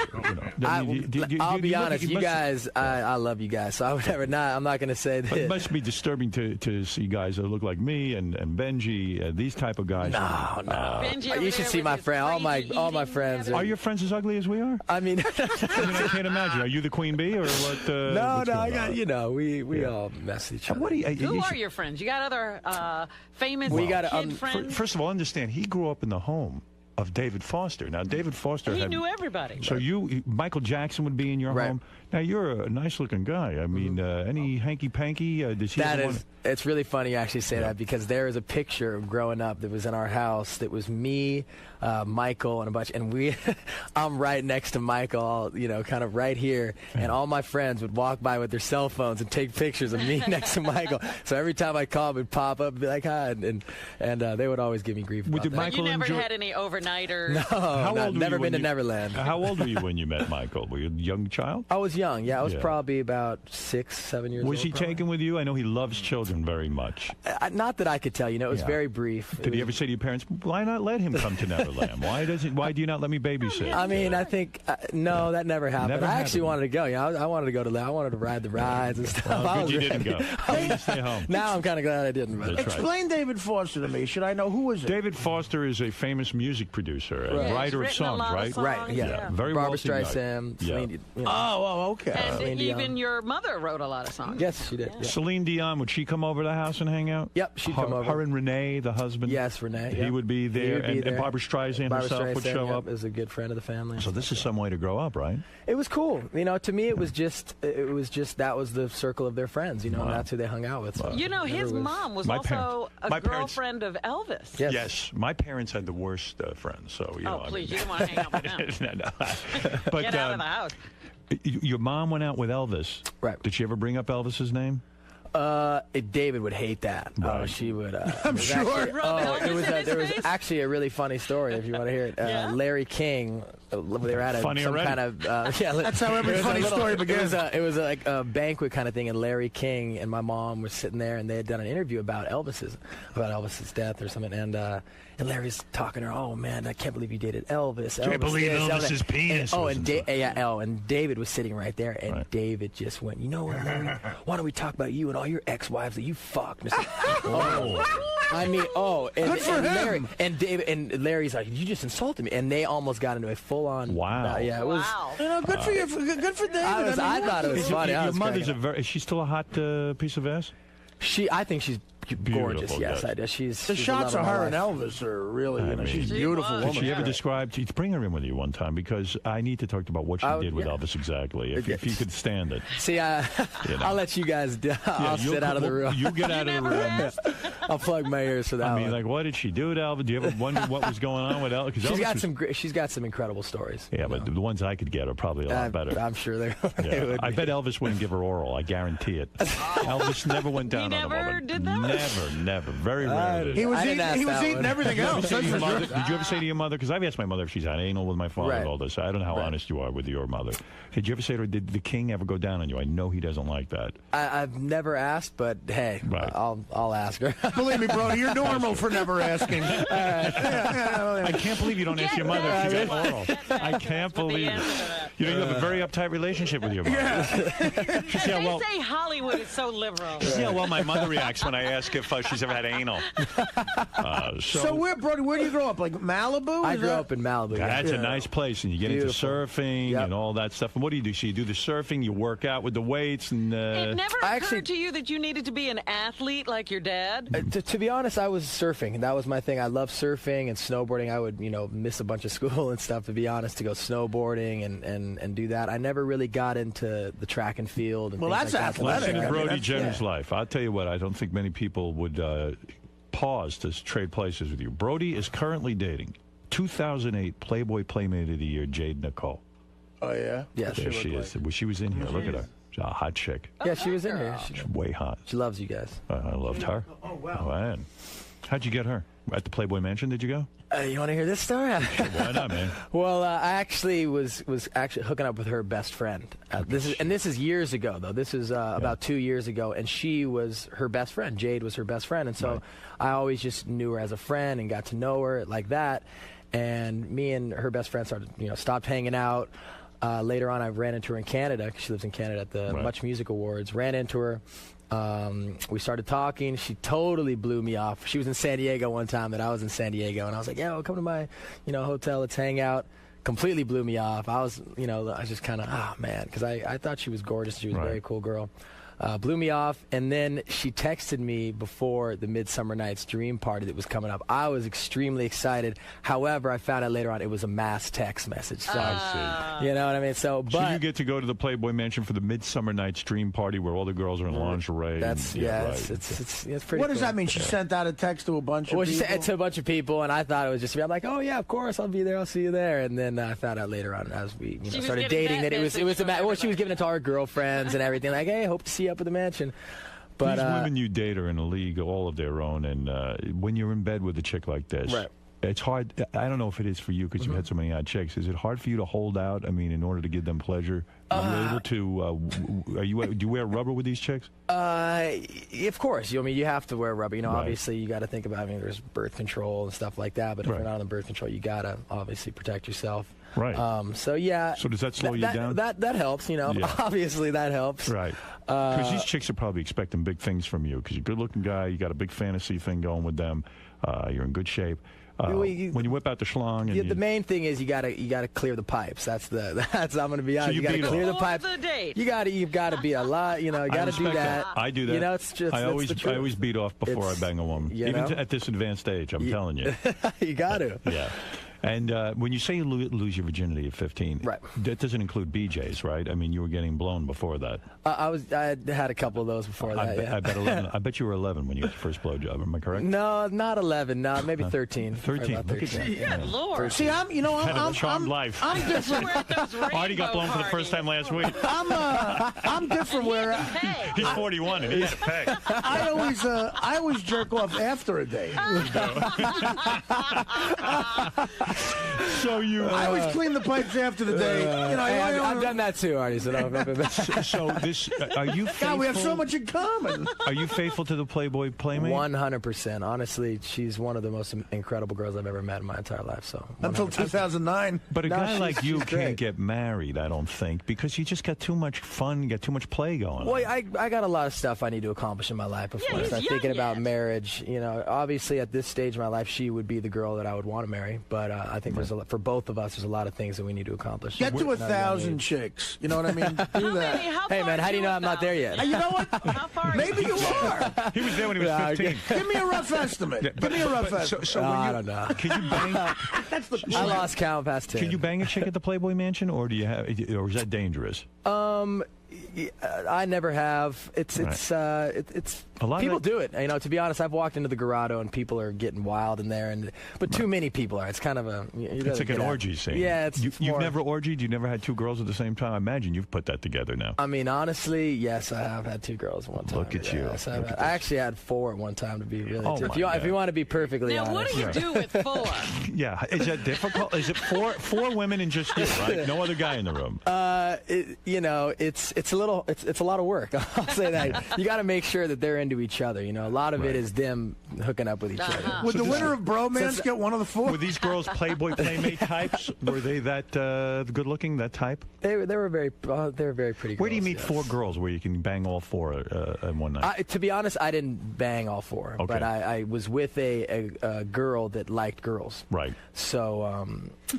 I'll be honest, you guys. I love you guys, so I would never. I'm not going to say that. But it must be disturbing to see guys that look like me and Benji, these type of guys. Benji You should see my friend. All my friends. Are your friends as ugly as we are? I mean, I can't imagine. Are you the queen bee or what? No. I got we all mess each other. Who are your friends? You got other famous kid friends? First of all, understand he grew up in the home of David Foster. Now, David Foster he knew everybody. So Michael Jackson would be in your home. Now, you're a nice-looking guy. I mean, any hanky-panky? Does he? It's really funny you actually say that because there is a picture of growing up that was in our house that was me, Michael, and a bunch. And I'm right next to Michael, kind of right here. And all my friends would walk by with their cell phones and take pictures of me next to Michael. So every time I called, it would pop up and be like, hi. And they would always give me grief about that. You never had any overnighters? No, never been to Neverland. How old were you when you met Michael? Were you a young child? I was young, yeah. I was probably about 6, 7 years old. Was he taken with you? I know he loves children very much. Not that I could tell. It was very brief. Did he ever say to your parents, why not let him come to Neverland? Why do you not let me babysit? I mean, I think, no, that never happened. I actually wanted to go. I wanted to go to I wanted to ride the rides and stuff. Good you didn't go. You stay home. Now I'm kind of glad I didn't. But. Explain David Foster to me. Should I know who is it? David Foster is a famous music producer and writer of songs, right? Right, yeah. Very Barbra wealthy Streisand. guy. Celine, okay. And even your mother wrote a lot of songs. Yes, she did. Yeah. Celine Dion, would she come over to the house and hang out? Yep, she'd come over. Her and Renee, the husband? Yes, Renee. He would be there. And Barbra Streisand herself would show up? As a good friend of the family. So this is some way to grow up, right? It was cool. To me, it was just that was the circle of their friends, and that's who they hung out with. So his mom was also a girlfriend of Elvis. Yes, my parents had the worst friends. So please, you didn't want to hang out with them. No. But, get out of the house. Your mom went out with Elvis. Right. Did she ever bring up Elvis's name? David would hate that. Right. She would. I'm sure. There was actually a really funny story if you want to hear it. Larry King. They were at some kind of. That's how every funny story begins. It was like a banquet kind of thing, and Larry King and my mom were sitting there, and they had done an interview about Elvis's death or something, and Larry's talking to her. Oh man, I can't believe you dated Elvis. Can't believe Elvis's penis. And David was sitting right there, and David just went, you know what, Larry? Why don't we talk about you and all your ex-wives that you fucked? Good for him. Larry, and David and Larry's like, you just insulted me, and they almost got into a full-on. Wow. It was. Good for you. Good for David. I thought it was funny. Your mother's is she still a hot piece of ass? I think she's gorgeous. Beautiful, Yes, yes. I do. She's The shots of her and life. Elvis are really, she's a Did beautiful woman. Did she ever describe? Bring her in with you one time because I need to talk about what she did with Elvis exactly. If you could stand it. See, I'll let you guys. I'll sit out of the room. You get out of the room. I'll plug my ears for that. I mean, like, what did she do to Elvis? Do you ever wonder what was going on with Elvis? She's got some incredible stories. Yeah, but the ones I could get are probably a lot better. I'm sure they would. I bet Elvis wouldn't give her oral. I guarantee it. Elvis never went down on a woman. He never did that? Never. Very rarely. He was eating everything else. Did you ever say to your mother, because I've asked my mother if she's had anal with my father and all this. I don't know how honest you are with your mother. Did you ever say to her, did the king ever go down on you? I know he doesn't like that. I've never asked, but hey, I'll ask her. Believe me, Brody, you're normal for never asking. I can't believe you don't ask your mother if she got oral. I can't believe it. You have a very uptight relationship with your mother. They say Hollywood is so liberal. See how well my mother reacts when I ask if she's ever had anal. So Brody, where do you grow up? Like Malibu? I grew up in Malibu. That's a nice place, and you get into surfing and all that stuff. And what do you do? So you do the surfing, you work out with the weights, and it never occurred to you that you needed to be an athlete like your dad? To be honest, I was surfing. That was my thing. I love surfing and snowboarding. I would, miss a bunch of school and stuff, to be honest, to go snowboarding and do that. I never really got into the track and field. And that's like athletic. Listen to Brody Jenner's life. I'll tell you what, I don't think many people would pause to trade places with you. Brody is currently dating 2008 Playboy Playmate of the Year, Jade Nicole. Oh, yeah? Yes. There she is. She was in here. Look at her. She's a hot chick. Yeah, she was in here. She's way hot. She loves you guys. I loved her. Oh, wow. Man. How'd you get her? At the Playboy Mansion, did you go? You want to hear this story? Why not, man? Well, I actually was actually hooking up with her best friend. This is years ago, though. This is about 2 years ago, and she was her best friend. Jade was her best friend, and so I always just knew her as a friend and got to know her like that. And me and her best friend stopped hanging out. Later on, I ran into her in Canada. 'Cause she lives in Canada at the Much Music Awards. Ran into her. We started talking. She totally blew me off. She was in San Diego one time that I was in San Diego, and I was like, "Yeah, well, come to my, hotel. Let's hang out." Completely blew me off. I was just kind of, man, because I thought she was gorgeous. She was a very cool girl. Blew me off, and then she texted me before the Midsummer Night's Dream party that was coming up. I was extremely excited. However, I found out later on it was a mass text message. So, I see. You know what I mean? So you get to go to the Playboy Mansion for the Midsummer Night's Dream party where all the girls are in lingerie. It's pretty. What does cool. that mean? She sent out a text to a bunch of people? Well, she sent it to a bunch of people, and I thought it was just me. I'm like, oh yeah, of course, I'll be there. I'll see you there. And then I found out later on as we started dating that it was she was giving it to our girlfriends and everything. Like, hey, hope to see you up at the mansion. But these women you date are in a league all of their own, and when you're in bed with a chick like this, it's hard. I don't know if it is for you because you've had so many odd chicks. Is it hard for you to hold out? I mean, in order to give them pleasure, are you able to? Do you wear rubber with these chicks? Of course. You have to wear rubber. Obviously, you got to think about. There's birth control and stuff like that. But if you're not on the birth control, you got to obviously protect yourself. Right. So yeah. So does that slow you down? That helps. Obviously that helps. Right. Because these chicks are probably expecting big things from you. Because you're a good-looking guy, you got a big fantasy thing going with them. You're in good shape. When you whip out the schlong, and the main thing is you gotta clear the pipes. That's I'm gonna be honest. So you gotta clear the pipes. You've got to be a lot. You got to do that. I do that. It's just I always beat off before I bang a woman, even at this advanced age. I'm telling you. You got to. Yeah. And when you say you lose your virginity at 15, that doesn't include BJs, right? I mean, you were getting blown before that. I had a couple of those before that. I bet 11. I bet you were 11 when you got your first blowjob. Am I correct? No, not 11. No, maybe 13. 13. Look at you. Yeah, Lord. See, I'm a charmed life. I'm different. Artie got blown for the first time last week. I'm different. Where he's 41 and he has peg. I always jerk off after a date. So I always clean the pipes after the day. I've done that too, Artie. So this are you faithful? God, we have so much in common. Are you faithful to the Playboy Playmate? 100%. Honestly, she's one of the most incredible girls I've ever met in my entire life. So 100%. Until 2009. But a guy like you can't get married, I don't think, because you just got too much fun, you got too much play going. Well, I got a lot of stuff I need to accomplish in my life before I start thinking about marriage. Obviously at this stage of my life, she would be the girl that I would want to marry. But I think for both of us, there's a lot of things that we need to accomplish. Get to 1,000 chicks. You know what I mean? Do that. Hey, man, how do you know I'm not there yet? You know what? How far Maybe you are. He was there when he was 15. Give me a rough estimate. Give me a rough estimate. So I don't know. Can you bang? That's the I lost count past 10. Can you bang a chick at the Playboy Mansion, or is that dangerous? I never have. It's a lot people do it. To be honest, I've walked into the grotto and people are getting wild in there, but too many people are. It's kind of a. It's like an orgy scene. Yeah, you've never orgied. You never had two girls at the same time. I imagine you've put that together now. I mean, honestly, yes, I have had two girls at one time. Look at you. Yes, I actually had 4 at one time to be really. Oh, if you want to be perfectly now, honest. what do you do with 4? Yeah, is that difficult? Is it four women and just you, right? No other guy in the room. It's a lot of work. I'll say that. You got to make sure that they're into each other. A lot of it is them hooking up with each other. Would the winner of Bromance get one of the 4? Were these girls Playboy Playmate types? Were they that good looking? That type? They were very pretty. Where do you meet 4 girls where you can bang all 4 in one night? To be honest, I didn't bang all 4, but I was with a girl that liked girls. Right. So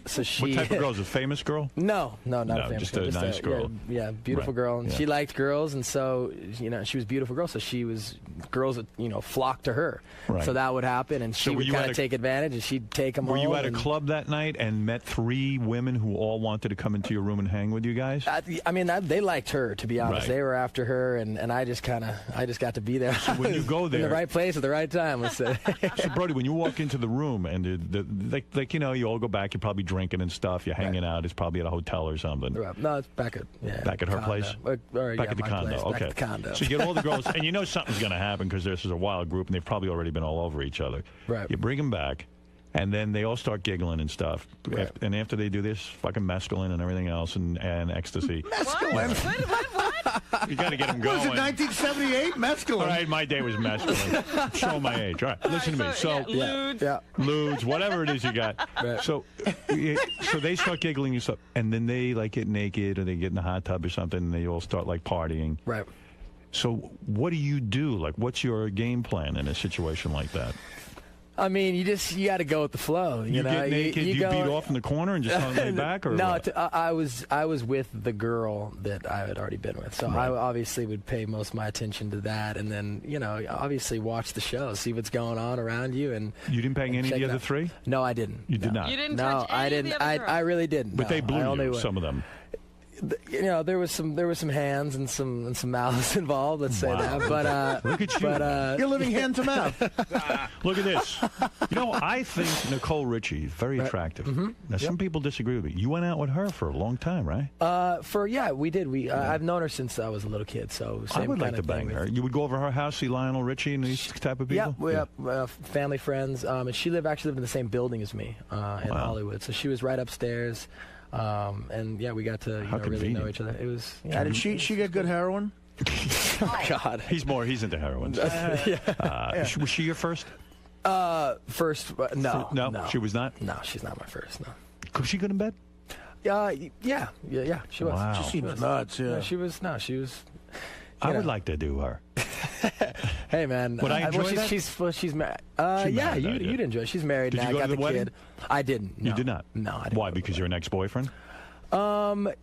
she. What type of girl? Is it a famous girl? No, not a famous just girl. A nice girl. Yeah, beautiful girl, and she liked girls, and so she was a beautiful girl. So she was girls that flocked to her. Right. So that would happen, and she would kind of take advantage, and she'd take them. Were you at a club that night and met 3 women who all wanted to come into your room and hang with you guys? They liked her. To be honest, they were after her, and I just got to be there. So when you go there, in the right place at the right time. Let's say. So Brody, when you walk into the room and you all go back, you're probably drinking and stuff. You're hanging out. It's probably at a hotel or something. No, it's back at her place. Back at the my condo. place, Okay. back at the condo. So you get all the girls, and you know something's going to happen because this is a wild group, and they've probably already been all over each other. Right. You bring them back, and then they all start giggling and stuff. Right. And after they do this, fucking mescaline and everything else, and ecstasy. Mescaline? You got to get them What going. was it, 1978? Mescaline? All right, my day was mescaline. I'm showing my age. All right, listen to me. So, lewds, whatever it is you got. Right. So they start giggling and stuff, and then they like get naked or they get in the hot tub or something, and they all start like partying. Right. So what do you do? Like, what's your game plan in a situation like that? I mean, you got to go with the flow. You know? Get naked, you beat off in the corner and just kind of lay back, or no? what? I was with the girl that I had already been with, so I obviously would pay most of my attention to that, and then obviously watch the show, see what's going on around you, and you didn't bang any of the other out. three? No, I didn't. You did not. You didn't No, touch any I didn't. Of the other girls? I really didn't. But no, they blew I only you. went. Some of them. There was some hands and some mouths involved. Let's say that. But look at you. You're living hand to mouth. Look at this. I think Nicole Richie is very attractive. Now, some people disagree with me. You went out with her for a long time, right? We did. I've known her since I was a little kid. So same I would like kind to of bang thing her. You would go over her house, see Lionel Richie and these type of people. Yeah, we family friends. And she actually lived in the same building as me in Hollywood. So she was right upstairs. And we got to really know each other. It was. Yeah. Did she get good heroin? Oh God, he's into heroin. Was she your first? First, no, she was not. No, she's not my first. No. Was she good in bed? Yeah, she was. Wow. She seems nuts. Yeah. No, she was. I would like to do her. Hey man, would I enjoy that? She's married. married, You'd enjoy it. She's married Did now. you go got to the wedding? kid. I didn't. No. You did not. No, I didn't. Why? Because you're an ex-boyfriend. I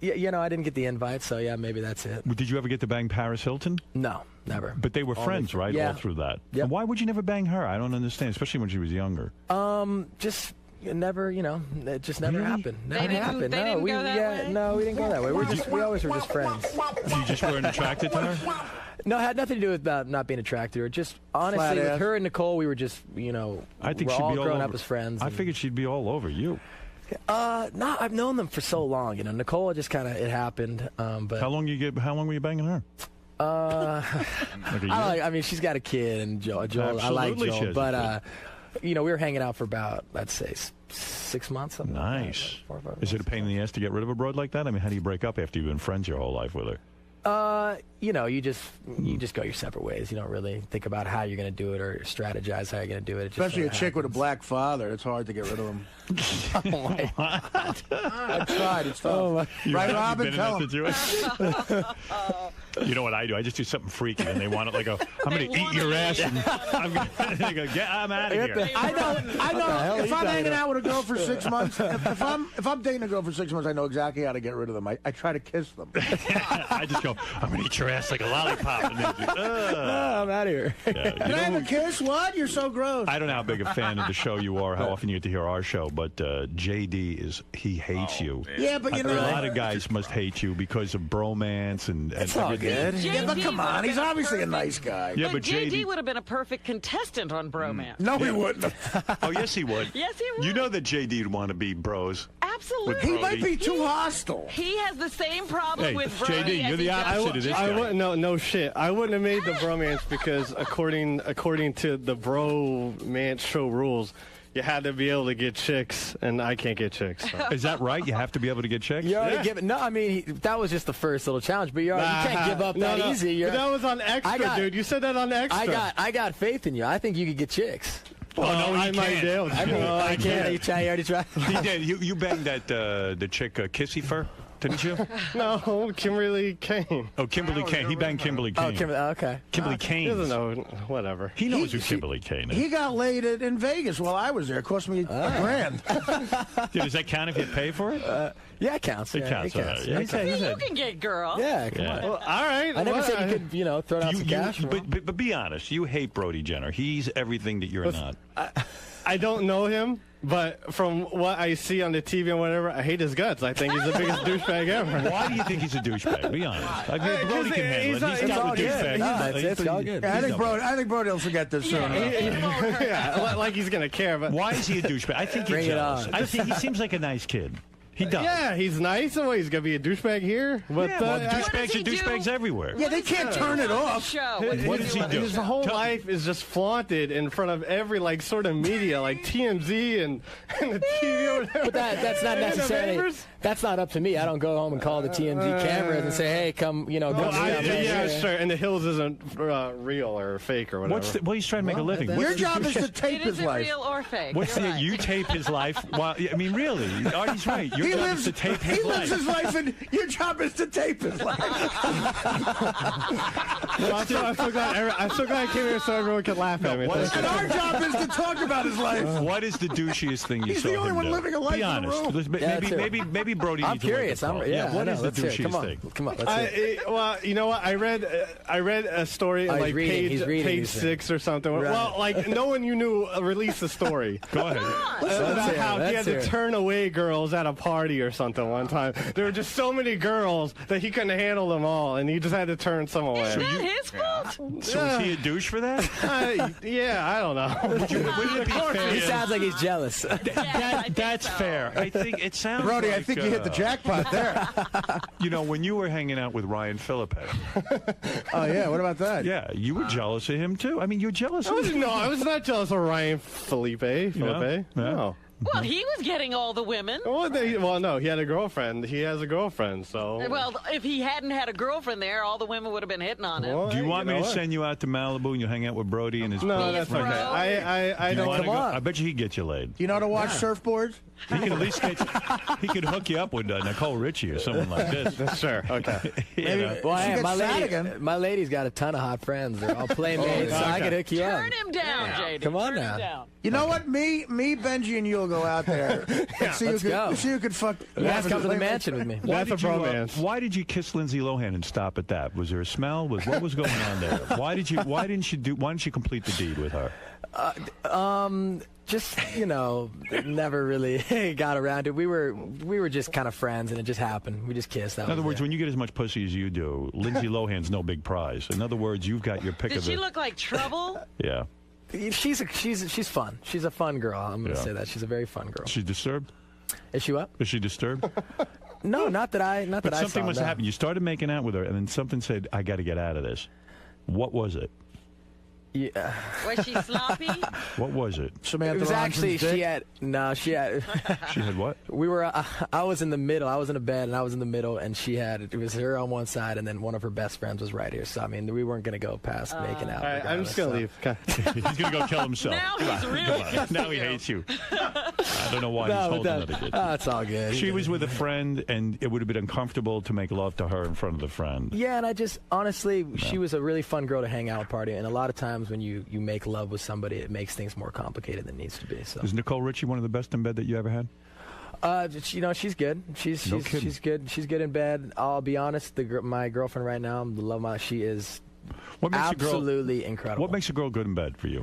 didn't get the invite, so maybe that's it. Did you ever get to bang Paris Hilton? No, never. But they were friends, right? Yeah. All through that. Yep. And why would you never bang her? I don't understand, especially when she was younger. Just never, it just never happened. Never didn't- happened. they no, didn't we go that way? no, we didn't go that way. We always were just friends. You just weren't attracted to her? No, it had nothing to do with not being attracted to her. Just honestly, Flat with ass. her and Nicole, we were just, I think we're she'd all be all grown over. up as friends. I and- figured she'd be all over you. No, I've known them for so long. Nicole just kind of it happened. But How long were you banging her? Like a year? I mean, she's got a kid, and Joel. I like Absolutely she Joel, has a but we were hanging out for about, let's say, 6 months. Something like Nice. that, 4 or 5 Is it a pain in the ass to get rid of a broad like that? I mean, how do you break up after you've been friends your whole life with her? You just go your separate ways. You don't really think about how you're going to do it or strategize how you're going to do it. It just Especially a sorta chick with a happens. black father. It's hard to get rid of him. I tried. It's tough. Oh, my- Right, You've Robin? been in Tell that him. situation? You know what I do? I just do something freaky, and they want it like I'm going to eat your ass, and I'm out of here. I know. If I'm hanging out with a girl for 6 months, if I'm dating a girl for 6 months, I know exactly how to get rid of them. I try to kiss them. I just go, I'm going to eat your ass like a lollipop. And then I'm out of here. yeah, Can I have a kiss? What? You're so gross. I don't know how big a fan of the show you are, how often you get to hear our show, but JD he hates you. Yeah, but A lot of guys must hate you because of bromance and It's all everything. good. Yeah, but come on. He's obviously a nice guy. Yeah, but JD would have been a perfect contestant on Bromance. No, he wouldn't. Oh, yes, he would. Yes, he would. You know that JD would want to be bros. Absolutely. He might be too hostile. He has the same problem Hey, with Brody JD, as you're the he does opposite with of this Josh. guy. I wouldn't. No shit. I wouldn't have made the bromance because according to the bromance show rules, you had to be able to get chicks, and I can't get chicks. So. Is that right? You have to be able to get chicks? You already give it. No, I mean that was just the first little challenge, but you can't give up that easy. But that was on extra, dude. You said that on extra. I got faith in you. I think you could get chicks. Oh, no, I might be able to. I can't. You already tried. He did. You banged that the chick Kissy Fur, didn't you? No, Kimberly Kane. Oh, Kimberly Kane. He banged Kimberly Kane. Okay. Kimberly Kane. He doesn't know. Whatever. He knows who Kimberly Kane is. He got laid in Vegas while I was there. It cost me $1,000. Dude, does that count if you pay for it? Yeah, it counts. It counts. It counts. Yeah, It counts. he You said- can get girls. Yeah, come on. Well, all right. I never said you could, throw down You- some cash. but be honest. You hate Brody Jenner. He's everything that you're not. I don't know him, but from what I see on the TV and whatever, I hate his guts. I think he's the biggest douchebag ever. Why do you think he's a douchebag? Be honest. I mean, Brody can handle it. He's got the douchebag. It's all good. I think Brody will forget this soon. Yeah, like he's gonna care. But Why is he a douchebag? I think you're Bring it jealous. on. I think he seems like a nice kid. He does. Yeah, he's nice. So he's gonna be a douchebag here. But Yeah, well, douchebags are douchebags everywhere. Yeah, they can't turn it off. What does he do? His whole life is just flaunted in front of every like sort of media, like TMZ and the TV or whatever. But that's not necessarily. That's not up to me. I don't go home and call the TMZ cameras and say, "Hey, come, come." Yeah, sure. And the Hills isn't real or fake or whatever. Well, he's trying to make a living. Your job is to tape his life. Real or fake. You tape his life? While, I mean, really, Artie's right. Your job is to tape his he life. lives his life, and your job is to tape his life. I'm so glad I came here so everyone could laugh at me. And our job is to talk about his life. What is the douchiest thing you He's saw the only him one do? living a life Be in the honest. room. Maybe Brody. I'm needs to look curious. at Paul. What is the douchiest thing? Come on. Let's see. Well, you know what? I read a story on like page 6 or something. Right. Well, like no one you knew released the story. Go ahead. About how he had to turn away girls at a party or something one time. There were just so many girls that he couldn't handle them all, and he just had to turn some away. Is that his fault? So is he a douche for that? Yeah, I don't know. Wouldn't it be fair? He sounds like he's jealous. That's fair. I think it sounds Brody, like, I think you hit the jackpot there. When you were hanging out with Ryan Philippe. Oh, yeah. What about that? Yeah, you were jealous of him, too. I mean, you're jealous of him. No, I was not jealous of Ryan Felipe. Yeah. No. Well, he was getting all the women. Well, no, he had a girlfriend. He has a girlfriend, so. Well, if he hadn't had a girlfriend there, all the women would have been hitting on him. Well, Do you want me to send you out to Malibu and you hang out with Brody and his No, that's okay. I don't want to come go? on. I bet you he'd get you laid. You know how to watch surfboards? He could at least he could hook you up with Nicole Richie or someone like this. Sure, okay. My lady's got a ton of hot friends. They're all playmates, so I could hook you up. Turn him down, JD. Come on Turn now. him down. You know what? Me, Benji, and you'll go out there. And see let's go. who could fuck. You guys come to the mansion with me. That's a bromance. Why did you kiss Lindsay Lohan and stop at that? Was there a smell? What was going on there? Why didn't you complete the deed with her? Just never really got around to it. We were just kind of friends, and it just happened. We just kissed. In other words, when you get as much pussy as you do, Lindsay Lohan's no big prize. In other words, you've got your pick Did of she the. look like trouble? Yeah. She's fun. She's a fun girl. I'm gonna say that. She's a very fun girl. She's disturbed. Is she what? Is she disturbed? No, not that I. But something must have happened. You started making out with her, and then something said, "I got to get out of this." What was it? Yeah. Was she sloppy? What was it? Samantha It was actually Ronson's dick? she had. She had what? We were. I was in the middle. I was in a bed, and I was in the middle, and it was her on one side, and then one of her best friends was right here. So I mean, we weren't gonna go past making out. All right, I'm just gonna leave. Okay. He's gonna go kill himself. Now he's really pissed Now he at you. hates you. I don't know why he's holding that against you. It's all good. She was with a friend, and it would have been uncomfortable to make love to her in front of the friend. Yeah, and I just honestly, she was a really fun girl to hang out party, and a lot of times when you make love with somebody, it makes things more complicated than it needs to be. So Is Nicole Richie one of the best in bed that you ever had? she's good. She's good. She's good in bed. I'll be honest. My girlfriend right now, the love my, she is absolutely incredible. What makes a girl good in bed for you?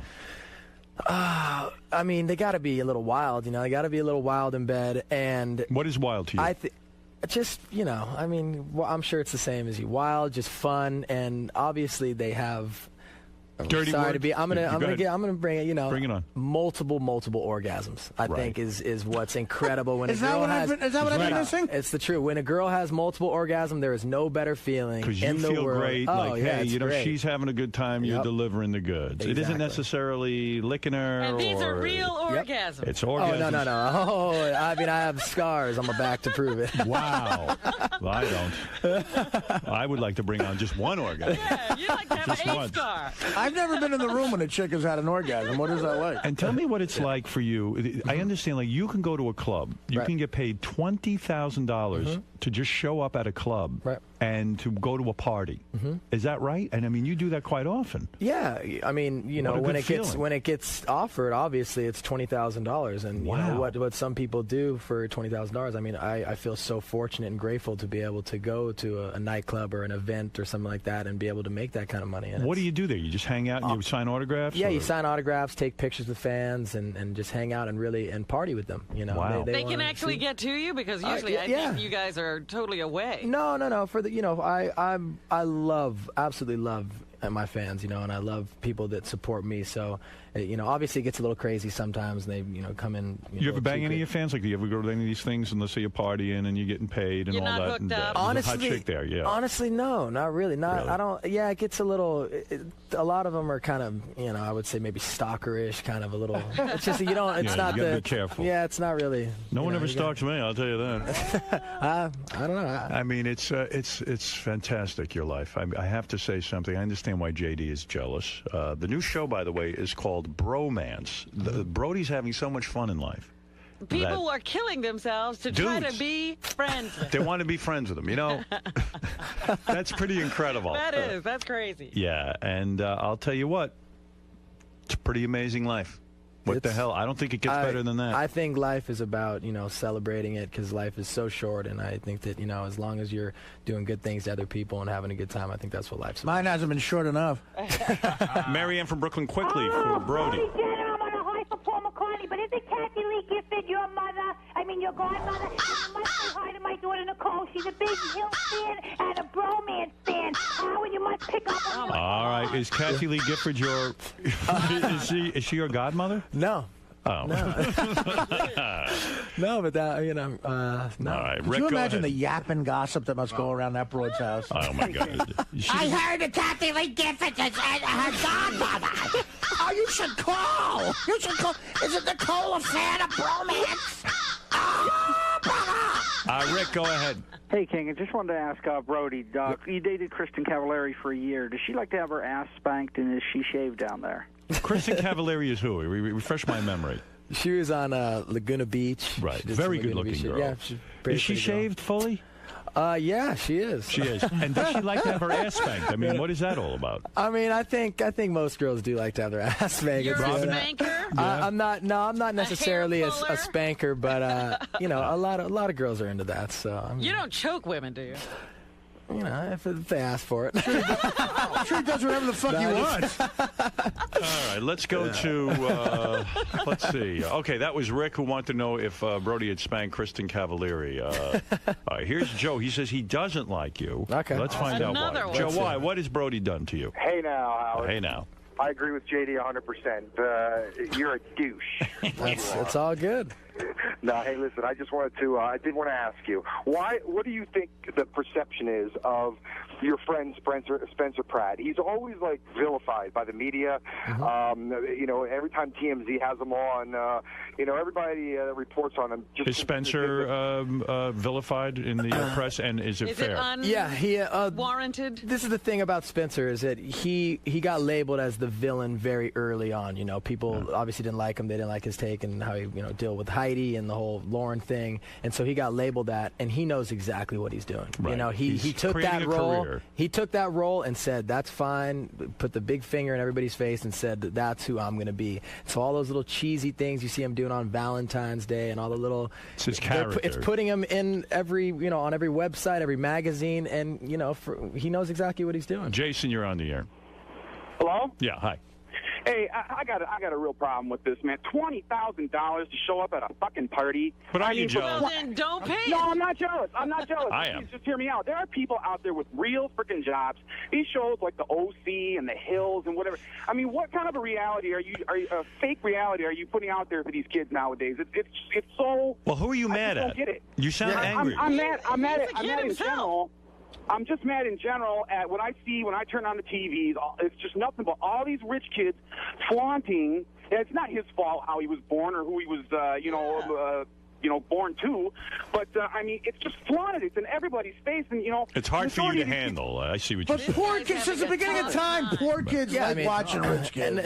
I mean, they got to be a little wild. They got to be a little wild in bed. And what is wild to you? I mean, I'm sure it's the same as you. Wild, just fun, and obviously they have. Dirty sorry words? to be. I'm gonna bring it. Bring it on. Multiple orgasms. I think is what's incredible when Is a girl that what I've been missing? It's the truth. When a girl has multiple orgasms, there is no better feeling Because you in the feel world. great, Oh, like, yeah, hey, it's great. she's having a good time, you're Yep. delivering the goods. It isn't Exactly. necessarily licking her. And these are or- real orgasms. It's Oh orgasms. no! Oh, I mean, I have scars on my back to prove it. Wow. Well, I don't. I would like to bring on just one orgasm. Yeah, you like to have Just an once. scar. I've never been in the room when a chick has had an orgasm. What is that like? And tell me what it's like for you. I understand, like, you can go to a club. You can get paid $20,000 to just show up at a club and to go to a party. Is that right? And I mean, you do that quite often. Yeah, I mean, What a when good it gets feeling. when it gets offered, obviously it's $20,000, and you know, what some people do for $20,000. I mean, I feel so fortunate and grateful to be able to go to a nightclub or an event or something like that and be able to make that kind of money. And What do you do there? You just hang out and you sign autographs? Yeah, or- you sign autographs, take pictures with fans, and just hang out and really party with them. Wow. They can wanna actually see- get to you because usually I yeah. think you guys are totally away. No. For the I absolutely love my fans, and I love people that support me. So obviously it gets a little crazy sometimes, and they come in. You ever bang any of your fans? Like, do you ever go to any of these things and let's say you're partying and you're getting paid and You're all not that? hooked And, up? there's a hot chick there, yeah. Honestly, no, not really. I don't. Yeah, it gets a little. A lot of them are kind of, I would say maybe stalkerish, kind of a little. It's just you don't. It's not you gotta the. be careful. Yeah, it's not really. No one ever stalks me. I'll tell you that. I don't know. I mean, it's fantastic, your life. I have to say something. I understand why JD is jealous. The new show, by the way, is called Bromance. Brody's having so much fun in life. People are killing themselves to try to be friends with They want to be friends with him. That's pretty incredible. That's crazy. Yeah, and I'll tell you what, it's a pretty amazing life. What the hell? I don't think it gets better than that. I think life is about, celebrating it, because life is so short, and I think that, as long as you're doing good things to other people and having a good time, I think that's what life's about. Mine hasn't been short enough. Marianne from Brooklyn, quickly, for Brody. I'm on a high for Paul McCartney, but isn't Kathy Lee Gifford your godmother? And you must say hi to my daughter Nicole. She's a big Hill fan and a Bromance fan. Howard, you must pick up on All right, is Kathy Lee Gifford your? Is she your godmother? No. Oh. No, but that, no. All right, Could Rick, you go imagine ahead. the yapping gossip that must go around that broad's house? Oh, my God. I heard that Kathy Lee Gifford is her godmother. Oh, you should call. You should call. Isn't Nicole a fan of Bromance? Rick, go ahead. Hey, King, I just wanted to ask Brody, you dated Kristen Cavallari for a year. Does she like to have her ass spanked, and is she shaved down there? Kristen Cavallari is who? Refresh my memory. She was on Laguna Beach. Right. She did Very some Laguna good-looking Beach. girl. Yeah, she's Is she shaved fully? Yeah, she is. She is. And does she like to have her ass spanked? I mean, what is that all about? I mean, I think most girls do like to have their ass spanked. You're a spanker? I'm not necessarily a spanker, but a lot of girls are into that. So You don't choke women, do you? If they ask for it. I'm sure he does whatever the fuck he wants. All right, let's go to, let's see. Okay, that was Rick who wanted to know if Brody had spanked Kristen Cavallari. All right, here's Joe. He says he doesn't like you. Okay. Let's find out Another why. one. Joe, why? What has Brody done to you? Hey now, Howard. Hey now. I agree with JD 100%. You're a douche. It's all good. No, hey, listen. I just wanted to. I did want to ask you what do you think the perception is of your friend Spencer Pratt? He's always like vilified by the media. Every time TMZ has him on, everybody reports on him. Is Spencer vilified in the press, and is it fair? Warranted? This is the thing about Spencer, is that he got labeled as the villain very early on. People obviously didn't like him. They didn't like his take and how he deal with Heidi and the whole Lauren thing, and so he got labeled that, and he knows exactly what he's doing. Right. He took that creating a role. career. He took that role and said, "That's fine." Put the big finger in everybody's face and said, "That's who I'm going to be." So all those little cheesy things you see him doing on Valentine's Day and all the little, it's his character. It's putting him in every on every website, every magazine, and he knows exactly what he's doing. Jason, you're on the air. Hello? Yeah, hi. Hey, I got a real problem with this, man. $20,000 to show up at a fucking party. But are you jealous? Well, then don't pay No, it. I'm not jealous. I'm not jealous. I am. Please, just hear me out. There are people out there with real freaking jobs. These shows like the OC and the Hills and whatever. I mean, what kind of a reality are you a fake reality are you putting out there for these kids nowadays? It's so. Well, who are you mad I just at? don't get it. You sound angry. I'm mad. I'm mad He's a kid in himself. general. I'm just mad in general at what I see when I turn on the TVs. It's just nothing but all these rich kids flaunting. And it's not his fault how he was born or who he was, born to. But, I mean, it's just flaunted. It's in everybody's face. And, It's hard for you to handle. I see what you're But saying. poor kids, since the beginning of time, poor kids like watching rich kids.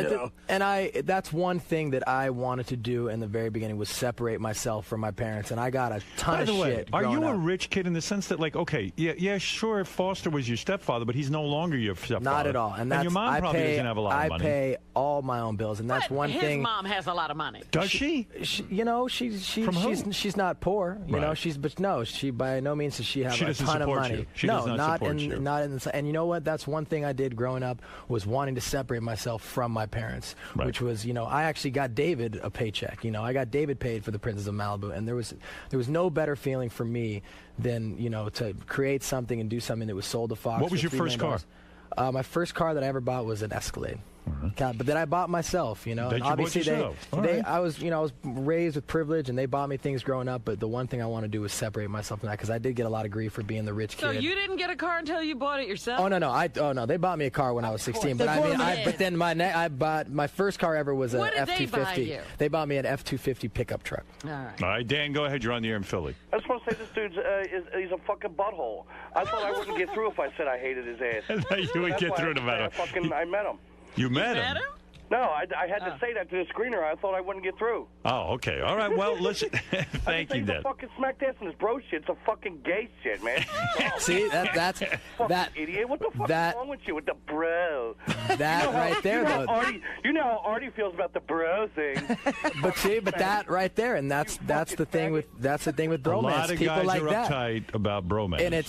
And that's one thing that I wanted to do in the very beginning, was separate myself from my parents, and I got a ton By of the way, shit. are you growing a up. rich kid in the sense that, like, okay, yeah, sure, Foster was your stepfather, but he's no longer your stepfather. Not at all. And that's, your mom probably doesn't have a lot of money. I pay all my own bills, and that's But one his thing. mom has a lot of money. Does she? From who? She's not poor, Right. She by no means does she have She a doesn't ton of support money. you. She no, does not support you. not in the. And you know what? That's one thing I did growing up, was wanting to separate myself from my parents, which was, I actually got David a paycheck. I got David paid for the Princess of Malibu, and there was no better feeling for me than to create something and do something that was sold to Fox. What was for your first $3 million. My first car that I ever bought was an Escalade. But then I bought myself, you know. That And you bought obviously yourself. All right. I was raised with privilege, and they bought me things growing up. But the one thing I want to do is separate myself from that, because I did get a lot of grief for being the rich So kid. you didn't get a car until you bought it yourself? Oh no! They bought me a car when I was 16. But but then I bought my first car ever was a What did they buy F250. you? They bought me an F250 pickup truck. All right. All right, Dan, go ahead. You're on the air in Philly. I just want to say this dude's he's a fucking butthole. I thought I wouldn't get through if I said I hated his ass. I thought you would That's get why through no matter. I met him. You met him? No, I had to say that to the screener. I thought I wouldn't get through. Oh, okay. All right. Well, listen. Thank you, He's Dan. a fucking smacked ass in his bro shit. It's a fucking gay shit, man. See, that's fucking idiot. What the fuck is wrong with you with the bro? That right there, though. You know how Artie feels about the bro thing. But see, that right there, and that's the thing with A lot bromance. of People guys like are that. uptight about bromance. And